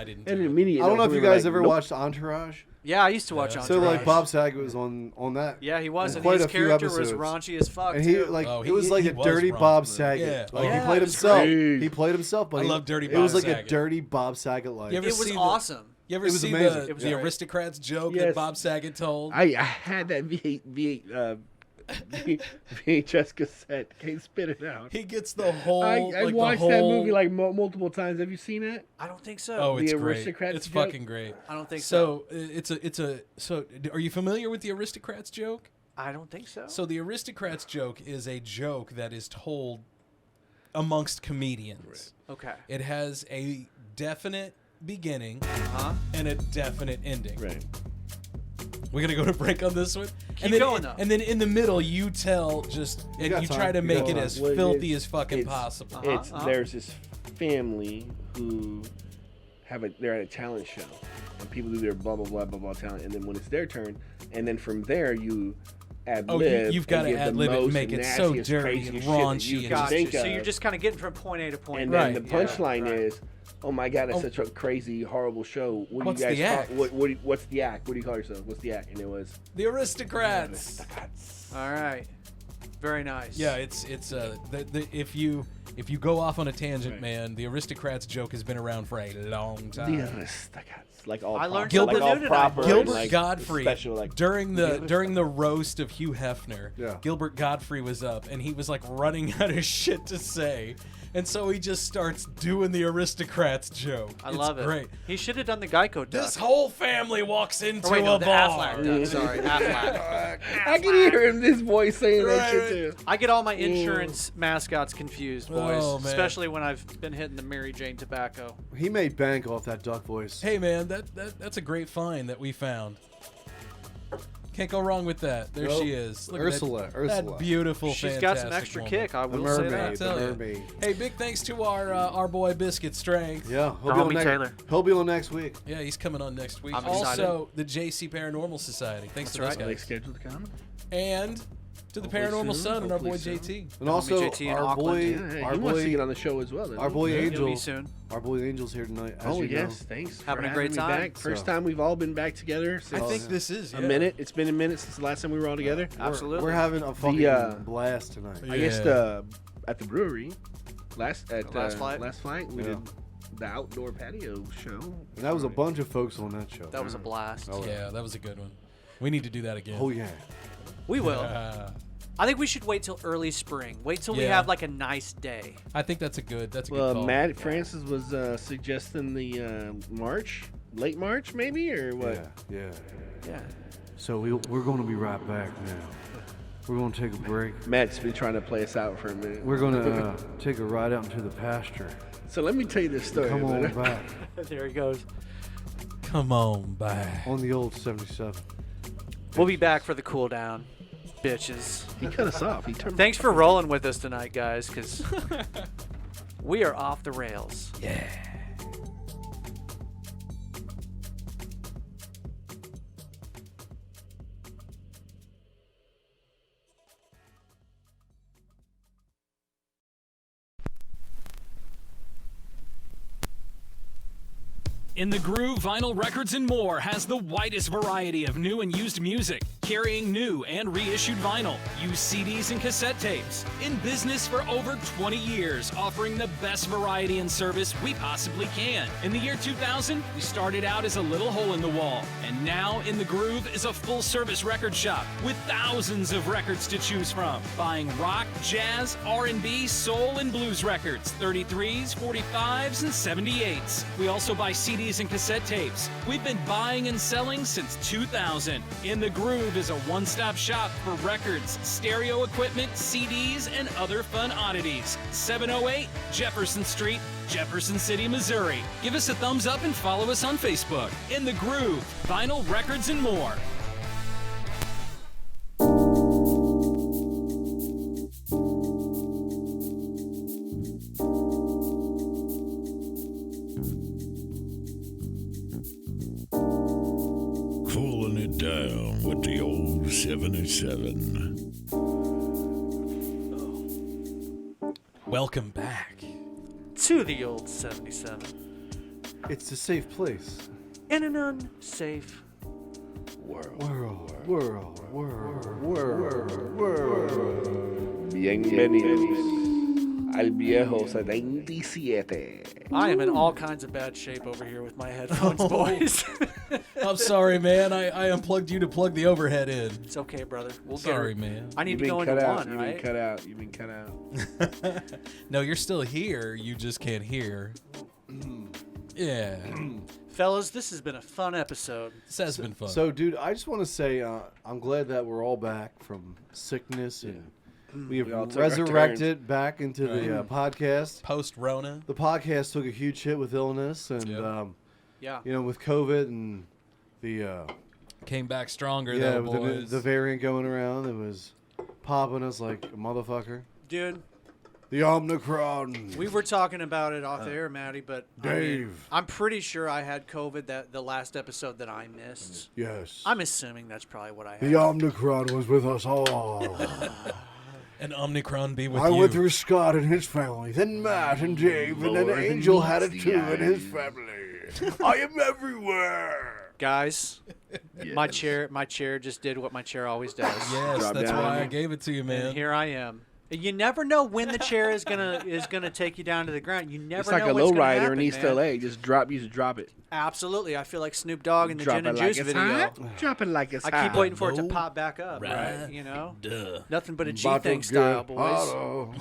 C: didn't.
F: And
E: I don't know if you guys ever watched Entourage.
D: Yeah, I used to watch Entourage.
E: So like Bob Saget was on that.
D: Yeah, he was. And
E: quite
D: his
E: a few
D: character was
E: episodes.
D: raunchy as fuck.
E: And he
D: too.
E: like it was like a dirty Bob Saget.
C: Yeah.
E: Like
D: Yeah,
E: he played
D: it was
E: himself.
F: great.
E: He played himself, but
C: I
E: he-
C: love dirty
E: It was
C: Bob
E: like a
C: Saget.
E: dirty Bob Saget life.
C: You ever
D: It was
C: see
D: awesome.
C: You ever
E: It was
C: see
E: amazing.
C: the,
E: It was
C: the
E: great.
C: Aristocrats joke
F: Yes.
C: that Bob Saget told?
F: I had that VHS cassette. Can't spit it out.
C: He gets the whole.
F: I
C: like,
F: watched
C: the
F: that
C: whole,
F: movie like multiple times. Have you seen it?
D: I don't think so.
C: Oh, it's
F: The
C: great.
F: Aristocrats
C: It's
F: joke?
C: fucking great.
D: I don't think
C: so. So are you familiar with the Aristocrats joke?
D: I don't think so.
C: So the Aristocrats joke is a joke that is told amongst comedians.
D: Okay.
C: It has a definite beginning and a definite ending.
F: Right.
C: We're gonna go to break on this one.
D: Keep going, though.
C: And then in the middle, you tell and
E: got
C: you
E: time.
C: try to
E: You
C: make
E: got
C: it
E: time.
C: as
F: Well,
C: filthy as fucking
F: it's-
C: possible.
F: There's this family who they're at a talent show, and people do their blah blah blah blah blah talent, and then when it's their turn, and then from there you ad lib.
C: you've got to ad lib it and make it so dirty and raunchy.
D: Gotcha. So you're just kind of getting from point A to point
F: and
D: B.
F: then the punchline is, "Oh my God, it's such a crazy, horrible show. What
C: What's
F: do you
C: the
F: guys
C: act?
F: what's the act? What do you call yourself? What's the act?" And it was
C: The Aristocrats.
D: All right. Very nice.
C: Yeah, it's if you go off on a tangent, man, the Aristocrats joke has been around for a long time.
F: The Aristocrats, like all
D: I learned
F: proper,
D: something
F: like all
D: new tonight.
F: proper,
C: Gilbert
F: like
C: Godfrey
F: special, like
C: during the roast of Hugh Hefner.
E: Yeah.
C: Gilbert Godfrey was up and he was like running out of shit to say. And so he just starts doing the Aristocrats joke.
D: I love it.
C: Great.
D: He should have done the Geico duck.
C: This whole family walks into
D: Or wait, no,
C: a
D: the
C: bar.
D: Aflac duck. Sorry, Aflac.
F: I can hear him, this voice saying that shit too.
D: I get all my insurance mascots confused, boys.
C: Oh, man.
D: Especially when I've been hitting the Mary Jane tobacco.
E: He made bank off that duck voice.
C: Hey man, that's a great find that we found. Can't go wrong with that. There
E: Nope.
C: she is. Look
E: Ursula,
C: at that,
E: Ursula.
C: that beautiful,
D: She's
C: fantastic
D: got some extra
C: woman.
D: kick, I
E: The
D: will say
E: mermaid,
D: that.
E: the
C: Tell ya.
E: mermaid.
C: Hey, big thanks to our boy Biscuit Strength.
E: Yeah,
D: Tommy Taylor.
E: He'll be on next week.
C: Yeah, he's coming on next week.
D: I'm
C: Also, the JC Paranormal Society. Thanks to those
F: They
C: guys.
F: scheduled the comment.
C: And to the Paranormal Sun and our boy JT.
E: And also
D: JT in
E: our boy,
D: Auckland.
E: our
F: he wants to
E: boy,
F: get on the show as well. doesn't
E: our
F: he?
E: boy
D: He'll
E: Angel.
D: be soon.
E: Our boy Angel's here tonight. As
F: Oh
E: you
F: yes,
E: know.
F: thanks.
D: Having
F: for
D: a great
F: me
D: time.
F: back. First
E: So-
F: time we've all been back together.
C: I
F: Since
C: think this is
F: a minute. It's been a minute since the last time we were all together.
D: Absolutely.
E: We're having a fucking blast tonight.
F: I guess
C: Yeah.
F: at the brewery last
D: Flight?
F: Last flight we
E: Yeah.
F: did the outdoor patio show.
E: And that was a bunch of folks on that show.
D: That was a blast.
E: Oh,
C: Yeah, that was a good one. We need to do that again.
E: Oh yeah.
D: We will.
C: Yeah.
D: I think we should wait till early spring. Wait till we
C: Yeah.
D: have like a nice day.
C: I think that's a good
F: Well,
C: call.
F: Matt Francis was suggesting the late March maybe, or what?
E: Yeah.
D: Yeah.
E: So we're going to be right back now. We're going to take a break.
F: Matt's been trying to play us out for a minute.
E: We're going to take a ride out into the pasture.
F: So let me tell you this story.
E: Come on
F: man.
E: back
D: There he goes.
C: Come on back.
E: on the old 77.
D: We'll be back for the cool down, bitches.
F: He cut us off. He turned.
D: Thanks for rolling with us tonight, guys, because we are off the rails.
C: Yeah.
L: In the Groove, Vinyl Records and More has the widest variety of new and used music. carrying new and reissued vinyl, used CDs and cassette tapes. In business for over 20 years, offering the best variety and service we possibly can. In the year 2000, we started out as a little hole in the wall, and now In the Groove is a full-service record shop with thousands of records to choose from. Buying rock, jazz, R&B, soul, and blues records, 33s, 45s, and 78s. We also buy CDs and cassette tapes. We've been buying and selling since 2000. In the Groove is a one-stop shop for records, stereo equipment, CDs, and other fun oddities. 708 Jefferson Street, Jefferson City, Missouri. Give us a thumbs up and follow us on Facebook. In the Groove, vinyl, records, and more.
M: Cooling it down with the old 77.
C: Welcome back
D: to the old 77.
E: It's a safe place.
D: In an unsafe world.
F: Bienvenidos al viejo 77.
D: I am in all kinds of bad shape over here with my headphones, boys.
C: I'm sorry, man. I unplugged you to plug the overhead in.
D: It's okay, brother. We'll
C: sorry,
D: get her.
C: man.
D: I need to go into one,
F: You've
D: right?
F: been cut out. You've been cut out.
C: No, you're still here. You just can't hear. Yeah.
D: Fellas, this has been a fun episode.
C: This has been fun.
E: So, dude, I just want to say I'm glad that we're all back from sickness and we have
F: all took our
E: resurrected back into the podcast.
C: Post-Rona.
E: The podcast took a huge hit with illness and,
D: yeah,
E: you know, with COVID and the...
C: Came back stronger,
E: yeah,
C: though,
E: with
C: boys.
E: the variant going around, it was popping us like a motherfucker.
D: Dude.
E: The Omicron.
D: We were talking about it off the air, Maddie, but
E: Dave.
D: I'm pretty sure I had COVID the last episode that I missed.
E: Yes.
D: I'm assuming that's probably what I had.
E: The Omicron was with us all.
C: An Omicron be with
E: I
C: you.
E: went through Scott and his family, then Matt and Dave, and then Angel had it too and his family. I am everywhere.
D: Guys, my chair just did what my chair always does.
C: Yes, that's why I gave it to you, man.
D: And here I am. You never know when the chair is gonna take you down to the ground. You never
F: It's like
D: know
F: a
D: what's gonna
F: lowrider
D: happen,
F: in East
D: man.
F: LA. Just drop it.
D: Absolutely. I feel like Snoop Dogg in the
F: Drop
D: Gin
F: it
D: and
F: like
D: Juice
F: it's
D: video.
F: hot. Drop it like it's
D: I keep
F: hot.
D: waiting for it to
F: No.
D: pop back up, right?
C: Right.
D: You know?
C: Duh.
D: Nothing but a G
E: About to
D: thing style,
E: get
D: boys.
E: hot.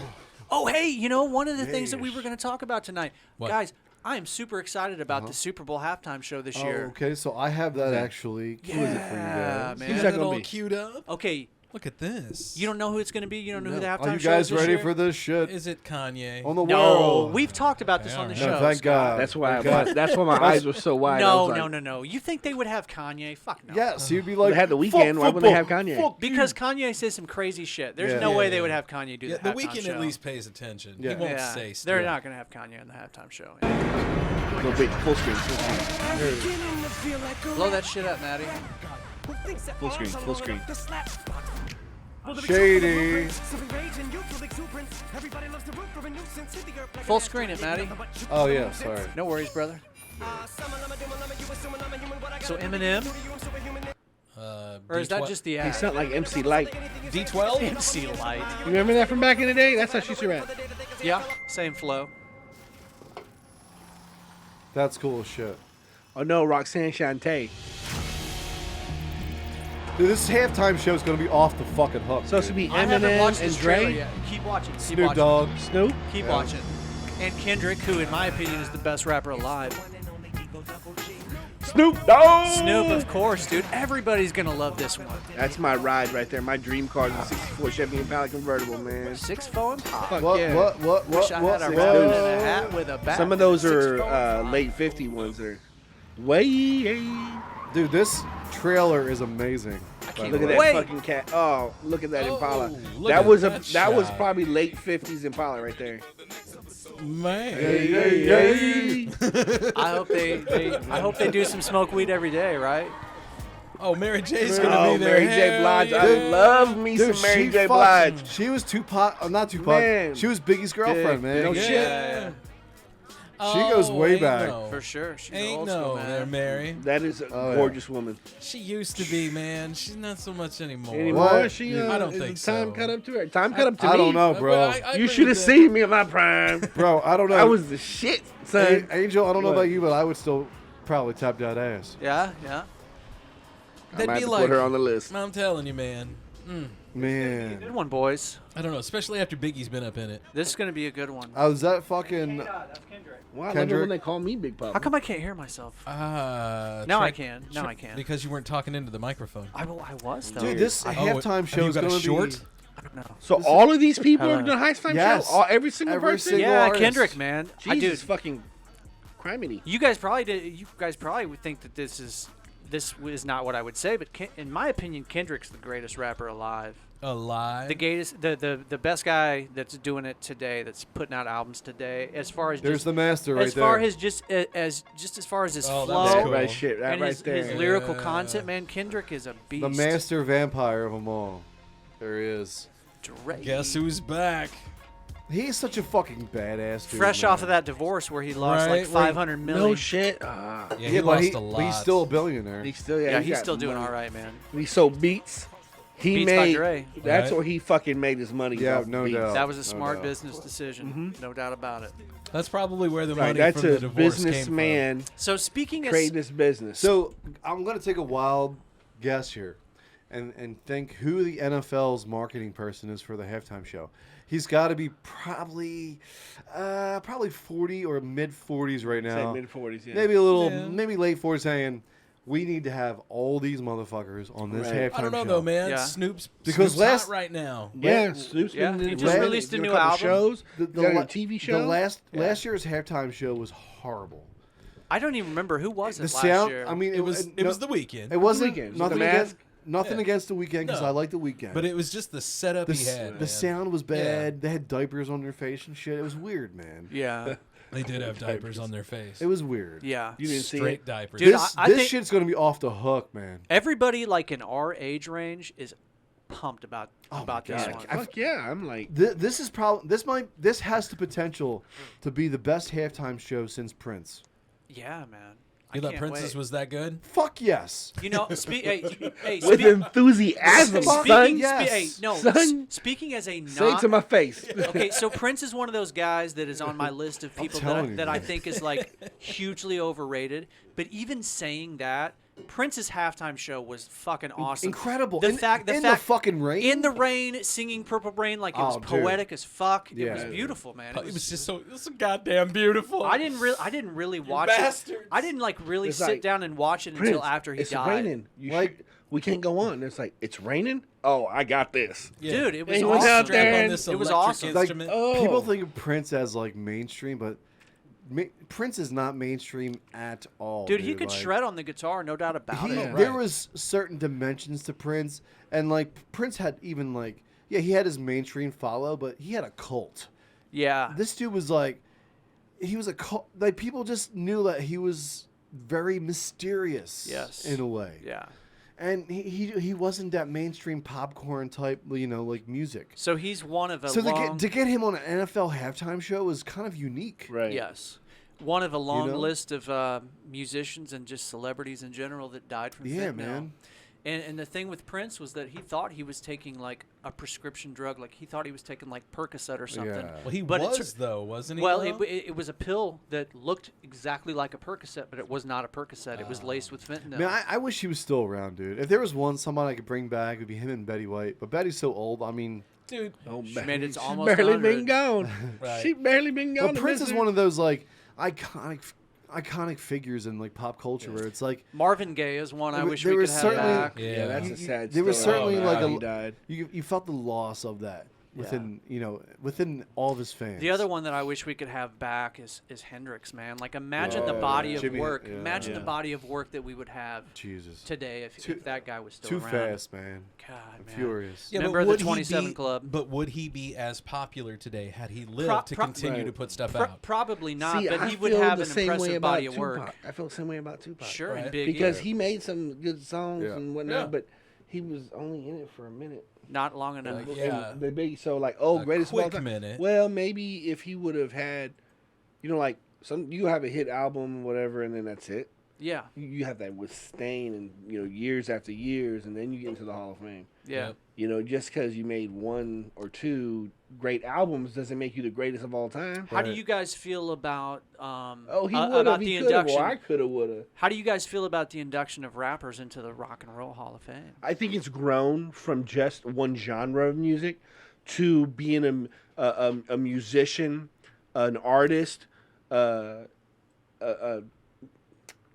D: Oh, hey, you know, one of the things that we were going to talk about tonight.
C: What?
D: Guys, I am super excited about the Super Bowl halftime show this
E: Oh,
D: year.
E: okay, so I have that actually. Who is it for you
D: Yeah,
E: guys?
D: man.
C: Is that all queued up?
D: Okay.
C: Look at this.
D: You don't know who it's going to be? You don't know who the halftime
E: Are you
D: show
E: guys
D: is this
E: ready
D: year?
E: for this shit?
C: Is it Kanye?
E: On the
D: No,
E: world.
D: we've talked about this on the
E: No,
D: show.
E: thank
D: Scott.
E: God.
F: That's why.
E: Thank God.
F: That's why my eyes were so wide. I
D: No,
F: was like,
D: no. You think they would have Kanye? Fuck no.
E: Yes, you'd be like,
F: They had the weekend. Why wouldn't they have Kanye?
D: Because Kanye says some crazy shit. There's
E: Yeah.
D: no
E: Yeah,
D: way
C: yeah.
D: they would have Kanye do
C: Yeah,
D: the
C: the
D: halftime
C: weekend
D: show.
C: at least pays attention.
E: Yeah.
C: He won't
D: Yeah,
C: say stuff.
D: they're not going to have Kanye on the halftime show.
F: Go big, full screen, full screen.
D: Blow that shit up, Maddie.
F: Full screen, full screen.
E: Shady.
D: Full screen it, Maddie.
E: Oh, yeah, sorry.
D: No worries, brother. So Eminem? Or is that just the
F: He
D: ad?
F: sound like MC Light.
C: D12?
D: MC Light.
F: You remember that from back in the day? That's how she used to rap.
D: Yeah, same flow.
E: That's cool as shit.
F: Oh no, Roxanne Shante.
E: Dude, this halftime show is going to be off the fucking hook.
F: So it's to be
D: I haven't
F: Eminem
D: watched
F: and
D: this trailer
F: Dre.
D: yet. Keep watching. Keep
E: Snoop
D: watching.
E: Dogg.
F: Snoop.
D: Keep watching. And Kendrick, who in my opinion is the best rapper alive.
F: Snoop Dogg.
D: Snoop, of course, dude. Everybody's gonna love this one.
F: That's my ride right there. My dream car is a '64 Chevy Impala convertible, man.
D: 6'4" and pop.
F: Fuck
E: What,
F: yeah.
E: what?
D: Wish I had a
E: what?
D: rabbit in a hat with a bat.
F: Some of those are late '50 ones. They're way.
E: Dude, this trailer is amazing.
F: Look at that fucking cat. Oh, look at that Impala.
C: look
F: That
C: at
F: was
C: that
F: that was
C: shot.
F: probably late '50s Impala right there.
C: Man.
D: I hope they do some smoke weed every day, right?
C: Oh, Mary J's gonna
F: Oh,
C: be there.
F: Mary J. Blige. I
C: Hey.
F: love me some Mary J. Blige.
E: She was not Tupac.
F: Man.
E: She was Biggie's girlfriend, man.
F: No
C: Yeah.
F: shit.
E: She goes way back.
C: No.
D: For sure. She's
C: Ain't
D: old
C: no
D: school, man.
C: there, Mary.
F: That is a gorgeous woman.
C: She used to be, man. She's not so much anymore.
F: Anymore? She,
C: I don't
F: is
C: think
F: the
C: so.
F: time cut up to her. Time cut up to me.
E: I don't know, bro.
F: You should have seen me in my prime.
E: Bro, I don't know.
F: I was the shit, son.
E: Angel, I don't know
F: What?
E: about you, but I would still probably tap that ass.
D: Yeah.
C: That'd
F: might
C: be
F: have to
C: like,
F: put her on the list.
C: I'm telling you, man.
E: Man.
D: Good one, boys.
C: I don't know, especially after Biggie's been up in it.
D: This is going to be a good one.
E: Oh, is that fucking...
D: That's Kendrick.
F: Well, I love it when they call me Big Papa.
D: How come I can't hear myself? Now I can. Now I can.
C: Because you weren't talking into the microphone.
D: I was, though.
E: Dude, this halftime show is going to be...
C: short?
D: I don't know.
F: So all of these people are doing the halftime
E: Yes.
F: show? Every single person?
D: Yeah,
E: artist.
D: Kendrick, man.
F: Jesus fucking criminy.
D: You guys probably would think that this is not what I would say, but in my opinion, Kendrick's the greatest rapper alive.
C: Alive?
D: The best guy that's doing it today, that's putting out albums today, as far as
E: There's the master right
D: as far
E: there.
D: as as far as his
C: Oh,
D: flow
C: that's cool.
F: Right shit,
D: and
F: right
D: his
F: there.
D: lyrical content, man, Kendrick is a beast.
E: The master vampire of them all. There he is.
D: Drake.
C: Guess who's back?
E: He's such a fucking badass dude.
D: Fresh
E: man.
D: off of that divorce where he lost
C: Right,
D: like 500 million.
F: No shit.
C: Yeah,
E: Yeah,
C: he
E: but
C: lost a lot.
E: But he's still a billionaire.
F: He's still,
D: Yeah,
F: he
D: he's
F: got
D: still doing
F: money.
D: all right, man.
F: He sold Beats. He
D: Beats by
F: made.
D: Dre.
F: That's
C: Right.
F: where he fucking made his money.
E: Yeah,
F: off
E: no
F: Beats.
E: doubt.
D: That was a
E: No
D: smart
E: doubt.
D: business decision, no doubt about it.
C: That's probably where the
F: Right,
C: money
F: that's
C: from the
F: a
C: divorce
F: businessman.
D: So speaking of
F: Create this business.
E: So I'm going to take a wild guess here and think who the NFL's marketing person is for the halftime show. He's got to be probably 40 or mid 40s right now.
F: Say mid 40s, yeah.
E: Maybe a little, maybe late 40s, saying we need to have all these motherfuckers on this halftime show.
C: I don't know though, man.
D: Yeah.
C: Snoop's
E: Because
C: Snoop's hot right now.
F: Yeah, Snoop's
D: Yeah,
F: been
D: he
F: in
D: just
F: it.
D: released a
F: Did
D: new
F: couple
D: album.
F: shows.
E: The
F: Got a
E: la-
F: TV show.
E: last year's halftime show was horrible.
D: I don't even remember who was it
E: The
D: last
E: sound,
D: year.
E: I mean,
C: It was The Weeknd.
E: It wasn't
F: Weeknd.
E: nothing
F: The
E: against
F: Mask?
E: against the Weeknd because
C: No.
E: I like the Weeknd.
C: But it was just the setup
E: the,
C: he had.
E: the
C: man.
E: sound was bad. They had diapers on their face and shit. It was weird, man.
D: Yeah.
C: They did have diapers on their face.
E: It was weird.
D: Yeah.
F: You didn't see
C: Straight
F: it.
C: diapers.
D: Dude,
E: This,
D: I
E: this
D: think
E: shit's gonna be off the hook, man.
D: everybody like in our age range is pumped about this
F: Yeah,
D: one.
F: fuck yeah! I'm like,
E: This is probably this has the potential to be the best halftime show since Prince.
D: Yeah, man.
C: You
D: I
C: thought
D: can't
C: Princess
D: wait.
C: was that good?
E: Fuck yes.
D: You know,
F: with enthusiasm, son.
D: Speaking as a
F: Say it to my face.
D: Okay, so Prince is one of those guys that is on my list of people
E: telling you,
D: that I
E: man.
D: think is like hugely overrated. But even saying that, Prince's halftime show was fucking awesome.
E: Incredible.
D: The
E: In
D: fact
E: the fucking rain.
D: in the rain, singing "Purple Rain" like it was
E: Oh, dude.
D: poetic as fuck. It
E: Yeah.
D: was beautiful, man.
C: It was just so goddamn beautiful.
D: I didn't really watch
C: bastards.
D: it. I didn't like really
F: It's
D: sit
F: like,
D: down and watch it
F: Prince,
D: until after he
F: it's
D: died.
F: raining. We can't go on. It's like it's raining. Oh, I got this.
C: Yeah.
D: Dude, it was
F: He went
D: awesome.
F: out there and-
C: this
D: It was
C: electric
D: awesome.
E: Like
C: instrument.
E: people think of Prince as like mainstream, but Prince is not mainstream at all.
D: Dude, he could
E: like,
D: shred on the guitar, no doubt about it.
E: There was certain dimensions to Prince, and like Prince had even like he had his mainstream follow, but he had a cult.
D: Yeah.
E: This dude was like, he was a cult. Like people just knew that he was very mysterious.
D: Yes.
E: In a way.
D: Yeah.
E: And he wasn't that mainstream popcorn type, like music.
D: So he's one of a
E: So
D: long...
E: to get him on an NFL halftime show was kind of unique.
F: Right.
D: Yes. One of a long
E: know?
D: list of musicians and just celebrities in general that died from
E: Yeah,
D: fentanyl.
E: man.
D: And the thing with Prince was that he thought he was taking like a prescription drug, like he thought he was taking like Percocet or something.
E: Yeah.
C: Well, he
D: But
C: was though, wasn't he?
D: Well,
C: though?
D: it was a pill that looked exactly like a Percocet, but it was not a Percocet. It was laced with fentanyl.
E: Man, I wish he was still around, dude. If there was somebody I could bring back, it would be him and Betty White. But Betty's so old. I mean,
C: dude,
D: she made it
F: She's
D: almost
F: barely
D: 100.
F: been gone.
C: Right.
F: She barely been gone.
E: but
F: to
E: Prince is
F: visit.
E: one of those like iconic figures in like pop culture where it's like
D: Marvin Gaye is one I wish
E: there
D: we
E: was
D: could have
E: certainly
D: back.
F: Yeah, that's a sad
E: there was
F: story.
E: certainly
F: Oh,
E: like
F: how
E: a
F: he died.
E: you felt the loss of that within within all of his fans.
D: The other one that I wish we could have back is Hendrix, man. Like imagine the body of
E: Jimmy-
D: work.
E: yeah.
D: Imagine the body of work that we would have
E: Jesus.
D: today if that guy was still
E: Too
D: around.
E: fast, man.
D: God,
E: I'm
D: man.
E: furious.
C: Yeah,
D: Member
C: but
D: of the
C: would he
D: 27
C: be-
D: Club.
C: But would he be as popular today had he lived to
D: pro-
C: continue to put stuff out?
D: Probably not,
F: See,
D: but
F: I
D: he would
F: feel
D: have
F: the
D: an
F: same way
D: impressive
F: about
D: body of work.
F: Tupac. I feel the same way about Tupac.
D: Sure,
C: Right.
D: and Big
F: Because
D: E.
F: he made some good songs
E: Yeah.
F: and whatnot,
C: Yeah.
F: but he was only in it for a minute.
D: Not long enough.
C: Yeah.
F: And the big so like
C: A
F: greatest of all
C: quick
F: time.
C: minute.
F: Well, maybe if he would have had, like you have a hit album, whatever, and then that's it.
D: Yeah.
F: You have that with Stain and, years after years, and then you get into the Hall of Fame.
D: Yeah.
F: Just because you made one or two great albums doesn't make you the greatest of all time.
D: How do you guys feel about
F: he would have, he could have, or I could have, would have.
D: How do you guys feel about the induction of rappers into the Rock and Roll Hall of Fame?
F: I think it's grown from just one genre of music to being a musician, an artist,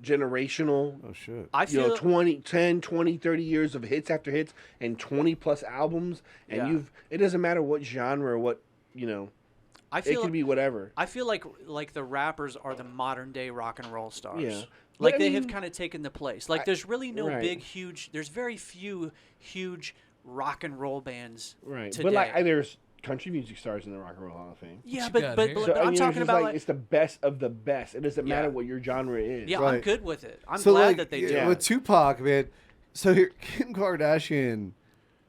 F: generational.
E: Oh shit.
D: I feel
F: 10, 20, 30 years of hits after hits and 20 plus albums, and it doesn't matter what genre or what,
D: I feel
F: it can be whatever.
D: I feel like the rappers are the modern day rock and roll stars.
F: Yeah.
D: Like they have kind of taken the place. Like there's really no
F: right.
D: there's very few huge rock and roll bands today.
F: But there's country music stars in the Rock and Roll Hall of Fame.
D: Yeah, but I'm talking about
F: it's the best of the best. It doesn't matter what your genre is.
D: Yeah,
E: Right.
D: I'm good with it. I'm glad that they do.
E: With Tupac, man. So here, Kim Kardashian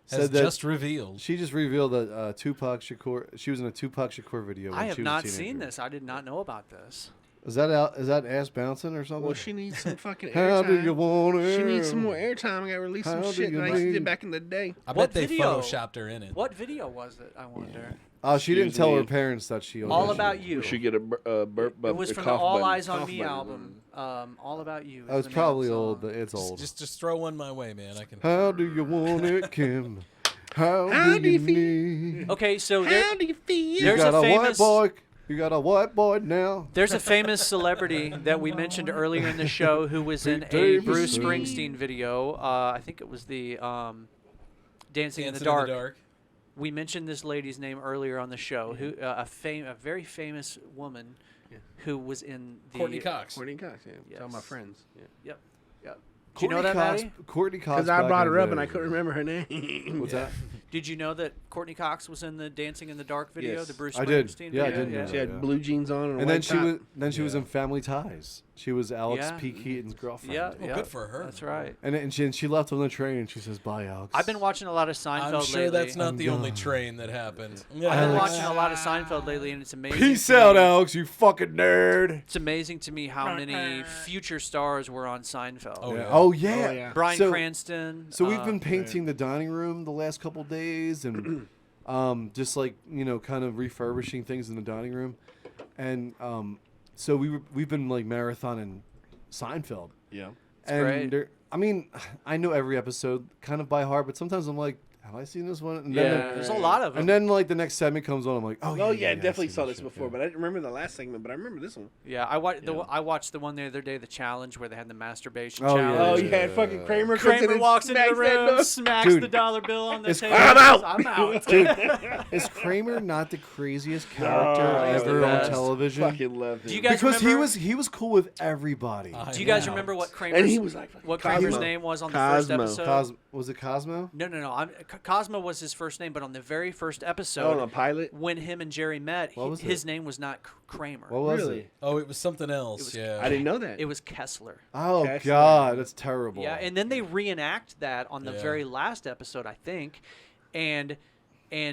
C: has
E: said
C: just revealed.
E: She just revealed that Tupac Shakur. She was in a Tupac Shakur video. When
D: I have
E: she was
D: not
E: a teenager.
D: seen this. I did not know about this.
E: Is that ass bouncing or something?
F: Well, she needs some fucking airtime.
E: How do you want it?
F: She needs some more airtime. I got to release some shit that I used to do back in the day.
C: I bet they photoshopped her in it.
D: What video was it? I wonder.
E: Oh, she didn't tell her parents that she.
D: All About You.
F: We should get a burp.
D: It was from the All Eyes on Me album. All About You.
E: Oh, it's probably old. It's old.
C: Just throw one my way, man. I can.
E: How do you want it, Kim? How do you feel?
D: Okay, so
F: how do you feel?
E: You got a white boy. You got a white boy now.
D: There's a famous celebrity that we mentioned earlier in the show who was in a Bruce Springsteen video. I think it was the Dancing in the Dark. We mentioned this lady's name earlier on the show. Who a very famous woman who was in the
C: Courtney Cox.
F: Courtney Cox. Yeah, yes. All my friends. Yeah.
D: Yep. Do you know that, Maddie?
E: Courtney Cox.
F: Because I brought her up and I couldn't remember her name.
E: What's that?
D: Did you know that Courtney Cox was in the Dancing in the Dark video, the Bruce
E: I did.
D: Springsteen
E: Yeah,
D: video?
E: I did. Yeah.
F: She had blue jeans on
E: and then she was in Family Ties. She was Alex P. Keaton's girlfriend.
D: Yeah,
C: good for her.
D: That's right.
E: And she left on the train and she says, "Bye, Alex."
D: I've been watching a lot of Seinfeld lately.
C: I'm sure that's not the only train that happened.
D: I've been watching a lot of Seinfeld lately, and it's amazing.
E: Peace out, Alex, you fucking nerd.
D: It's amazing to me how many future stars were on Seinfeld.
E: Oh yeah.
D: Bryan Cranston.
E: So we've been painting the dining room the last couple of days, and just like kind of refurbishing things in the dining room, and so we've been like marathoning Seinfeld.
F: Yeah,
E: and great. I know every episode kind of by heart, but sometimes I'm like, have I seen this one? And
D: there's a lot of them.
E: And then like the next segment comes on, I'm like,
F: oh yeah, I definitely saw this before, but I didn't remember the last segment, but I remember this one.
D: Yeah, I watched the one the other day, the challenge where they had the masturbation
E: challenge.
F: Oh yeah, fucking Kramer
D: walks into the room, smacks the dollar bill on the table.
F: I'm out.
E: Dude, is Kramer not the craziest character ever on television?
F: Fucking love him.
D: Do you guys
E: because
D: remember?
E: he was cool with everybody.
D: Do you guys remember what Kramer's
F: and he was like
D: Kramer's name was on the first episode?
E: Was it Cosmo?
D: No. Cosmo was his first name, but on the very first episode,
F: on the pilot,
D: when him and Jerry met, his name was not Kramer.
E: What was it?
C: Oh, it was something else.
F: I didn't know that.
D: It was Kessler.
E: Oh
F: Kessler.
E: God, that's terrible.
D: Yeah, and then they reenact that on the very last episode, I think, and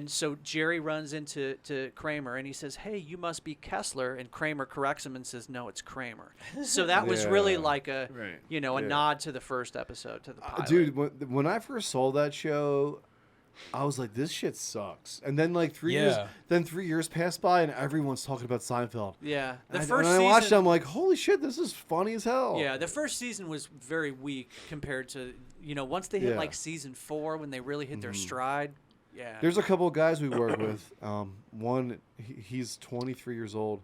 D: so Jerry runs into Kramer and he says, "Hey, you must be Kessler," and Kramer corrects him and says, "No, it's Kramer." So that was really like a nod to the first episode, to the pilot.
E: Dude, when I first saw that show, I was like, this shit sucks. And then like 3 years passed by and everyone's talking about Seinfeld.
D: Yeah.
E: When I watched it, I'm like, holy shit, this is funny as hell.
D: Yeah, the first season was very weak compared to, once they hit like season 4 when they really hit their stride. Yeah.
E: There's a couple of guys we work with. One, he's 23 years old,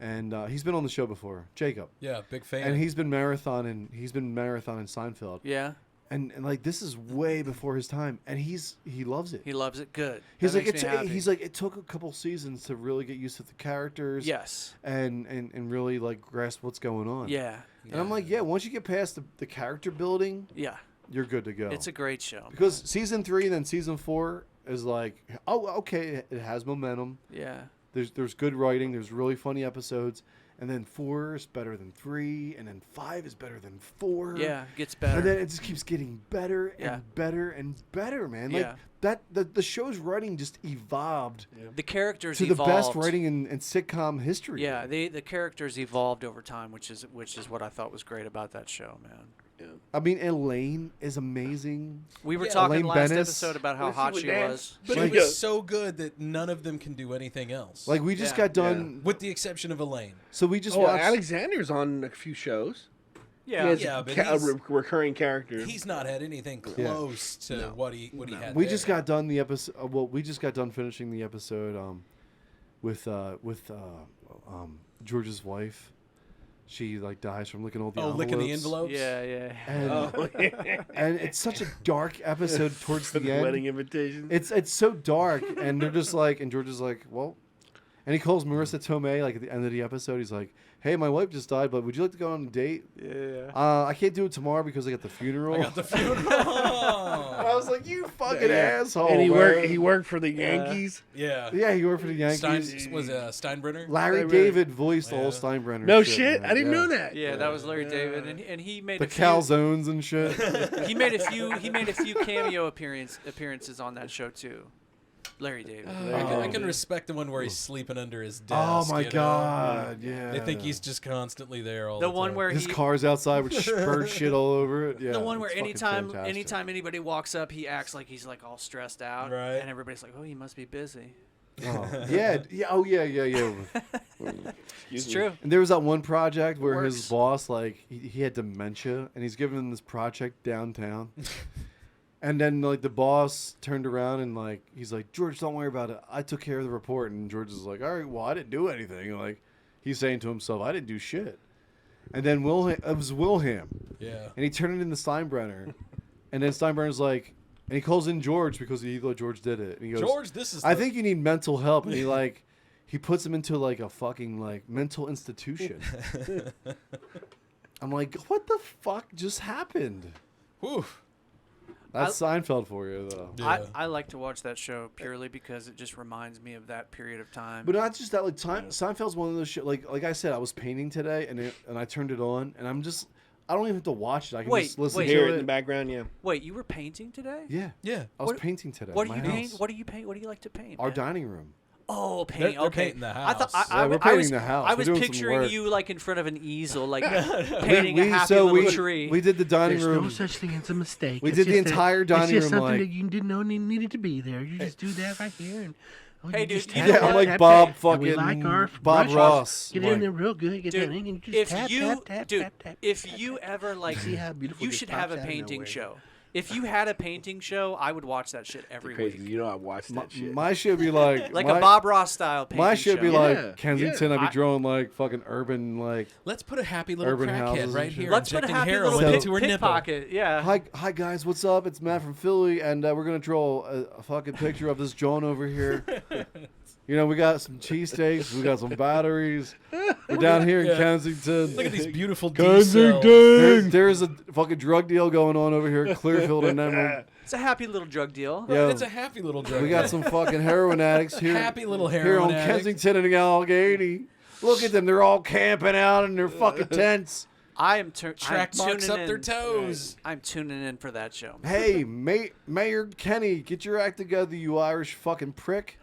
E: and he's been on the show before. Jacob.
C: Yeah, big fan.
E: And he's been marathoning Seinfeld.
D: Yeah.
E: And like this is way before his time, and he loves it.
D: He loves it. Good.
E: He's like it took a couple seasons to really get used to the characters.
D: Yes.
E: And really like grasp what's going on.
D: Yeah.
E: And I'm like, once you get past the character building, you're good to go.
D: It's a great show.
E: Because season 3 and then season 4 is like, oh, okay, it has momentum.
D: Yeah.
E: There's good writing. There's really funny episodes. And then 4 is better than 3, and then 5 is better than 4.
D: Yeah, it gets better.
E: And then it just keeps getting better and better and better, man. Like the show's writing just evolved.
D: The characters
E: to
D: evolved.
E: the best writing in sitcom history.
D: Yeah, the characters evolved over time, which is what I thought was great about that show, man.
F: Yeah.
E: I mean, Elaine is amazing.
D: We were talking
E: Elaine
D: last
E: Bennis.
D: episode about how hot she was.
C: But it was so good that none of them can do anything else.
E: Like we just got done,
C: with the exception of Elaine.
E: So we just watched.
F: Alexander's on a few shows.
D: Yeah,
F: he has a recurring character.
C: He's not had anything close to what he had.
E: We
C: there.
E: just got done the episode. Well, we just got done finishing the episode with George's wife. She like dies from licking all the envelopes.
C: Licking the envelopes.
D: Yeah.
E: And it's such a dark episode towards the end.
F: Wedding invitation.
E: It's so dark, and they're just like, and George is like, well, and he calls Marissa Tomei like at the end of the episode. He's like, hey, my wife just died, but would you like to go on a date?
D: Yeah.
E: I can't do it tomorrow because I got the funeral. I was like, you fucking asshole.
F: And
E: man.
F: he worked for the Yankees.
C: Yeah,
E: he worked for the Yankees.
C: Was Steinbrenner?
E: Larry David voiced all Steinbrenner.
F: No
E: shit,
F: I didn't know that.
D: Yeah, that was Larry David, and he made
E: the calzones and shit.
D: He made a few cameo appearances on that show too. Larry David.
C: I can respect the one where he's sleeping under his desk.
E: Oh my
C: you
E: God!
C: know?
E: Yeah.
C: They think he's just constantly there all the
D: The one
C: time.
D: where
E: his car's outside with bird shit all over it. Yeah.
D: The one where
E: it's fucking fantastic.
D: anytime anybody walks up, he acts like he's like all stressed out,
C: right?
D: And everybody's like, "Oh, he must be busy."
E: Oh, yeah. Oh yeah.
D: It's true.
E: And there was that one project where his boss, like, he had dementia, and he's giving him this project downtown. And then, like, the boss turned around and, like, he's like, George, don't worry about it. I took care of the report. And George is like, all right, well, I didn't do anything. Like, he's saying to himself, I didn't do shit. And then it was Wilhelm.
C: Yeah.
E: And he turned it into Steinbrenner. And then Steinbrenner's like, and he calls in George because he thought George did it. And he goes,
C: George, this is
E: I think you need mental help. And he puts him into, like, a fucking, like, mental institution. I'm like, what the fuck just happened?
C: Whew.
E: That's Seinfeld for you, though.
C: Yeah.
D: I like to watch that show purely because it just reminds me of that period of time.
E: But not just that. Like Seinfeld's one of those shit. Like I said, I was painting today, and I turned it on, and I don't even have to watch it. I can just listen to it.
F: Hear it in the background. Yeah.
D: Wait, you were painting today?
E: Yeah. I was painting today.
D: What do you paint? What do you paint? What do you like to paint?
E: Our
D: man?
E: dining room.
D: Oh, painting.
C: They're
D: Okay.
C: painting the house.
E: We're painting the house.
D: I was
E: We're doing some
D: picturing
E: work.
D: you like in front of an easel, like painting a happy little tree.
E: We did the dining
F: There's
E: room.
F: no such thing as a mistake.
E: We
F: It's
E: did the
F: just
E: entire dining
F: It's just
E: room,
F: something
E: like-
F: that you didn't know needed to be there. You just do that right here. And,
D: Hey,
F: you
D: dude,
F: just
D: you
F: tap,
D: know
E: Yeah,
F: tap,
E: I'm like
F: tap,
E: Bob
F: tap. And we
E: fucking
F: like our
E: Bob
F: brushes.
E: Ross.
F: Get in there real good. Get
D: Dude,
F: that in and just
D: if
F: tap,
D: you,
F: tap, tap,
D: dude,
F: tap, tap.
D: if you ever like,
F: See how beautiful
D: you
F: this
D: should have
F: pops
D: a
F: out of
D: painting
F: nowhere.
D: show. If you had a painting show, I would watch that shit every
F: Crazy.
D: week.
F: You know I watched that shit.
E: My shit would be like
D: Like a Bob Ross style painting
E: My shit would be
D: show.
E: like Kensington. I'd be
D: I-
E: drawing like fucking urban like.
C: Let's put a happy little
E: Urban
C: crackhead
E: houses
C: right
E: and
C: here.
E: shit.
D: Let's put a
C: injecting
D: happy
C: heroin
D: little
C: into her nipple.
D: pickpocket. Yeah.
E: Hi guys, what's up? It's Matt from Philly, and we're gonna draw a fucking picture of this John over here. You know, we got some cheesesteaks, we got some batteries. We're down here in Kensington.
C: Look at these beautiful
E: Kensington. There's a fucking drug deal going on over here at Clearfield and Emerald.
D: It's a happy little drug deal.
E: Yo,
C: It's a happy little drug.
E: we got some fucking heroin addicts here.
C: Happy little
E: here
C: heroin
E: on
C: addict.
E: Kensington and Allegheny. Look at them, they're all camping out in their fucking tents.
C: Track marks up their toes.
D: I'm tuning in for that show.
E: Hey, Mayor Kenny, get your act together, you Irish fucking prick.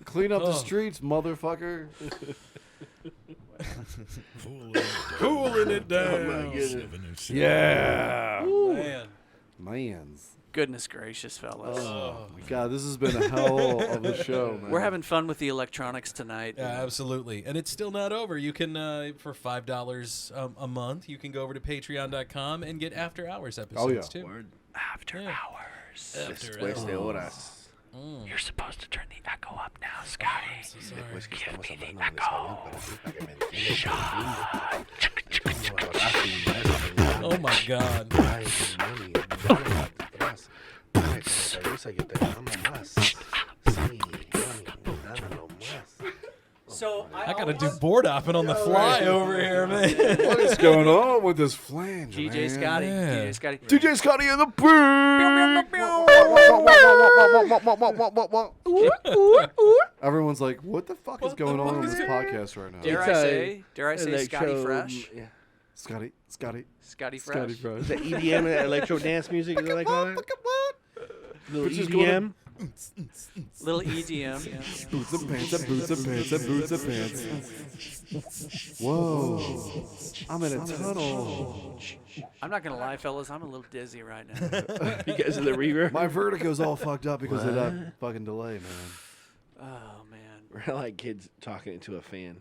E: Clean up the streets, motherfucker.
C: Cooling it down.
F: Oh my goodness.
E: Yeah.
C: Man.
E: Mans.
D: Goodness gracious, fellas.
E: Oh, my God, this has been a hell of a show, man.
D: We're having fun with the electronics tonight.
C: Yeah, absolutely. And it's still not over. You can, for $5 a month, you can go over to patreon.com and get After Hours episodes, too.
F: Word.
D: After hours.
C: After
F: Después de
C: hours.
F: horas.
D: You're supposed to turn the echo up now, Scotty.
C: So sorry.
F: Give
D: me the echo.
C: Oh, my God.
D: So
C: I got to do board hopping on the fly over here, man.
E: What is going on with this flange,
D: DJ
E: man?
D: Scotty.
C: Yeah.
D: DJ Scotty.
E: DJ Scotty in the booth. Everyone's like, what the fuck is going on this podcast right now?
D: Dare I say Scotty Fresh?
F: Yeah.
E: Scotty
D: Scotty
E: Fresh.
F: The EDM and electro dance music, is that like all that? Little
E: Bitches going
F: EDM.
D: Little EDM.
E: Boots and pants and boots and pants and boots and pants. Whoa. I'm in a tunnel.
D: I'm not going to lie, fellas. I'm a little dizzy right now.
F: Because of the reverb?
E: My vertigo's all fucked up because of that fucking delay, man.
D: Oh, man.
F: We're like kids talking into a fan.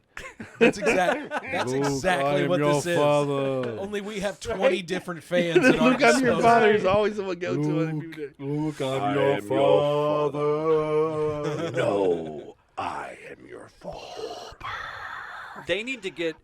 C: That's exactly what this is. Only we have 20 different fans. In
F: Luke,
C: our
F: I'm your father is always the one go to other people.
E: Luke, I'm your father.
F: No, I am your father.
D: They need to get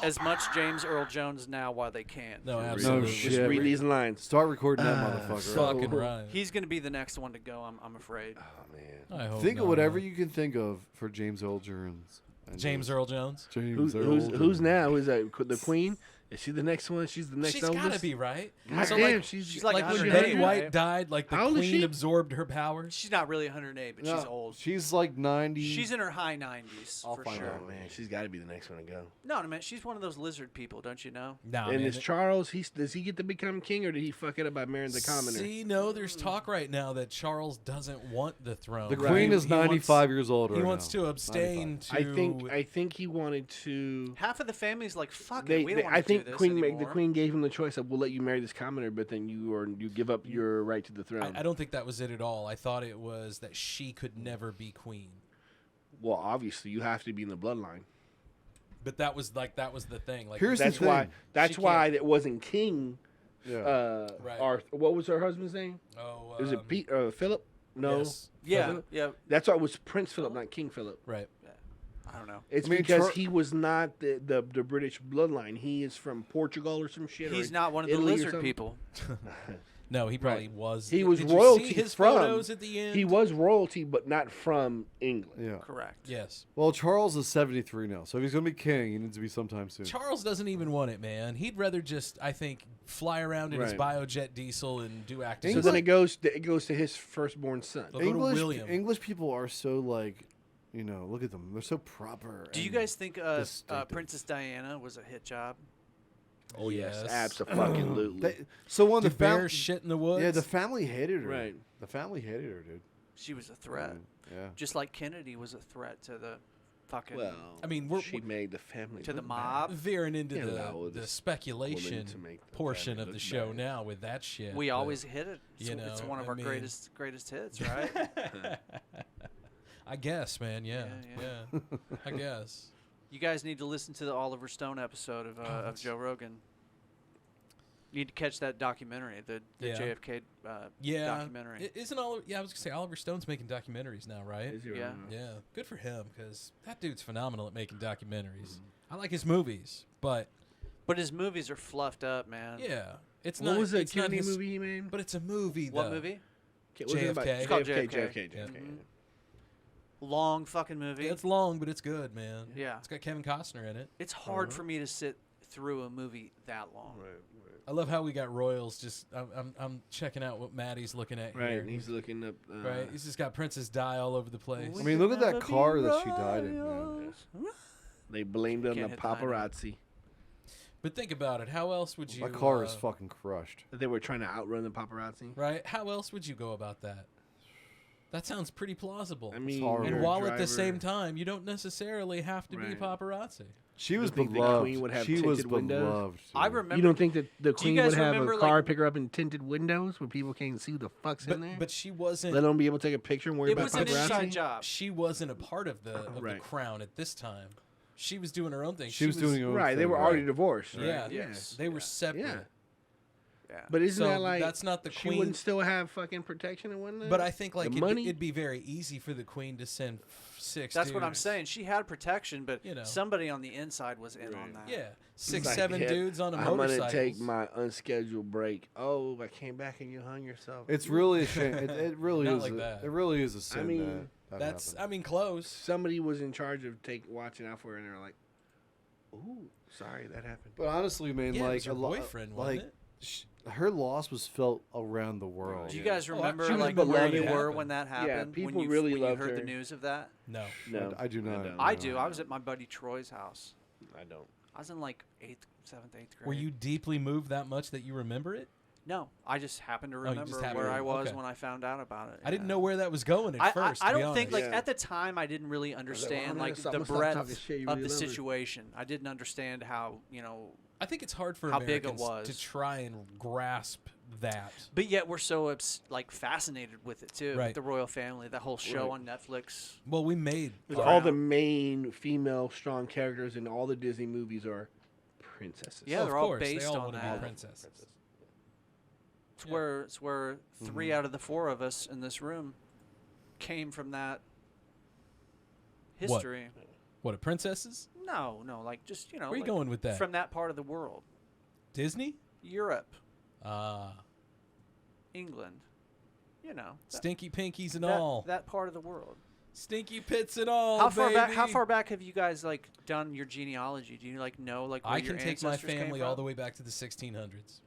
D: as much James Earl Jones now while they can.
C: No, absolutely.
E: No shit.
F: Just read these lines.
E: Start recording that motherfucker.
C: Fucking right.
D: He's going to be the next one to go, I'm afraid.
F: Oh, man.
C: I hope
E: Think
C: not.
E: of whatever you can think of for James Earl Jones.
C: James Earl Jones?
E: James Earl
F: Who's now? Who's that? The Queen? Is she the next one? She's the next
C: She's
F: oldest?
C: got to be, right?
F: God
C: So,
F: damn,
C: like,
F: she's
D: like
C: when
D: 108,
C: Betty
D: right?
C: White died, like the
F: How old is
C: Queen
F: she?
C: absorbed her powers.
D: She's not really 108, but she's old.
E: She's like 90.
D: She's in her high 90s,
E: I'll
D: for
E: find
D: sure.
E: out.
F: Oh, man, she's got to be the next one to go.
D: No, man, she's one of those lizard people, don't you know?
C: Nah,
F: And
C: man,
F: is Charles, does he get to become king, or did he fuck it up by marrying the commoner?
C: See, no, there's talk right now that Charles doesn't want the throne.
E: The Queen is 95 years old right
C: He wants
E: now.
C: to abstain
E: 95.
C: to...
F: I think he wanted to...
D: Half of the family's like, fuck it, we don't want
F: I
D: to
F: think
D: do this
F: the
D: anymore.
F: Queen gave him the choice of, we'll let you marry this commoner, but then you give up your right to the throne.
C: I don't think that was it at all. I thought it was that she could never be queen.
F: Well, obviously, you have to be in the bloodline.
C: But that was the thing. Like,
E: Here's
F: That's
E: the thing.
F: why. That's
C: She
F: why
C: can't-
F: it wasn't King.
E: Yeah.
C: Right.
F: Arthur. What was her husband's name?
C: Oh,
F: Was it Pete? Philip? No.
C: Yes.
D: Yeah,
F: Philip?
D: yeah.
F: That's why it was Prince Philip, not King Philip.
C: Right.
D: I don't know.
F: It's
E: I mean,
F: because he was not the British bloodline. He is from Portugal or some shit.
D: He's
F: or
D: not one of the
F: Italy or
D: lizard
F: something.
D: people.
C: No, he probably was.
F: He was
C: Did
F: royalty
C: you see his
F: from.
C: photos at the end?
F: He was royalty, but not from England.
E: Yeah.
D: Correct.
C: Yes.
E: Well, Charles is 73 now, so if he's going to be king, he needs to be sometime soon.
C: Charles doesn't even want it, man. He'd rather just, I think, fly around in his
F: Right.
C: biojet diesel and do acting.
F: So then it goes to his firstborn son.
C: They'll go to William.
E: English people are so like, you know, look at them. They're so proper.
D: Do you
E: and
D: guys think
E: distinctive.
D: Princess Diana was a hit job?
F: Oh yes,
C: Yes.
F: absolutely.
E: So one of
C: Did
E: the family
C: bears shit in the woods?
E: Yeah, the family hated her.
F: Right.
E: The family hated her, dude.
D: She was a threat.
E: Yeah.
D: Just like Kennedy was a threat to the fucking
F: Well,
C: I mean,
F: she made the family
D: to the
F: look
D: mob.
C: veering into
F: You know,
C: the
F: this
C: speculation
F: woman to make the
C: portion
F: family
C: of the
F: look
C: show
F: bad.
C: now with that shit.
D: We
C: but,
D: always hit it. It's,
C: you
D: it's
C: know,
D: one of
C: I
D: our
C: mean-
D: greatest hits, right?
C: I guess, man. Yeah. I guess.
D: You guys need to listen to the Oliver Stone episode of Joe Rogan. You need to catch that documentary, the
C: Yeah.
D: JFK documentary.
C: Isn't I was gonna say Oliver Stone's making documentaries now, right?
F: Is he
D: Yeah.
F: right now?
C: Yeah, good for him because that dude's phenomenal at making documentaries. I like his movies, but
D: his movies are fluffed up, man.
C: yeah, it's
F: What
C: not.
F: was the
C: it's not
F: Kennedy
C: his-
F: movie he made?
C: But it's a movie.
D: What
C: though.
D: movie?
F: Was it about
C: JFK.
D: It's called
F: JFK.
D: JFK.
F: JFK.
D: Long fucking movie.
C: Yeah, it's long, but it's good, man.
D: Yeah.
C: It's got Kevin Costner in it.
D: It's hard for me to sit through a movie that long.
C: I love how we got Royals. Just I'm checking out what Maddie's looking at
F: Right,
C: here.
F: and he's looking up.
C: Right, he's just got Princess Di all over the place.
E: I mean, look at that car that she died in, man.
F: They blamed it on
D: Can't
F: the
D: hit the 90.
F: paparazzi.
C: But think about it. How else would you?
E: My car is fucking crushed.
F: They were trying to outrun the paparazzi.
C: Right? How else would you go about that? That sounds pretty plausible.
F: I mean,
E: horrible.
C: and
F: you're a
C: while at the
F: driver.
C: same time, you don't necessarily have to be
F: Right.
C: paparazzi.
E: She was
F: think the
E: beloved.
F: Queen would have
E: she was
F: tinted windows?
E: beloved.
D: I
E: dude.
D: remember.
F: You don't think that the
D: Do you
F: Queen
D: guys
F: would have
D: remember,
F: a car
D: like-
F: pick her up in tinted windows where people can't see who the fuck's in there?
C: But she wasn't.
F: Let them be able to take a picture and worry
D: It
F: about
D: was an
F: paparazzi?
D: inside job.
C: She wasn't a part of the
F: Right.
C: crown at this time. She was doing her own thing.
E: She was doing her own
F: Right,
E: thing.
F: they were already divorced. Right?
C: Yeah,
F: Yes.
C: they were separate.
F: Yeah.
D: Yeah.
F: But isn't
C: So
F: that like
C: that's not the
F: she
C: Queen?
F: wouldn't still have fucking protection and whatnot?
C: But I think like
F: the money.
C: it'd be very easy for the Queen to send six.
D: That's what I'm
C: dudes.
D: saying. She had protection, but
C: You know.
D: somebody on the inside was in on that.
C: Yeah,
F: It's
C: 6,
F: like,
C: 7
F: yeah,
C: dudes on a
F: I'm
C: motorcycle.
F: gonna take my unscheduled break. Oh, I came back and you hung yourself.
E: It's really a shame. It really
C: Not
E: is.
C: like that.
E: It really is a sin.
F: I mean,
E: that
C: That's.
E: happened.
C: I mean, close.
F: Somebody was in charge of watching out for her, and they're like, "Ooh, sorry, that happened."
E: But honestly, man,
C: Yeah, it
E: like
C: was her
E: a lot,
C: boyfriend, wasn't
E: like
C: it?
E: her loss was felt around the world.
D: Do you guys
C: Oh,
D: remember
C: she was
D: like
C: beloved
D: where
C: when
D: you
C: it
D: were
C: happened.
D: when that
F: Yeah,
D: happened?
F: people
D: when you,
F: really
D: when you
F: loved
D: heard
F: her.
D: the news of that?
C: No.
F: No,
E: I do not.
F: don't.
D: I do. I was at my buddy Troy's house.
F: I don't.
D: I was in like 7th, 8th grade.
C: Were you deeply moved that much that you remember it?
D: No, I just happened to remember where I was when I found out about it.
C: I didn't know where that was going at first.
D: I don't think at the time I didn't really understand the breadth of the situation. I didn't understand how
C: I think it's hard for
D: how big it
C: Americans
D: was
C: to try and grasp that.
D: But yet we're so fascinated with it too.
C: Right.
D: The royal family, that whole show on Netflix.
C: Well, we made
F: all the main female strong characters in all the Disney movies are princesses.
D: Yeah, they're all based
C: they all
D: on
C: want to
D: that.
C: be princesses.
D: It's where 3 out of the 4 of us in this room came from that history.
C: What, princesses?
D: No, like just
C: Where are you going with that?
D: From that part of the world.
C: Disney?
D: Europe. England.
C: Stinky pinkies and all.
D: That part of the world.
C: Stinky pits and all.
D: How far back have you guys done your genealogy? Do you know where
C: I
D: your
C: can take my
D: ancestors came
C: family
D: from?
C: all the way back to the 1600s.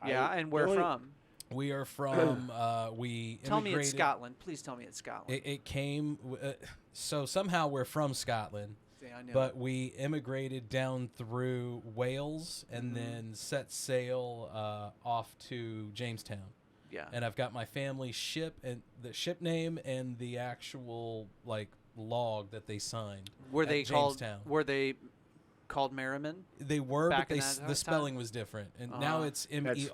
D: Yeah, and where from?
C: We are from. We
D: tell me
C: immigrated.
D: it's Scotland. Please tell me it's Scotland.
C: It came. So somehow we're from Scotland.
D: I knew
C: but we immigrated down through Wales and then set sail off to Jamestown.
D: Yeah.
C: And I've got my family ship and the ship name and the actual log that they signed.
D: Were they
C: Jamestown.
D: called Merriman?
C: They were,
D: back
C: but
D: in
C: the spelling was different. And now it's Merri.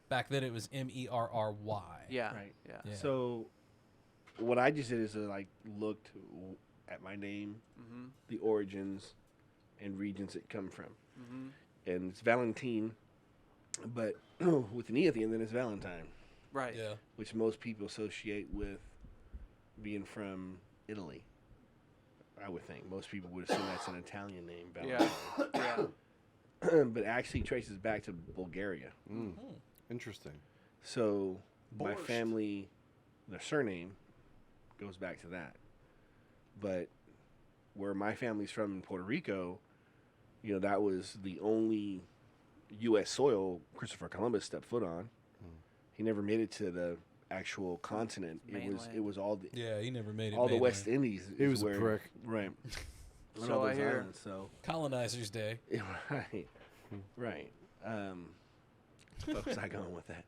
C: Back then it was Merry.
D: Yeah.
F: Right.
D: Yeah.
F: So what I just did is looked at my name, the origins and regions it come from. And it's Valentine, but with an E at the end, then it's Valentine.
D: Right.
C: Yeah.
F: Which most people associate with being from Italy. I would think. Most people would assume that's an Italian name, Valentine. Yeah. But it actually traces back to Bulgaria.
E: Interesting.
F: So my family, their surname goes back to that. But where my family's from in Puerto Rico, that was the only U.S. soil Christopher Columbus stepped foot on. He never made it to the actual continent. It was all the
C: he never made it.
F: All the West Indies.
E: He was a prick,
F: right?
D: So I hear.
F: Islands, so
C: colonizers' day.
F: Right. What was I going with that?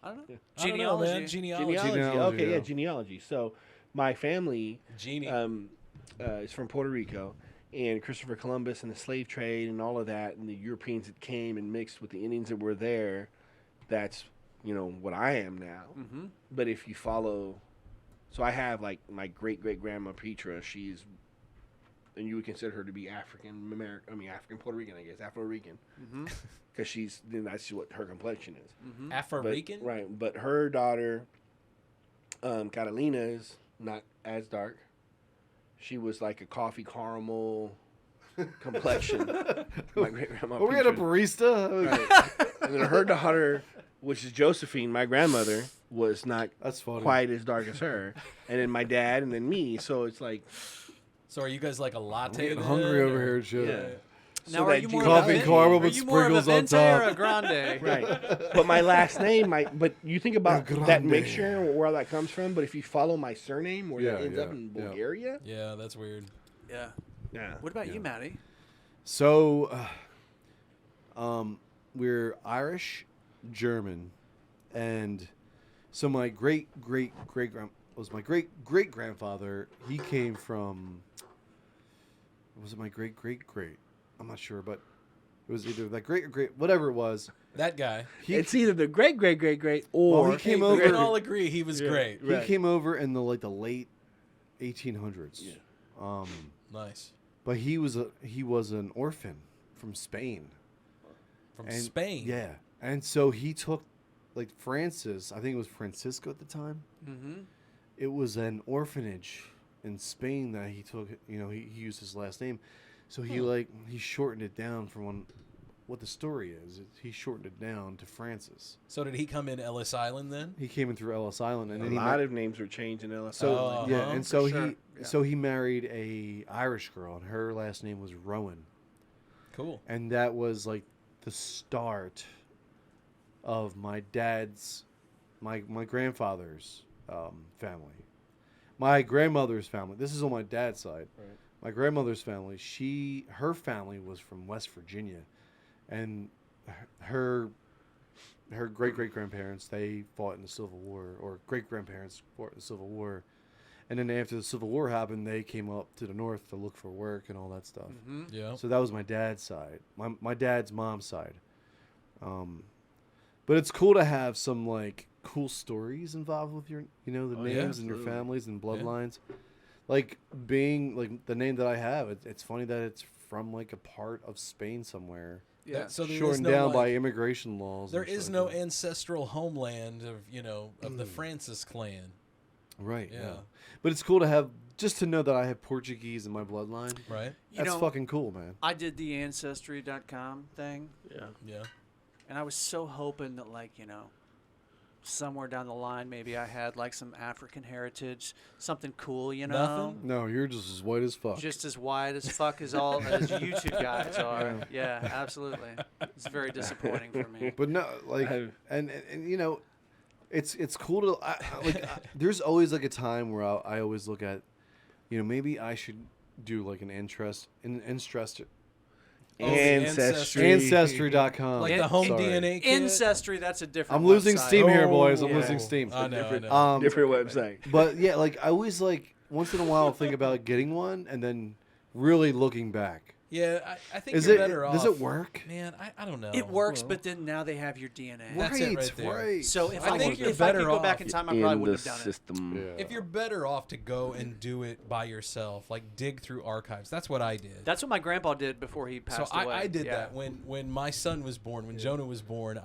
D: I don't know.
C: Genealogy.
F: Genealogy. Okay, yeah, genealogy. So my family is from Puerto Rico, and Christopher Columbus and the slave trade and all of that, and the Europeans that came and mixed with the Indians that were there. That's what I am now. But if you follow, so I have my great grandma Petra. She's, and you would consider her to be African Puerto Rican, I guess, Afro-Rican, because that's what her complexion is.
C: Afro-Rican,
F: right? But her daughter, Catalina, is not as dark. She was like a coffee caramel complexion. My great grandma.
E: We had a barista.
F: Right. And then her daughter, which is Josephine, my grandmother, was not quite as dark as her. And then my dad, and then me. So it's like.
C: So are you guys like a latte?
E: I'm getting hungry over here, shit.
F: Yeah.
D: Now, are you more
E: coffee
D: of a
E: caramel
D: are
E: with
D: you more of a
E: sprinkles on
D: venti or
E: top?
D: a grande?
F: Right. But my last name, but you think about that
E: grande.
F: mixture, where that comes from. But if you follow my surname, where that ends up in Bulgaria.
C: Yeah, that's weird.
D: Yeah.
F: Yeah.
D: What about you, Maddie?
E: So, we're Irish, German, and so my great grandfather. He came from. Was it my great? I'm not sure, but it was either that great or great, whatever it was.
C: That guy.
F: It's either the great or
E: he came over.
C: We can all agree he was great.
E: He came over in the late 1800s.
F: Yeah.
C: Nice.
E: But he was an orphan from Spain.
C: Spain.
E: Yeah. And so he took Francis, I think it was Francisco at the time. It was an orphanage in Spain that he took, he used his last name. So he shortened it down from what the story is. He shortened it down to Francis.
C: So did he come in Ellis Island then?
E: He came in through Ellis Island, and
F: a lot of names were changed in Ellis
E: so
F: Island.
E: yeah, and so he married a Irish girl, and her last name was Rowan.
C: Cool.
E: And that was the start of my grandfather's family. My grandmother's family. This is on my dad's side.
F: Right.
E: My grandmother's family. Her family was from West Virginia, and her her great-great-grandparents, they fought in the Civil War, or great-grandparents fought in the Civil War. And then after the Civil War happened, they came up to the north to look for work and all that stuff.
D: Mm-hmm.
C: Yeah.
E: So that was my dad's side, my dad's mom's side. But it's cool to have some like cool stories involved with your, the names and your families and bloodlines. Yeah. Like being like the name that I have, it's funny that it's from like a part of Spain somewhere.
C: Yeah. So
E: shortened down by immigration laws.
C: There is no ancestral homeland of of the Francis clan.
E: Right. Yeah. But it's cool to have, just to know that I have Portuguese in my bloodline.
C: Right.
E: That's fucking cool, man.
D: I did the Ancestry.com thing.
F: Yeah.
C: Yeah.
D: And I was so hoping that, like, somewhere down the line, maybe I had, like, some African heritage, something cool,
C: Nothing?
E: No, you're just as white as fuck.
D: Just as white as fuck as all as you two guys are. Yeah, absolutely. It's very disappointing for me.
E: But no, like, and it's cool to there's always like a time where I always look at, maybe I should do like an Ancestry.com.
C: Like the home DNA kit?
D: Ancestry, that's a different
E: I'm losing
D: website.
E: steam here, boys. I'm losing steam.
C: I know.
F: Different website.
E: But yeah, like I always like once in a while think about getting one and then really looking back.
C: Yeah, I think you're better off.
E: Does it work?
C: Man, I don't know.
D: It works, but then now they have your DNA.
C: That's it right there.
E: Right.
D: So if
C: I
D: I
C: think
D: could,
C: you're
D: if I could
C: better
D: go back
C: off
D: in time, I probably
F: in
D: would
F: the
D: have done
F: system.
D: it.
C: If you're better off to go and do it by yourself, like dig through archives. That's what I did.
D: That's what my grandpa did before he passed away.
C: I did that when my son was born, when Jonah was born.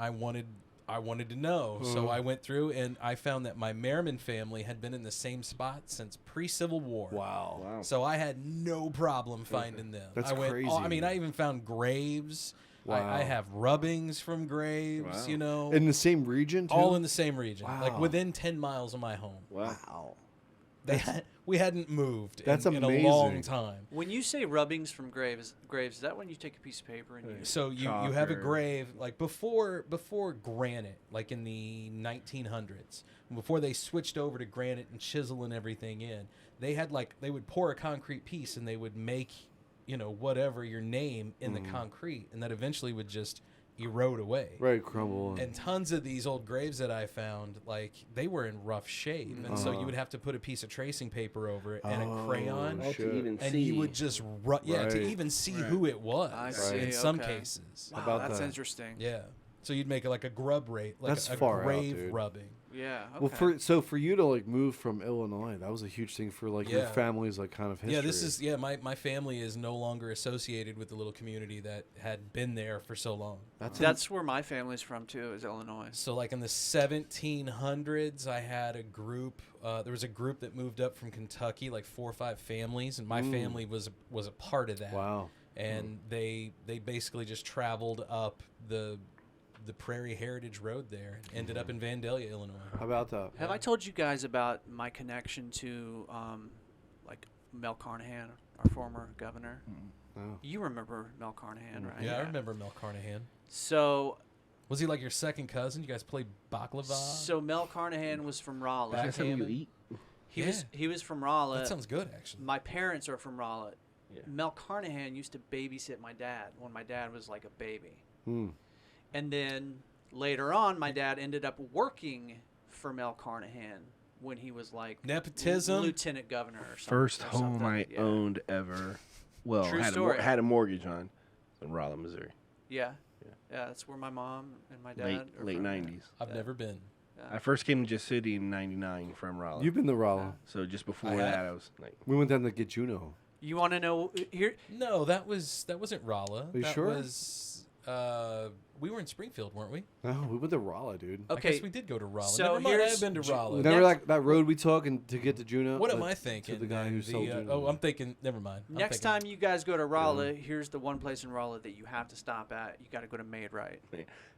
C: I wanted to know, so I went through and I found that my Merriman family had been in the same spot since pre-Civil War.
E: Wow.
C: So I had no problem finding them.
E: That's
C: crazy. I mean, I even found graves.
E: Wow.
C: I have rubbings from graves.
F: Wow.
E: In the same region, too?
C: All in the same region,
E: Wow.
C: like within 10 miles of my home.
E: Wow.
C: We hadn't moved
E: That's
C: in a
E: amazing.
C: long time.
D: When you say rubbings from graves, is that when you take a piece of paper and you...
C: So you have a grave, like before granite, like in the 1900s, before they switched over to granite and chisel and everything in, they would pour a concrete piece and they would make, whatever your name in the concrete, and that eventually would just erode away.
E: Right, crumble.
C: And tons of these old graves that I found, like, they were in rough shape. And so you would have to put a piece of tracing paper over it and a crayon. And you would just, to even see who it was.
D: I see.
C: In some cases.
D: Wow, that's interesting.
C: Yeah. So you'd make it like a grub rate, like
E: That's
C: a
E: far out,
C: grave
E: dude.
C: rubbing.
D: Yeah. Okay.
E: Well, for you to like move from Illinois, that was a huge thing for like your family's like kind of history.
C: My family is no longer associated with the little community that had been there for so long.
D: That's where my family's from too, is Illinois.
C: So like in the 1700s, I had a group. There was a group that moved up from Kentucky, like 4 or 5 families, and my family was a part of that.
E: Wow.
C: And they basically just traveled up the Prairie Heritage Road there, ended up in Vandalia, Illinois.
E: How about that?
D: Have I told you guys about my connection to like Mel Carnahan, our former governor?
E: Oh.
D: You remember Mel Carnahan, right?
C: Yeah, I remember Mel Carnahan.
D: So
C: was he like your second cousin? You guys played baklava?
D: So Mel Carnahan was from Raleigh.
F: That's something you eat?
D: He was from Raleigh.
C: That sounds good, actually.
D: My parents are from Raleigh. Yeah. Mel Carnahan used to babysit my dad when my dad was like a baby. And then later on, my dad ended up working for Mel Carnahan when he was like
C: nepotism,
D: lieutenant governor or something.
F: First home I owned ever. Well, had a mortgage on in Raleigh, Missouri.
D: Yeah, that's where my mom and my dad.
F: Late 90s.
C: I've never been.
F: I first came to Jefferson City in '99 from Raleigh.
E: You've been to Raleigh.
F: So just before that, I was like.
E: We went down to get Juno.
D: You want to know here?
C: No, that wasn't Raleigh.
E: Are you
C: that
E: sure?
C: Was we were in Springfield, weren't we?
E: No, we went to Raleigh, dude.
C: Okay, I guess we did go to Raleigh.
D: So
C: never mind, I have been to Raleigh.
E: Remember that road we took to get to Juno?
C: What am I thinking?
E: To the guy who sold Juno.
C: I'm thinking. Never mind.
D: Next time you guys go to Raleigh, here's the one place in Raleigh that you have to stop at. You got to go to Made Right.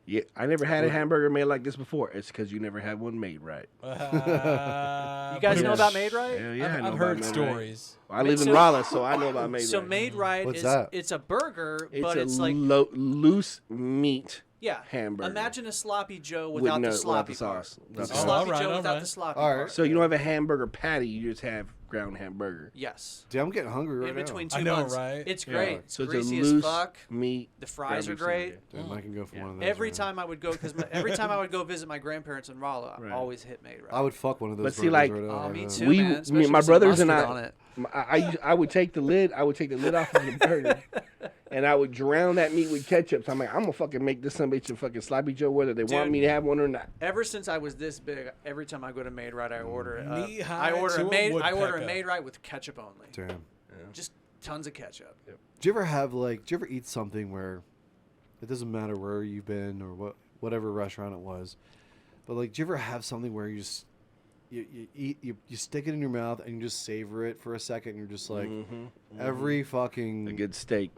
F: Yeah, I never had a hamburger made like this before. It's because you never had one made right.
D: You guys know about Made Right?
F: Hell yeah,
C: I've heard stories.
F: Well, I live in Raleigh, so I know about Made Right.
D: So Made Right
E: What's that?
D: it's a burger,
F: It's
D: but
F: a
D: it's like
F: loose meat
D: Yeah.
F: hamburger.
D: Imagine a sloppy Joe without the sloppy
F: sauce.
D: part. Sloppy Joe without the sloppy part.
F: So you don't have a hamburger patty, you just have ground hamburger.
D: Yes.
E: Dude, I'm getting hungry right
D: In between
E: now.
D: two buns. It's great. It's
F: So
D: greasy
F: it's a loose
D: as fuck.
F: meat.
D: The fries are great.
E: Damn, I can go for one of those.
D: Every time I would go, every time I would go visit my grandparents in Rolla, I always hit Made Right.
E: I would fuck one of those.
F: But see, like,
D: me too, man. Especially
F: my
D: with some
F: brothers and
D: mustard on it.
F: I would take the lid. I would take the lid off of the burger, and I would drown that meat with ketchup. So I'm like, I'm gonna fucking make this some bitch a fucking sloppy Joe, whether they want me to have one or not.
D: Ever since I was this big, every time I go to Made Right, I order
C: Knee-high
D: I order
C: to
D: a
C: a
D: Made
C: woodpecker.
D: Right with ketchup only.
E: Damn.
D: Just tons of ketchup.
E: Do you ever have do you ever eat something where it doesn't matter where you've been or whatever restaurant it was, but like, do you ever have something where you just you stick it in your mouth and you just savor it for a second and you're just like every fucking
F: a good steak,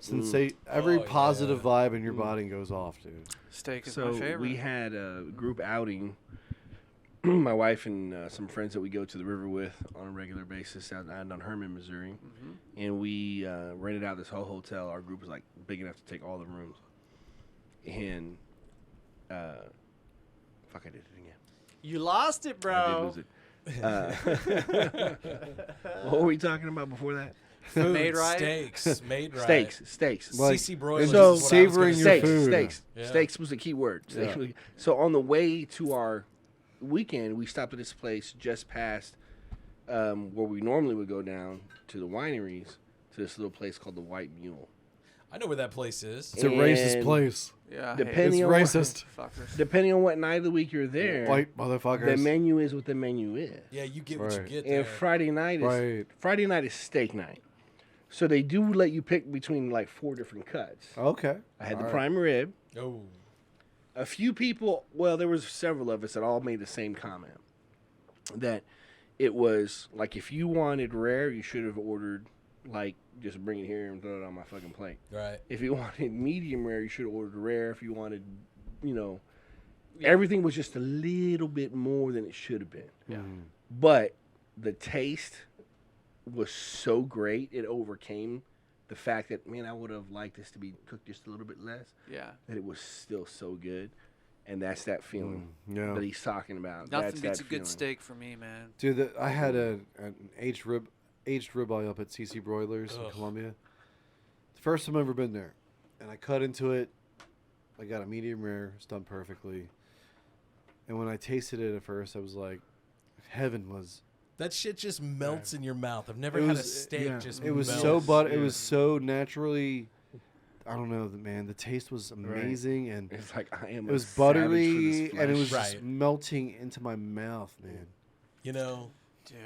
E: every positive vibe in your body goes off, dude.
D: Steak is my favorite.
F: We had a group outing. My wife and some friends that we go to the river with on a regular basis out on Herman, Missouri, and we rented out this whole hotel. Our group was like big enough to take all the rooms, and fuck, I did it again.
D: You lost it, bro.
F: I did lose it. What were we talking about before that?
C: Food,
D: Made Right?
C: Steaks. Made Right.
F: Steaks.
E: Like,
C: CC broilers.
F: So
C: is what I was gonna
E: savoring your
C: say.
E: food.
F: Steaks was the key word. So on the way to our weekend, we stopped at this place just past where we normally would go down to the wineries, to this little place called the White Mule.
C: I know where that place is.
E: It's a racist place.
D: Yeah,
F: depending on
E: racist.
F: Depending on what night of the week you're there,
E: White motherfuckers.
F: the menu is what the menu is.
C: Yeah, you get what you get
F: And
C: there.
F: Friday night is steak night. So they do let you pick between like 4 different cuts.
E: Okay.
F: I had the prime rib.
C: Oh.
F: A few people, well, there was several of us that all made the same comment. That it was like, if you wanted rare, you should have ordered like, just bring it here and throw it on my fucking plate.
C: Right.
F: If you wanted medium rare, you should have ordered rare. If you wanted, everything was just a little bit more than it should have been.
D: Yeah.
F: But the taste was so great, it overcame the fact that, man, I would have liked this to be cooked just a little bit less.
D: Yeah.
F: That it was still so good. And that's that feeling
E: yeah.
F: that he's talking about.
D: Nothing
F: that's
D: beats
F: that
D: a good
F: feeling.
D: steak for me, man.
E: Dude, I had an aged ribeye up at CC Broilers in Columbia. The first time I've ever been there. And I cut into it. I got a medium rare. It's done perfectly. And when I tasted it at first, I was like, heaven was...
C: That shit just melts in your mouth. I've never had a steak just
E: It was
C: melt.
E: It was so naturally... I don't know, man. The taste was amazing, and
F: it's like
E: it was buttery, and it was just melting into my mouth, man.
C: You know,
D: dude,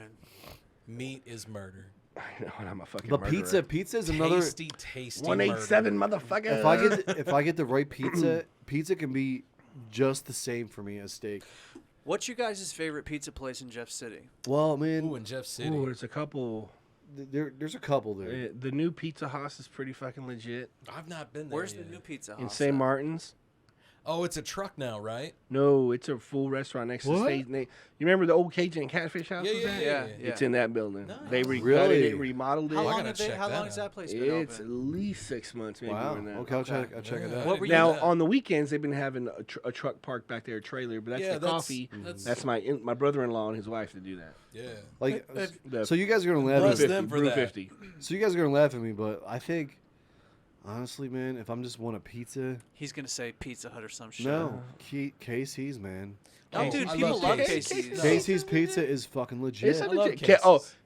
C: meat is murder.
F: I know, and I'm a fucking.
E: But
F: murderer.
E: pizza is another
C: tasty
F: 187 motherfucker.
E: If I get the right pizza can be just the same for me as steak.
D: What's your guys' favorite pizza place in Jeff City?
E: Well, man,
C: in Jeff City,
F: there's a couple.
E: There's a couple there.
F: The new Pizza House is pretty fucking legit.
C: I've not been there.
D: Where's
C: yet.
D: the new Pizza House?
F: In St. Martin's.
C: Oh, it's a truck now, right?
F: No, it's a full restaurant next to the stage. You remember the old Cajun Catfish House?
C: Yeah.
F: It's in that building.
C: Nice.
F: They recut it, remodeled it.
D: How long has that place been
F: It's
D: open?
F: at least 6 months, maybe more than that.
E: Okay, I'll check it out.
D: What were you
F: Now on the weekends they've been having a truck parked back there, a trailer, but that's the coffee. That's my brother-in-law and his wife to do that.
C: Yeah.
E: Like, so you guys are gonna laugh at me.
C: Brew
F: 50.
E: So you guys are gonna laugh at me, but I think, honestly, man, if I'm just want a pizza,
D: he's gonna say Pizza Hut or some shit.
E: no, Casey's, man.
D: Oh, dude, people love Casey's.
E: Casey's pizza is fucking legit.
F: It's legit.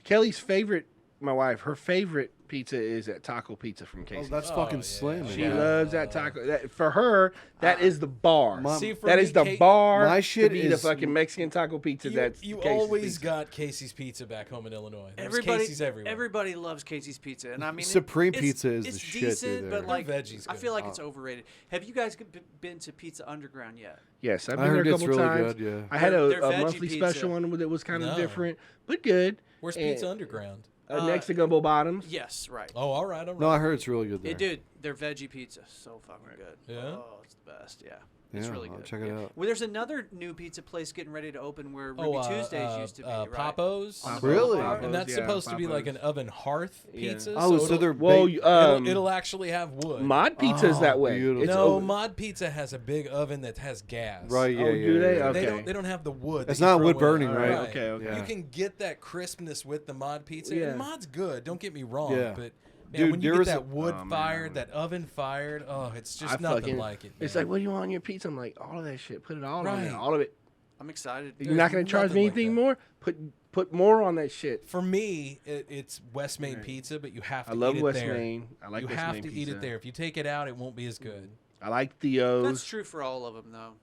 F: Kelly's favorite, my wife, her favorite pizza is at Taco Pizza from Casey's.
E: Oh, that's fucking slim.
F: She loves that taco. For her, that is the bar. That is the bar.
E: My shit
F: to be
E: is
F: the fucking Mexican taco pizza. That's
C: you
F: Casey's
C: always
F: pizza.
C: got Casey's Pizza back home in Illinois. There's
D: Everybody,
C: Casey's everywhere.
D: everybody loves Casey's Pizza, and I mean
E: Supreme
D: it's
E: Pizza is
D: it's
E: the shit,
D: decent,
E: dude,
D: but
E: there.
D: like
C: Veggies
D: I
C: good.
D: feel like it's overrated. Have you guys been to Pizza Underground yet?
F: Yes, I've
E: I
F: been there
E: heard
F: a
E: it's
F: couple
E: really
F: times.
E: good, yeah.
F: I had
D: Their
F: a
D: veggie
F: monthly
D: pizza.
F: special one that was kind of
C: No.
F: different, but good.
C: Where's
F: And,
C: Pizza Underground?
F: next to Gumbo Bottoms.
D: Yes, right.
C: Oh, all right.
E: No, I heard it's really good there.
D: Dude, Their veggie pizza, so fucking good.
C: Yeah?
D: Oh, it's the best. Yeah. It's really good.
E: Check it out.
D: Well, there's another new pizza place getting ready to open where Ruby Tuesdays used to be. Right?
C: Papo's.
E: Really?
C: And that's supposed to be like an oven hearth pizza.
E: Oh, so they're
C: it'll actually have wood.
F: Mod Pizza's that way.
C: No, Mod Pizza has a big oven that has gas.
E: Right? Yeah.
F: Do they?
E: Yeah.
F: Okay.
C: They don't have the wood.
E: It's not wood burning, right?
F: Okay.
C: You can get that crispness with the Mod Pizza.
F: Yeah.
C: And Mod's good. Don't get me wrong.
E: Yeah.
C: But man,
E: Dude,
C: when you get that wood fired, that oven fired, it's just nothing like it.
F: It's like, what do you want on your pizza? I'm like, all of that shit. Put it all on there. All of it.
D: I'm excited.
F: You're not going to charge me anything more? Put more on that shit.
C: For me, it's West Main pizza, but you have to eat it there.
F: I love West Main. I like
C: you
F: West
C: have
F: Main
C: to
F: pizza.
C: eat it there. If you take it out, it won't be as good.
F: I like Theo's.
D: That's true for all of them, though.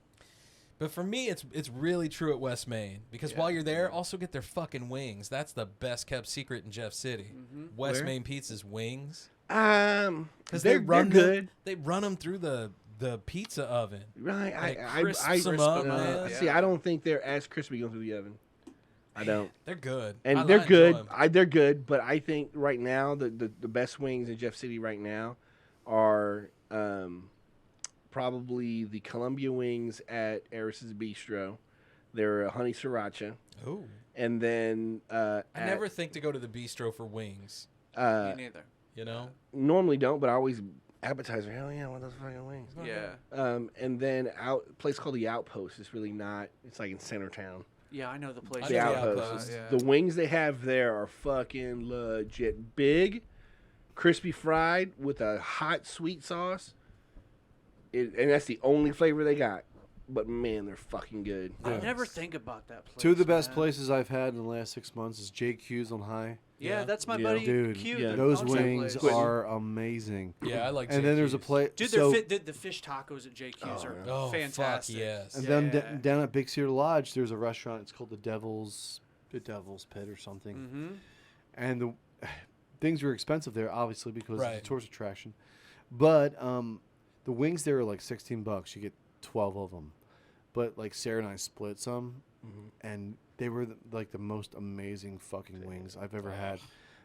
C: But for me, it's really true at West Main because while you're there, also get their fucking wings. That's the best kept secret in Jeff City. West Main Pizza's wings.
F: Because
C: they're
F: good.
C: They run them through the pizza oven.
F: Right.
C: I them up, man.
F: See, I don't think they're as crispy going through the oven. I don't.
C: They're good.
F: And they're good. They're good. But I think right now the best wings in Jeff City right now are probably the Columbia wings at Eris's Bistro. They're a honey sriracha.
C: Oh.
F: And then
C: I never think to go to the bistro for wings.
D: Me neither.
C: You know?
F: Normally don't, but I always appetizer. Hell yeah, I want those fucking wings.
D: Yeah.
F: And then a place called the Outpost. It's really not. It's like in Centertown.
D: Yeah, I know the place.
F: The Outpost. The wings they have there are fucking legit. Big, crispy fried with a hot sweet sauce. And that's the only flavor they got. But man, they're fucking good.
D: I never think about that place.
E: Two of the best places I've had in the last 6 months is JQ's on High.
D: Yeah, that's my buddy
E: Dude,
D: Q.
E: those wings are amazing.
C: Yeah, I like
E: And then there's a place.
D: Dude, the fish tacos at JQ's are fantastic.
C: Fuck yes.
E: And then down at Big Cedar Lodge, there's a restaurant. It's called the Devil's Pit or something. And the things were expensive there, obviously, because it's a tourist attraction. But the wings there are like $16. You get 12 of them. But like Sarah and I split some, and they were like the most amazing fucking wings I've ever had.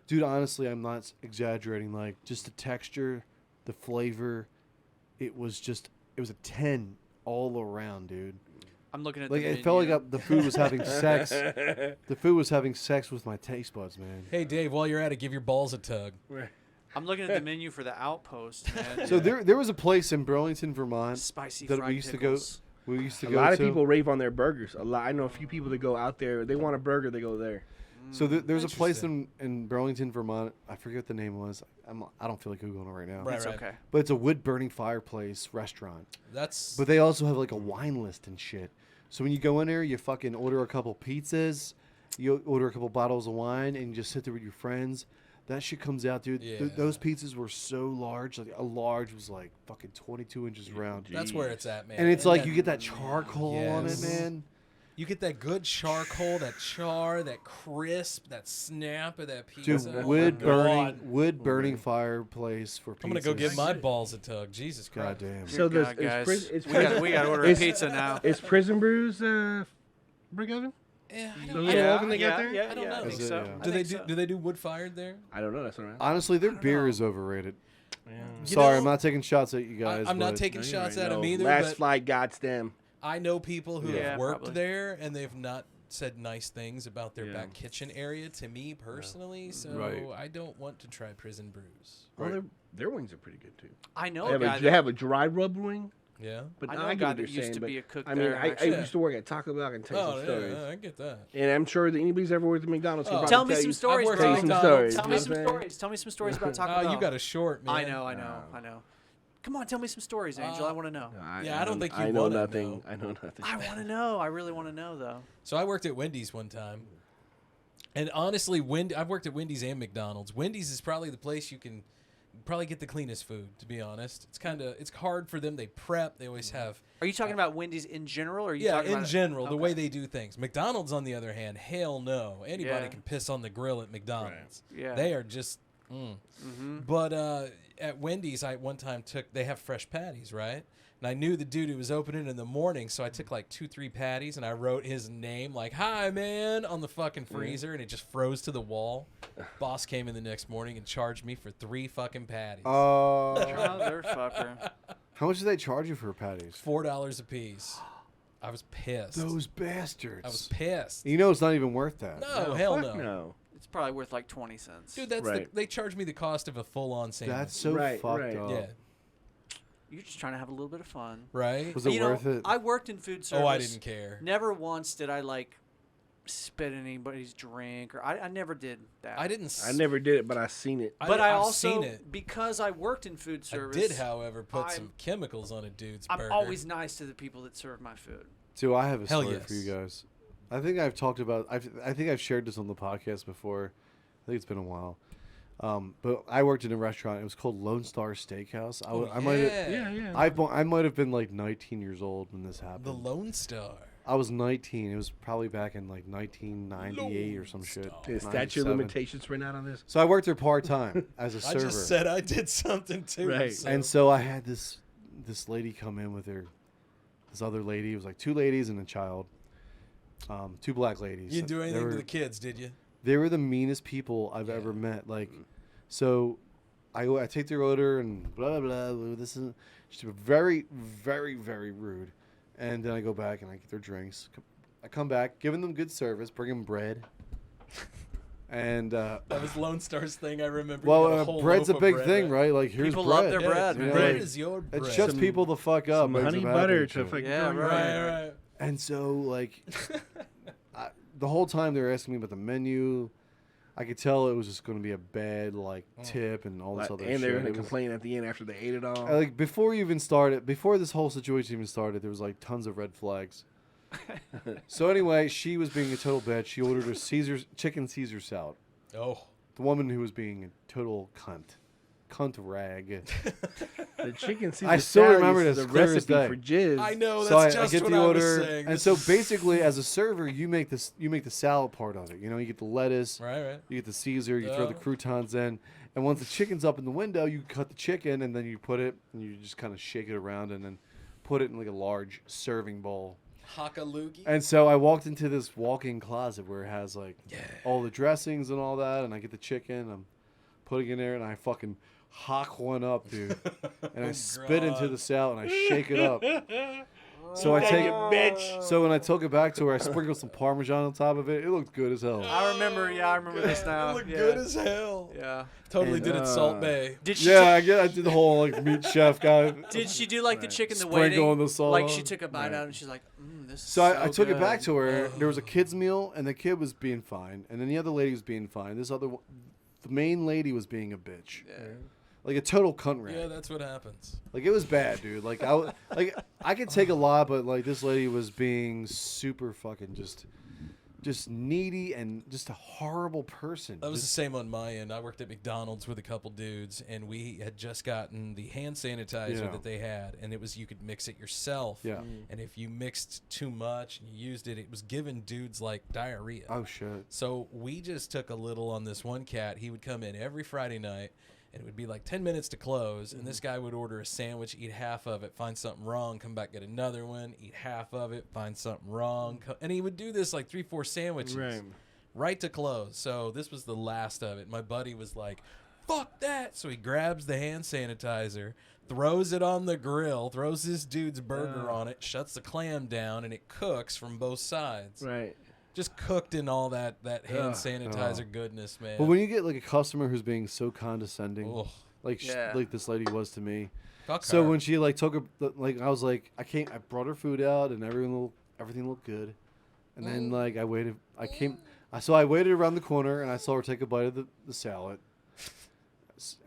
E: Dude, honestly, I'm not exaggerating. Like just the texture, the flavor, it was a 10 all around, dude.
D: I'm looking at
E: like
D: the
E: it
D: menu.
E: felt like the food was having sex. The food was having sex with my taste buds, man.
C: Hey Dave, while you're at it, give your balls a tug.
D: I'm looking at the menu for the Outpost, man.
E: So there was a place in Burlington, Vermont,
D: Spicy
E: that
D: fried
E: we used
D: pickles.
E: to go. We used to
F: A
E: go
F: lot of
E: to.
F: people rave on their burgers. I know a few people that go out there. They want a burger, they go there.
E: So there's a place in Burlington, Vermont. I forget what the name was. I don't feel like Googling it right now.
C: Right, okay.
E: But it's a wood-burning fireplace restaurant.
C: That's.
E: But they also have like a wine list and shit. So when you go in there, you fucking order a couple pizzas, you order a couple bottles of wine, and you just sit there with your friends. That shit comes out, dude.
C: Yeah.
E: Those pizzas were so large. Like a large was like fucking 22 inches round.
C: That's where it's at, man.
E: And it's like you get that charcoal on it,
C: Yes.
E: man.
C: You get that good charcoal, that char, that crisp, that snap of that pizza.
E: Dude,
C: Oh
E: wood burning fireplace for pizzas.
C: I'm gonna go give my balls a tug. Jesus Christ.
E: Goddamn.
F: So
D: Good God, guys. We got to order a pizza now.
F: Is Prison Brews brick oven?
C: Yeah,
F: The little oven they got there?
C: I don't know.
E: I think so.
C: Do they do wood fired there?
F: I don't know. That's all right.
E: Honestly, their beer is overrated. Sorry, I'm not taking shots at you guys.
C: I'm not
E: but-
C: taking shots at them either.
F: Last
C: but
F: flight, goddamn.
C: I know people who have worked
D: probably.
C: there and they've not said nice things about their back kitchen area to me personally. So I don't want to try Prison Brews.
F: Well, their wings are pretty good too.
D: I know
F: They have,
D: a guy
F: they have a dry rub wing.
C: Yeah,
F: but
D: I know
F: I
D: a
F: get
D: guy
F: what
D: that
F: you're
D: used
F: saying,
D: to
F: but
D: be a cook
F: I mean,
D: there,
F: I
D: actually.
F: used to work at Taco Bell. I can tell you some stories.
C: I get that.
F: And I'm sure that anybody's ever worked at McDonald's can
D: Tell
F: probably
D: me some stories,
F: tell
D: bro.
F: you some stories.
D: Tell
F: you
D: me
F: know
D: some
F: what I'm saying?
D: stories. Tell me some stories about Taco Bell.
C: You got a short, man.
D: I know. Come on, tell me some stories, Angel. I want to know.
C: I don't think you
F: I know
C: wanna
F: nothing.
C: know.
F: I know nothing.
D: I want to know. I really want to know, though.
C: So I worked at Wendy's one time, and honestly, I've worked at Wendy's and McDonald's. Wendy's is probably the place you can probably get the cleanest food. To be honest, it's hard for them. They prep. They always have.
D: Are you talking about Wendy's in general, or are you
C: Yeah,
D: talking
C: in
D: about
C: general, the way they do things. McDonald's, on the other hand, hell no. Anybody
D: Yeah.
C: can piss on the grill at McDonald's.
D: Right. Yeah.
C: They are just. But at Wendy's, I one time they have fresh patties, right? And I knew the dude who was opening in the morning, so I took like 2-3 patties and I wrote his name like, "Hi, man," on the fucking freezer, and it just froze to the wall. Boss came in the next morning and charged me for 3 fucking patties.
D: Motherfucker.
E: How much did they charge you for patties?
C: $4 a piece. I was pissed.
E: Those bastards.
C: I was pissed.
E: You know it's not even worth that.
C: No, hell
F: fuck
C: no.
F: no.
D: It's probably worth like 20 cents.
C: Dude, that's they charged me the cost of a full-on sandwich.
E: That's so fucked up.
C: Yeah.
D: You're just trying to have a little bit of fun.
C: Right?
E: Was it worth it?
D: I worked in food service.
C: Oh, I didn't care.
D: Never once did I like spit in anybody's drink, or I never did that.
C: I didn't.
F: I never did it, but I seen it.
D: But
C: I've
D: also,
C: seen it.
D: because I worked in food service,
C: I did, however, put some chemicals on a dude's burger.
D: I'm always nice to the people that serve my food.
E: So I have a
C: Hell
E: story
C: yes.
E: for you guys. I think I've talked about. I think I've shared this on the podcast before. I think it's been a while. But I worked in a restaurant. It was called Lone Star Steakhouse. I might have been like 19 years old when this happened.
C: The Lone Star.
E: I was 19. It was probably back in like 1998 or some shit.
F: The statute of limitations ran out on this.
E: So I worked there part time as a server.
C: I just said I did something too.
F: Right.
C: So.
E: And so I had this lady come in with this other lady. It was like 2 ladies and a child. 2 black ladies.
C: You didn't do anything to the kids, did you?
E: They were the meanest people I've ever met. Like, so I take their order and blah, blah, blah. This is just very, very, very rude. And then I go back and I get their drinks. I come back, giving them good service, bring them bread. And
C: that was Lone Star's thing. I remember.
E: Well, bread's a big
C: bread,
E: thing, right? Like, here's
D: people
E: bread.
D: love their bread.
E: You know,
C: bread
E: like,
C: is your bread.
E: It shuts people the fuck up.
F: Some honey butter to fucking
C: right.
E: And so, like, the whole time they were asking me about the menu, I could tell it was just going to be a bad tip and all this other shit.
F: And they're going to complain at the end after they ate it all.
E: Like before this whole situation even started, there was like tons of red flags. So anyway, she was being a total bitch. She ordered a chicken Caesar salad.
C: Oh,
E: the woman who was being a total cunt rag.
F: The chicken Caesar
E: I still
F: salad
E: remember
F: is
E: this
F: the
E: clear as
F: recipe
E: day.
F: for jizz.
C: I know.
E: So
C: That's
E: I
C: just
E: get
C: what
E: the
C: I
E: order,
C: was saying.
E: and so basically, as a server, you make the salad part of it. You know, you get the lettuce,
C: right.
E: You get the Caesar, you throw the croutons in, and once the chicken's up in the window, you cut the chicken, and then you put it, and you just kind of shake it around, and then put it in like a large serving bowl.
C: Haka-loogie.
E: And so I walked into this walk-in closet where it has like all the dressings and all that, and I get the chicken, I'm putting it in there, and I fucking hock one up, dude, and I spit into the salad and I shake it up. So I take it, bitch. So when I took it back to her, I sprinkled some Parmesan on top of it. It looked good as hell.
D: I remember this now.
C: It looked good as hell.
D: Yeah.
C: Totally did it Salt Bay.
D: Did she
E: I did the whole like meat chef guy.
D: Did she do like the chicken the
E: Sprinkle
D: waiting?
E: the salt
D: Like
E: on.
D: she took a bite out and she's like, this is
E: So I took
D: good.
E: it back to her. There was a kid's meal, and the kid was being fine, and then the other lady was being fine. The main lady was being a bitch.
D: Yeah.
E: Like a total cunt rag.
C: Yeah, that's what happens.
E: Like it was bad, dude. Like I could take a lot, but like this lady was being super fucking just needy and just a horrible person.
C: That was the same on my end. I worked at McDonald's with a couple dudes, and we had just gotten the hand sanitizer that they had, and it was you could mix it yourself.
E: Yeah.
C: And if you mixed too much and you used it, it was giving dudes like diarrhea.
E: Oh shit.
C: So we just took a little on this one cat. He would come in every Friday night, and it would be like 10 minutes to close, and this guy would order a sandwich, eat half of it, find something wrong, come back, get another one, eat half of it, find something wrong. And he would do this like 3-4 sandwiches right to close. So this was the last of it. My buddy was like, fuck that. So he grabs the hand sanitizer, throws it on the grill, throws this dude's burger on it, shuts the clam down, and it cooks from both sides.
F: Right.
C: Just cooked in all that hand sanitizer goodness, man.
E: But when you get like a customer who's being so condescending, like this lady was to me.
C: Fuck
E: so
C: her.
E: when she like took I was like, I brought her food out and everything looked good, and then like I waited around the corner and I saw her take a bite of the salad,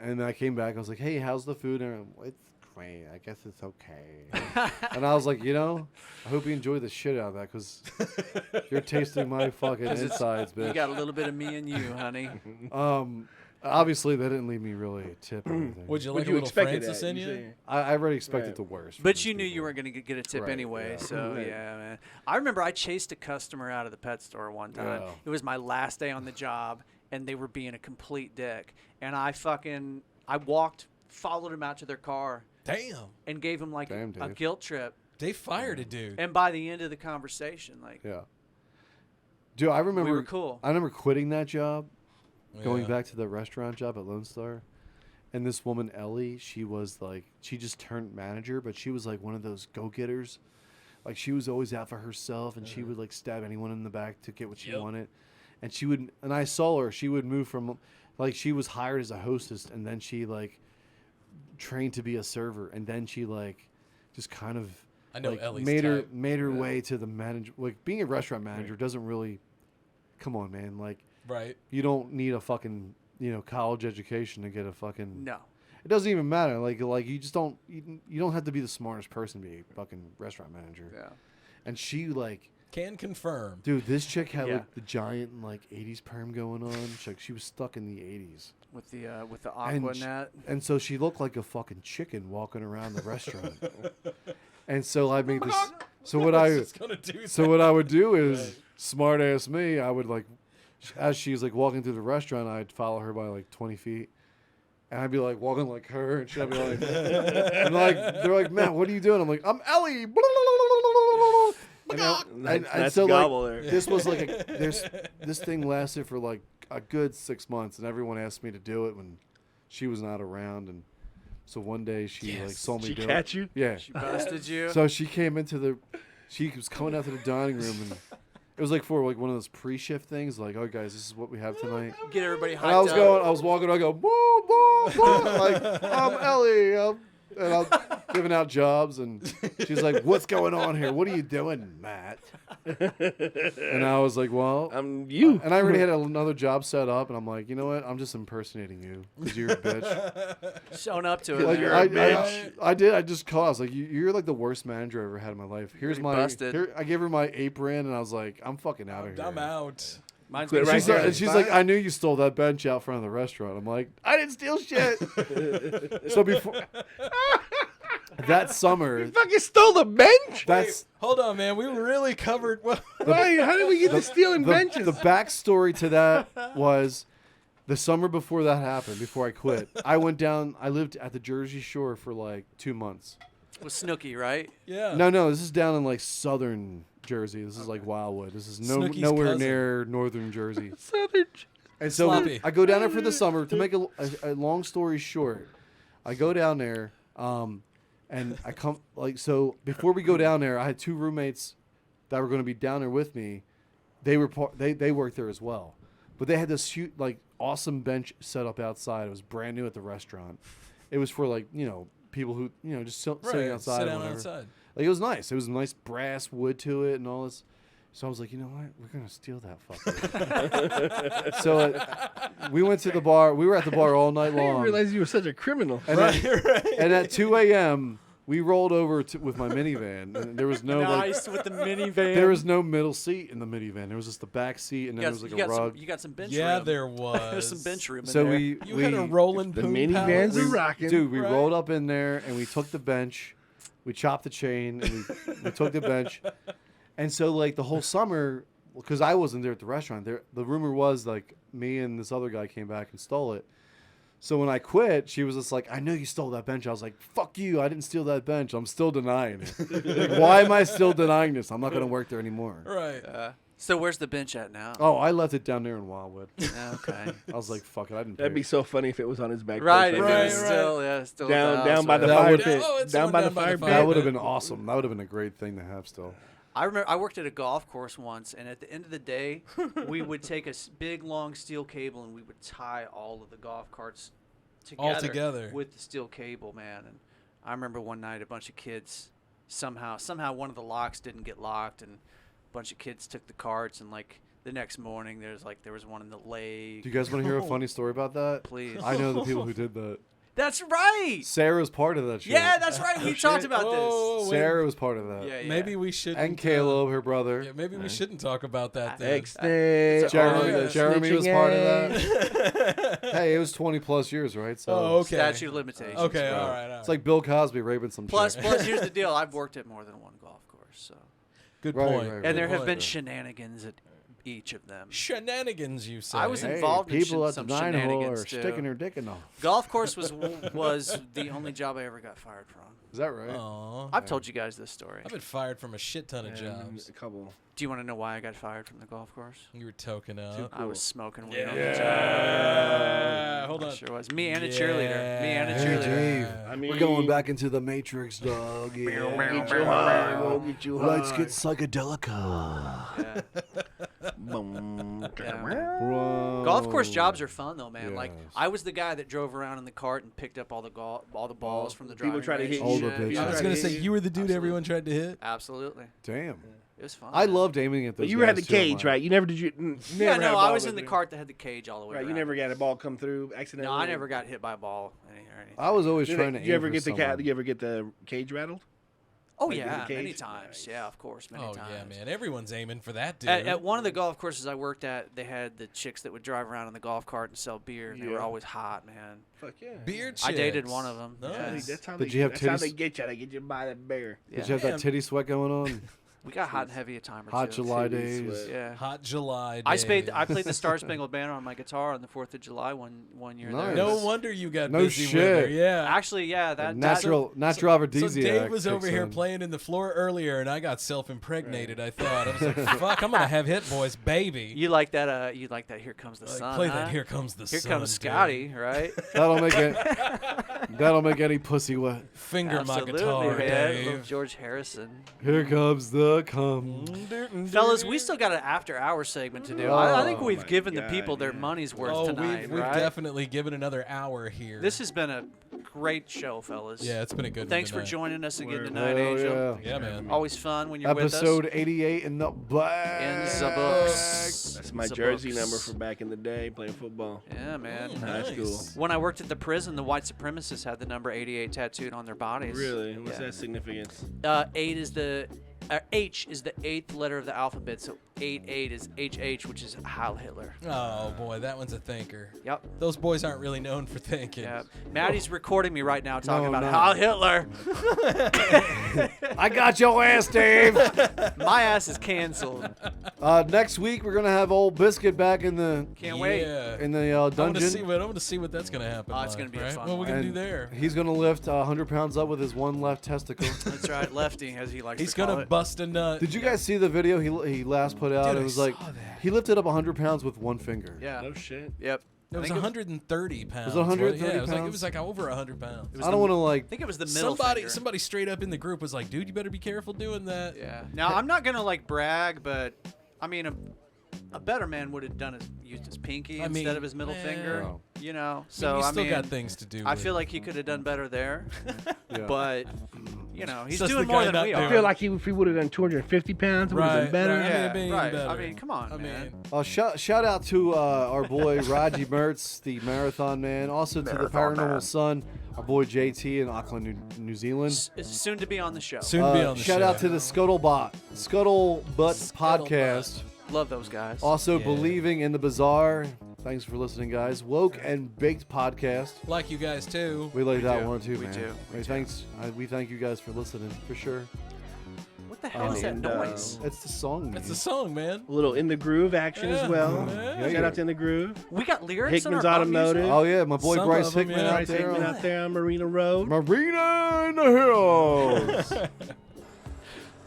E: and then I came back. I was like, hey, how's the food? And it's great. I guess it's okay. And I was like, I hope you enjoy the shit out of that because you're tasting my fucking insides, bitch.
D: You got a little bit of me and you, honey.
E: Obviously, that didn't leave me really a tip or anything.
C: Would you like a little Francis in you?
E: I already expected the worst.
D: But you knew you weren't going to get a tip anyway, so yeah, man. I remember I chased a customer out of the pet store one time.
E: Yeah.
D: It was my last day on the job, and they were being a complete dick. And I followed them out to their car,
C: Damn.
D: And gave him like a guilt trip.
C: They fired a dude.
D: And by the end of the conversation, like,
E: yeah. Dude, I remember.
D: We were cool.
E: I remember quitting that job, going back to the restaurant job at Lone Star. And this woman, Ellie, she was like, she just turned manager, but she was like one of those go-getters. Like, she was always out for herself, and she would like stab anyone in the back to get what she wanted. And she would, and I saw her, she would move from, like, she was hired as a hostess, and then she like trained to be a server, and then she like just kind of
C: I know
E: like,
C: Ellie's
E: made her way to the manager. Like, being a restaurant manager doesn't really, come on, man. Like, you don't need a fucking, college education to get a fucking.
D: No.
E: It doesn't even matter. Like you just don't. You don't have to be the smartest person to be a fucking restaurant manager.
D: Yeah.
E: And she like.
C: Can confirm.
E: Dude, this chick had like the giant like '80s perm going on. She was stuck in the '80s.
D: With the aqua net.
E: And so she looked like a fucking chicken walking around the restaurant. And so I made this. So what I would do is, smart ass me, I would like, as she's like walking through the restaurant, I'd follow her by like 20 feet. And I'd be like walking like her, and she'd be like, and like they're like, "Man, what are you doing?" I'm like, "I'm Ellie." And so like, this was like this thing lasted for like a good 6 months, and everyone asked me to do it when she was not around. And so one day she like saw me do it.
F: She catch you?
E: Yeah.
D: She busted you?
E: So she came into she was coming out to the dining room, and it was like for like one of those pre-shift things, like, "Oh guys, this is what we have tonight."
D: Get everybody hyped
E: up. I was walking, I go, "Boo, boo, boo." Like, "I'm Ellie," and I'm giving out jobs, and she's like, "What's going on here? What are you doing, Matt?" And I was like, "Well,
F: I'm you."
E: And I already had another job set up, and I'm like, "You know what? I'm just impersonating you because you're a bitch."
D: Showing up to it.
E: Like,
D: You're a bitch.
E: I did. I just called. I was like, "You're like the worst manager I ever had in my life. Here's my." I gave her my apron, and I was like, "I'm fucking out of here.
C: I'm out."
E: She's like, "I knew you stole that bench out front of the restaurant." I'm like, "I didn't steal shit." So before that summer,
F: you fucking stole the bench.
E: That's
C: hold on, man. We really covered.
F: How did we get to stealing benches?
E: The backstory to that was the summer before that happened. Before I quit, I went down. I lived at the Jersey Shore for like 2 months.
D: With Snooki, right?
C: Yeah.
E: No. This is down in like southern Jersey. This is like Wildwood. This is nowhere near northern Jersey.
F: Southern.
E: And so I go down there for the summer. To make a long story short, I go down there, and I come like so. Before we go down there, I had 2 roommates that were going to be down there with me. They were they worked there as well, but they had this huge, like, awesome bench set up outside. It was brand new at the restaurant. It was for like people who just sitting outside.
C: Sit down outside.
E: Like, it was nice. It was nice brass wood to it and all this. So I was like, you know what? We're going to steal that fucker. So we went to the bar. We were at the bar all night long.
F: I didn't realize you were such a criminal.
E: And, and at 2 a.m., we rolled over with my minivan. And there was no
D: with the minivan.
E: There was no middle seat in the minivan. There was just the back seat, and then there was like a rug.
D: You got some bench room.
C: Yeah, there was.
D: There's some bench room in
E: so
D: there.
C: You had a rolling
F: the
C: boom
F: minivans
C: palace.
F: are rocking.
E: Dude, we rolled up in there, and we took the bench. We chopped the chain, and we took the bench. And so, like, the whole summer, because I wasn't there at the restaurant, the rumor was, like, me and this other guy came back and stole it. So when I quit, she was just like, "I know you stole that bench." I was like, "Fuck you, I didn't steal that bench. I'm still denying it." Like, why am I still denying this? I'm not going to work there anymore.
C: Right.
D: So where's the bench at now?
E: Oh, I left it down there in Wildwood.
D: Okay.
E: I was like, "Fuck it, I didn't pay
F: That'd be
E: it."
F: so funny if it was on his back.
D: Right.
F: porch.
D: Still
F: down by the
E: That
F: fire
E: would-
F: pit.
C: Oh, it's
F: Down
C: the
F: by
C: one
F: the
C: down by
F: fire
C: the
F: pit.
E: That would have been awesome. That would have been a great thing to have still.
D: I remember I worked at a golf course once, and at the end of the day, we would take a big, long steel cable, and we would tie all of the golf carts together with the steel cable, man. And I remember one night a bunch of kids, somehow one of the locks didn't get locked, and a bunch of kids took the carts, and like the next morning there was one in the lake.
E: Do you guys want to hear a funny story about that?
D: Please.
E: I know the people who did that.
D: That's right.
E: Sarah's part of that shit.
D: Yeah, that's right. We talked about this.
E: Sarah was part of that.
D: Yeah.
C: Maybe we should.
E: And Caleb, her brother.
C: Yeah, maybe we shouldn't talk about that. Then.
E: Jeremy was part of that. Hey, it was 20 plus years, right? So
C: okay.
D: Statute of limitations.
C: Okay, all right.
E: It's like Bill Cosby raping some
D: Plus,
E: chick.
D: here's the deal. I've worked at more than one golf course, so.
C: Good point.
E: Right,
D: and there have been shenanigans each of them.
C: Shenanigans, you say?
D: I was involved in
E: people at
D: some
E: the 9 hole
D: shenanigans
E: are
D: too.
E: sticking their dick in the
D: Golf course was the only job I ever got fired from.
E: Is that right?
C: Aww.
D: I've told you guys this story.
C: I've been fired from a shit ton of jobs.
F: A couple.
D: Do you want to know why I got fired from the golf course?
C: You were toking up.
D: I was smoking weed on the
C: Yeah.
D: job.
C: Hold on.
D: Sure was. Me and a cheerleader. Me and a cheerleader.
E: Dave, we're going back into the Matrix, dog. Yeah.
F: Get you high. We'll get you high.
E: Let's get psychedelica.
D: Golf course jobs are fun though, man. Like I was the guy that drove around in the cart and picked up all the balls from the driving
F: People try to
D: range.
F: hit
E: All
F: you.
E: the pitches.
C: I was gonna say you were the dude everyone tried to hit.
D: Absolutely.
E: Damn.
D: It was fun.
E: I loved aiming at those
F: But you
E: guys
F: had the
E: too,
F: cage,
E: man.
F: right? You never did.
D: Yeah, no, I was in the cart that had the cage all the way
F: Right,
D: around.
F: you never got a ball come through accidentally.
D: No, I never got hit by a ball or anything.
E: I was always trying to
F: Did you
E: aim
F: ever
E: for
F: get the
E: someone.
F: Did you ever get the cage rattled?
D: Oh
F: Like in the
D: yeah,
F: cage?
D: many times. Yeah, of course, many times.
C: Yeah, man. Everyone's aiming for that dude.
D: At one of the golf courses I worked at, they had the chicks that would drive around in the golf cart and sell beer, and they were
F: Yeah.
D: always hot, man.
F: Fuck yeah.
C: Beer chicks.
D: I dated one of them.
C: Nice.
F: That's how
E: Did
F: they,
E: you have
F: that's how
E: titties?
F: they get you. They get you by that bear.
E: Did you have that titty sweat going on?
D: We got hot and heavy a time or
E: Hot
D: two.
E: July days.
D: Yeah.
C: Hot July days.
D: I played the Star Spangled Banner on my guitar on the 4th of July one year.
E: Nice.
D: There.
C: No wonder you got
E: No
C: busy
E: shit.
C: with her. Yeah.
D: Actually, yeah, that
E: Natural
C: So
E: aphrodisiac.
C: Dave was over
E: kicks
C: here
E: in.
C: playing in the floor earlier, and I got self-impregnated. I thought I was like, "Fuck, I'm gonna have Hit Boys, baby."
D: You like that? You like that? Here comes the sun.
C: Play
D: huh?
C: that. Here comes the
D: Here
C: sun.
D: comes Scotty, right?
E: That'll make any pussy wet.
C: Finger my
D: Absolutely,
C: guitar,
D: man.
C: Dave.
D: Little George Harrison.
E: Here comes the cum.
D: Fellas, we still got an after-hour segment to do. I think we've given the people their money's worth tonight.
C: We've
D: right?
C: definitely given another hour here.
D: This has been a great show, fellas.
C: Yeah, it's been a good one
D: Thanks for
C: tonight.
D: joining us again
E: Hell
D: tonight, Angel.
C: Yeah, man.
D: Always fun when you're
E: Episode
D: with us.
E: 88 in the bag.
D: In the books.
F: That's my
D: The
F: jersey
D: books.
F: number for back in the day playing football.
D: Yeah, man.
F: High school.
D: When I worked at the prison, the white supremacists had the number 88 tattooed on their bodies.
F: Really? What's
D: Yeah.
F: that significance?
D: H is the 8th letter of the alphabet, so 88 is HH, which is Heil Hitler.
C: Oh boy, that one's a thinker.
D: Yep.
C: Those boys aren't really known for thinking.
D: Yeah. Maddie's recording me right now talking
E: No,
D: about
E: no.
D: Heil Hitler.
E: I got your ass, Dave.
D: My ass is canceled.
E: Next week we're gonna have old Biscuit back in the
D: Can't wait.
C: Yeah.
E: in the
C: I want
E: dungeon.
C: to see what that's gonna happen.
D: Oh, it's
C: like,
D: gonna be a
C: right?
D: fun
C: What are we
D: one.
C: gonna do
E: And
C: there?
E: He's gonna lift 100 pounds up with his one left testicle.
D: That's right, lefty, as he likes
C: He's
D: to call
C: gonna
D: it.
C: bust a nut.
E: Did you guys see the video he last put out?
C: Dude,
E: It
C: I
E: was like
C: saw that.
E: he lifted up 100 pounds with one finger.
D: Yeah.
F: No shit.
D: Yep.
C: It was
D: I think
C: 130 pounds.
E: Was it 130
C: Yeah, it
E: pounds?
C: was like over 100 pounds.
E: I don't want to
D: I think it was the middle finger.
C: Somebody straight up in the group was like, "Dude, you better be careful doing that."
D: Yeah. Now I'm not gonna like brag, but I mean a better man would have used his pinky
C: I mean,
D: instead of his middle
C: man.
D: finger.
E: Oh.
D: You know.
C: So
D: So
C: he's
D: I
C: still
D: mean,
C: got things to do.
D: I
C: with.
D: feel like he could have done better there.
E: Yeah.
D: But you know, he's
C: Just
D: doing
C: the
D: more
C: guy
D: than
C: not
D: we
C: doing
F: I
D: are.
F: feel like if he would have done 250 pounds, it would have been better.
C: Right. I mean,
D: Yeah,
C: it'd been
D: right.
C: better.
D: I mean, come on,
C: I
D: man.
C: mean,
E: shout out to our boy Raji Mertz, the marathon man. Also to the Paranormal Sun, our boy JT in Auckland, New Zealand.
D: It's soon to be on the show.
C: soon to be on the
E: shout
C: show.
E: out to the Scuttlebutt podcast.
D: Love those guys.
E: Also,
C: Yeah.
E: Believing in the Bizarre. Thanks for listening, guys. Woke and Baked podcast.
C: Like you guys too.
E: We like that
D: do.
E: one too,
D: We
E: man.
D: do. We
E: Hey, thanks. We thank you guys for listening for sure.
D: What the hell is that noise?
E: It's the song.
C: It's
E: man.
C: a song, man.
F: A little in the groove action
C: Yeah.
F: as well.
C: Yeah.
F: Shout out to In the Groove.
D: We got lyrics
F: Hickman's
D: in our
F: Automotive.
E: Oh yeah, my boy
C: Some
E: Bryce
C: of 'em,
E: Hickman
C: yeah.
E: out
F: Bryce
E: there.
F: Hickman out there on Marina Road.
E: Marina in the hills.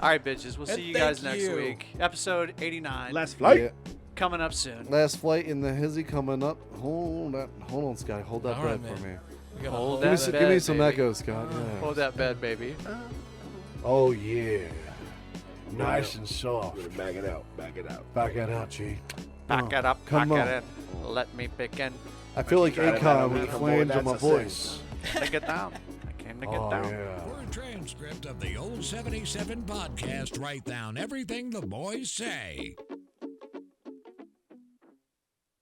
D: All right, bitches. We'll see
C: And
D: you guys
C: thank
D: next
C: you.
D: week. Episode 89
F: Last flight.
E: Yeah.
D: coming up soon.
E: Last flight in the hizzy coming up. Hold on, Scott. Hold that
C: All
E: bed
C: right,
E: for
C: man.
E: me.
C: We gotta
D: Hold
E: Give me
D: that
E: some,
D: bed,
E: give me some
D: baby.
E: echoes, Scott. Yeah.
D: Hold that bed, baby.
E: Oh yeah. Nice and soft.
F: Back it out. Back it out.
E: Back it out, G.
D: Back it up.
E: Come
D: back
E: on.
D: it in. Let me begin.
E: I feel like
F: Try to
E: Akon with the
F: come
E: flames
F: on,
E: on my
F: that's a sin.
E: voice.
D: To get down. I came to get
E: Oh
D: down.
E: yeah.
M: For a transcript of the Old 77 podcast, write down everything the boys say.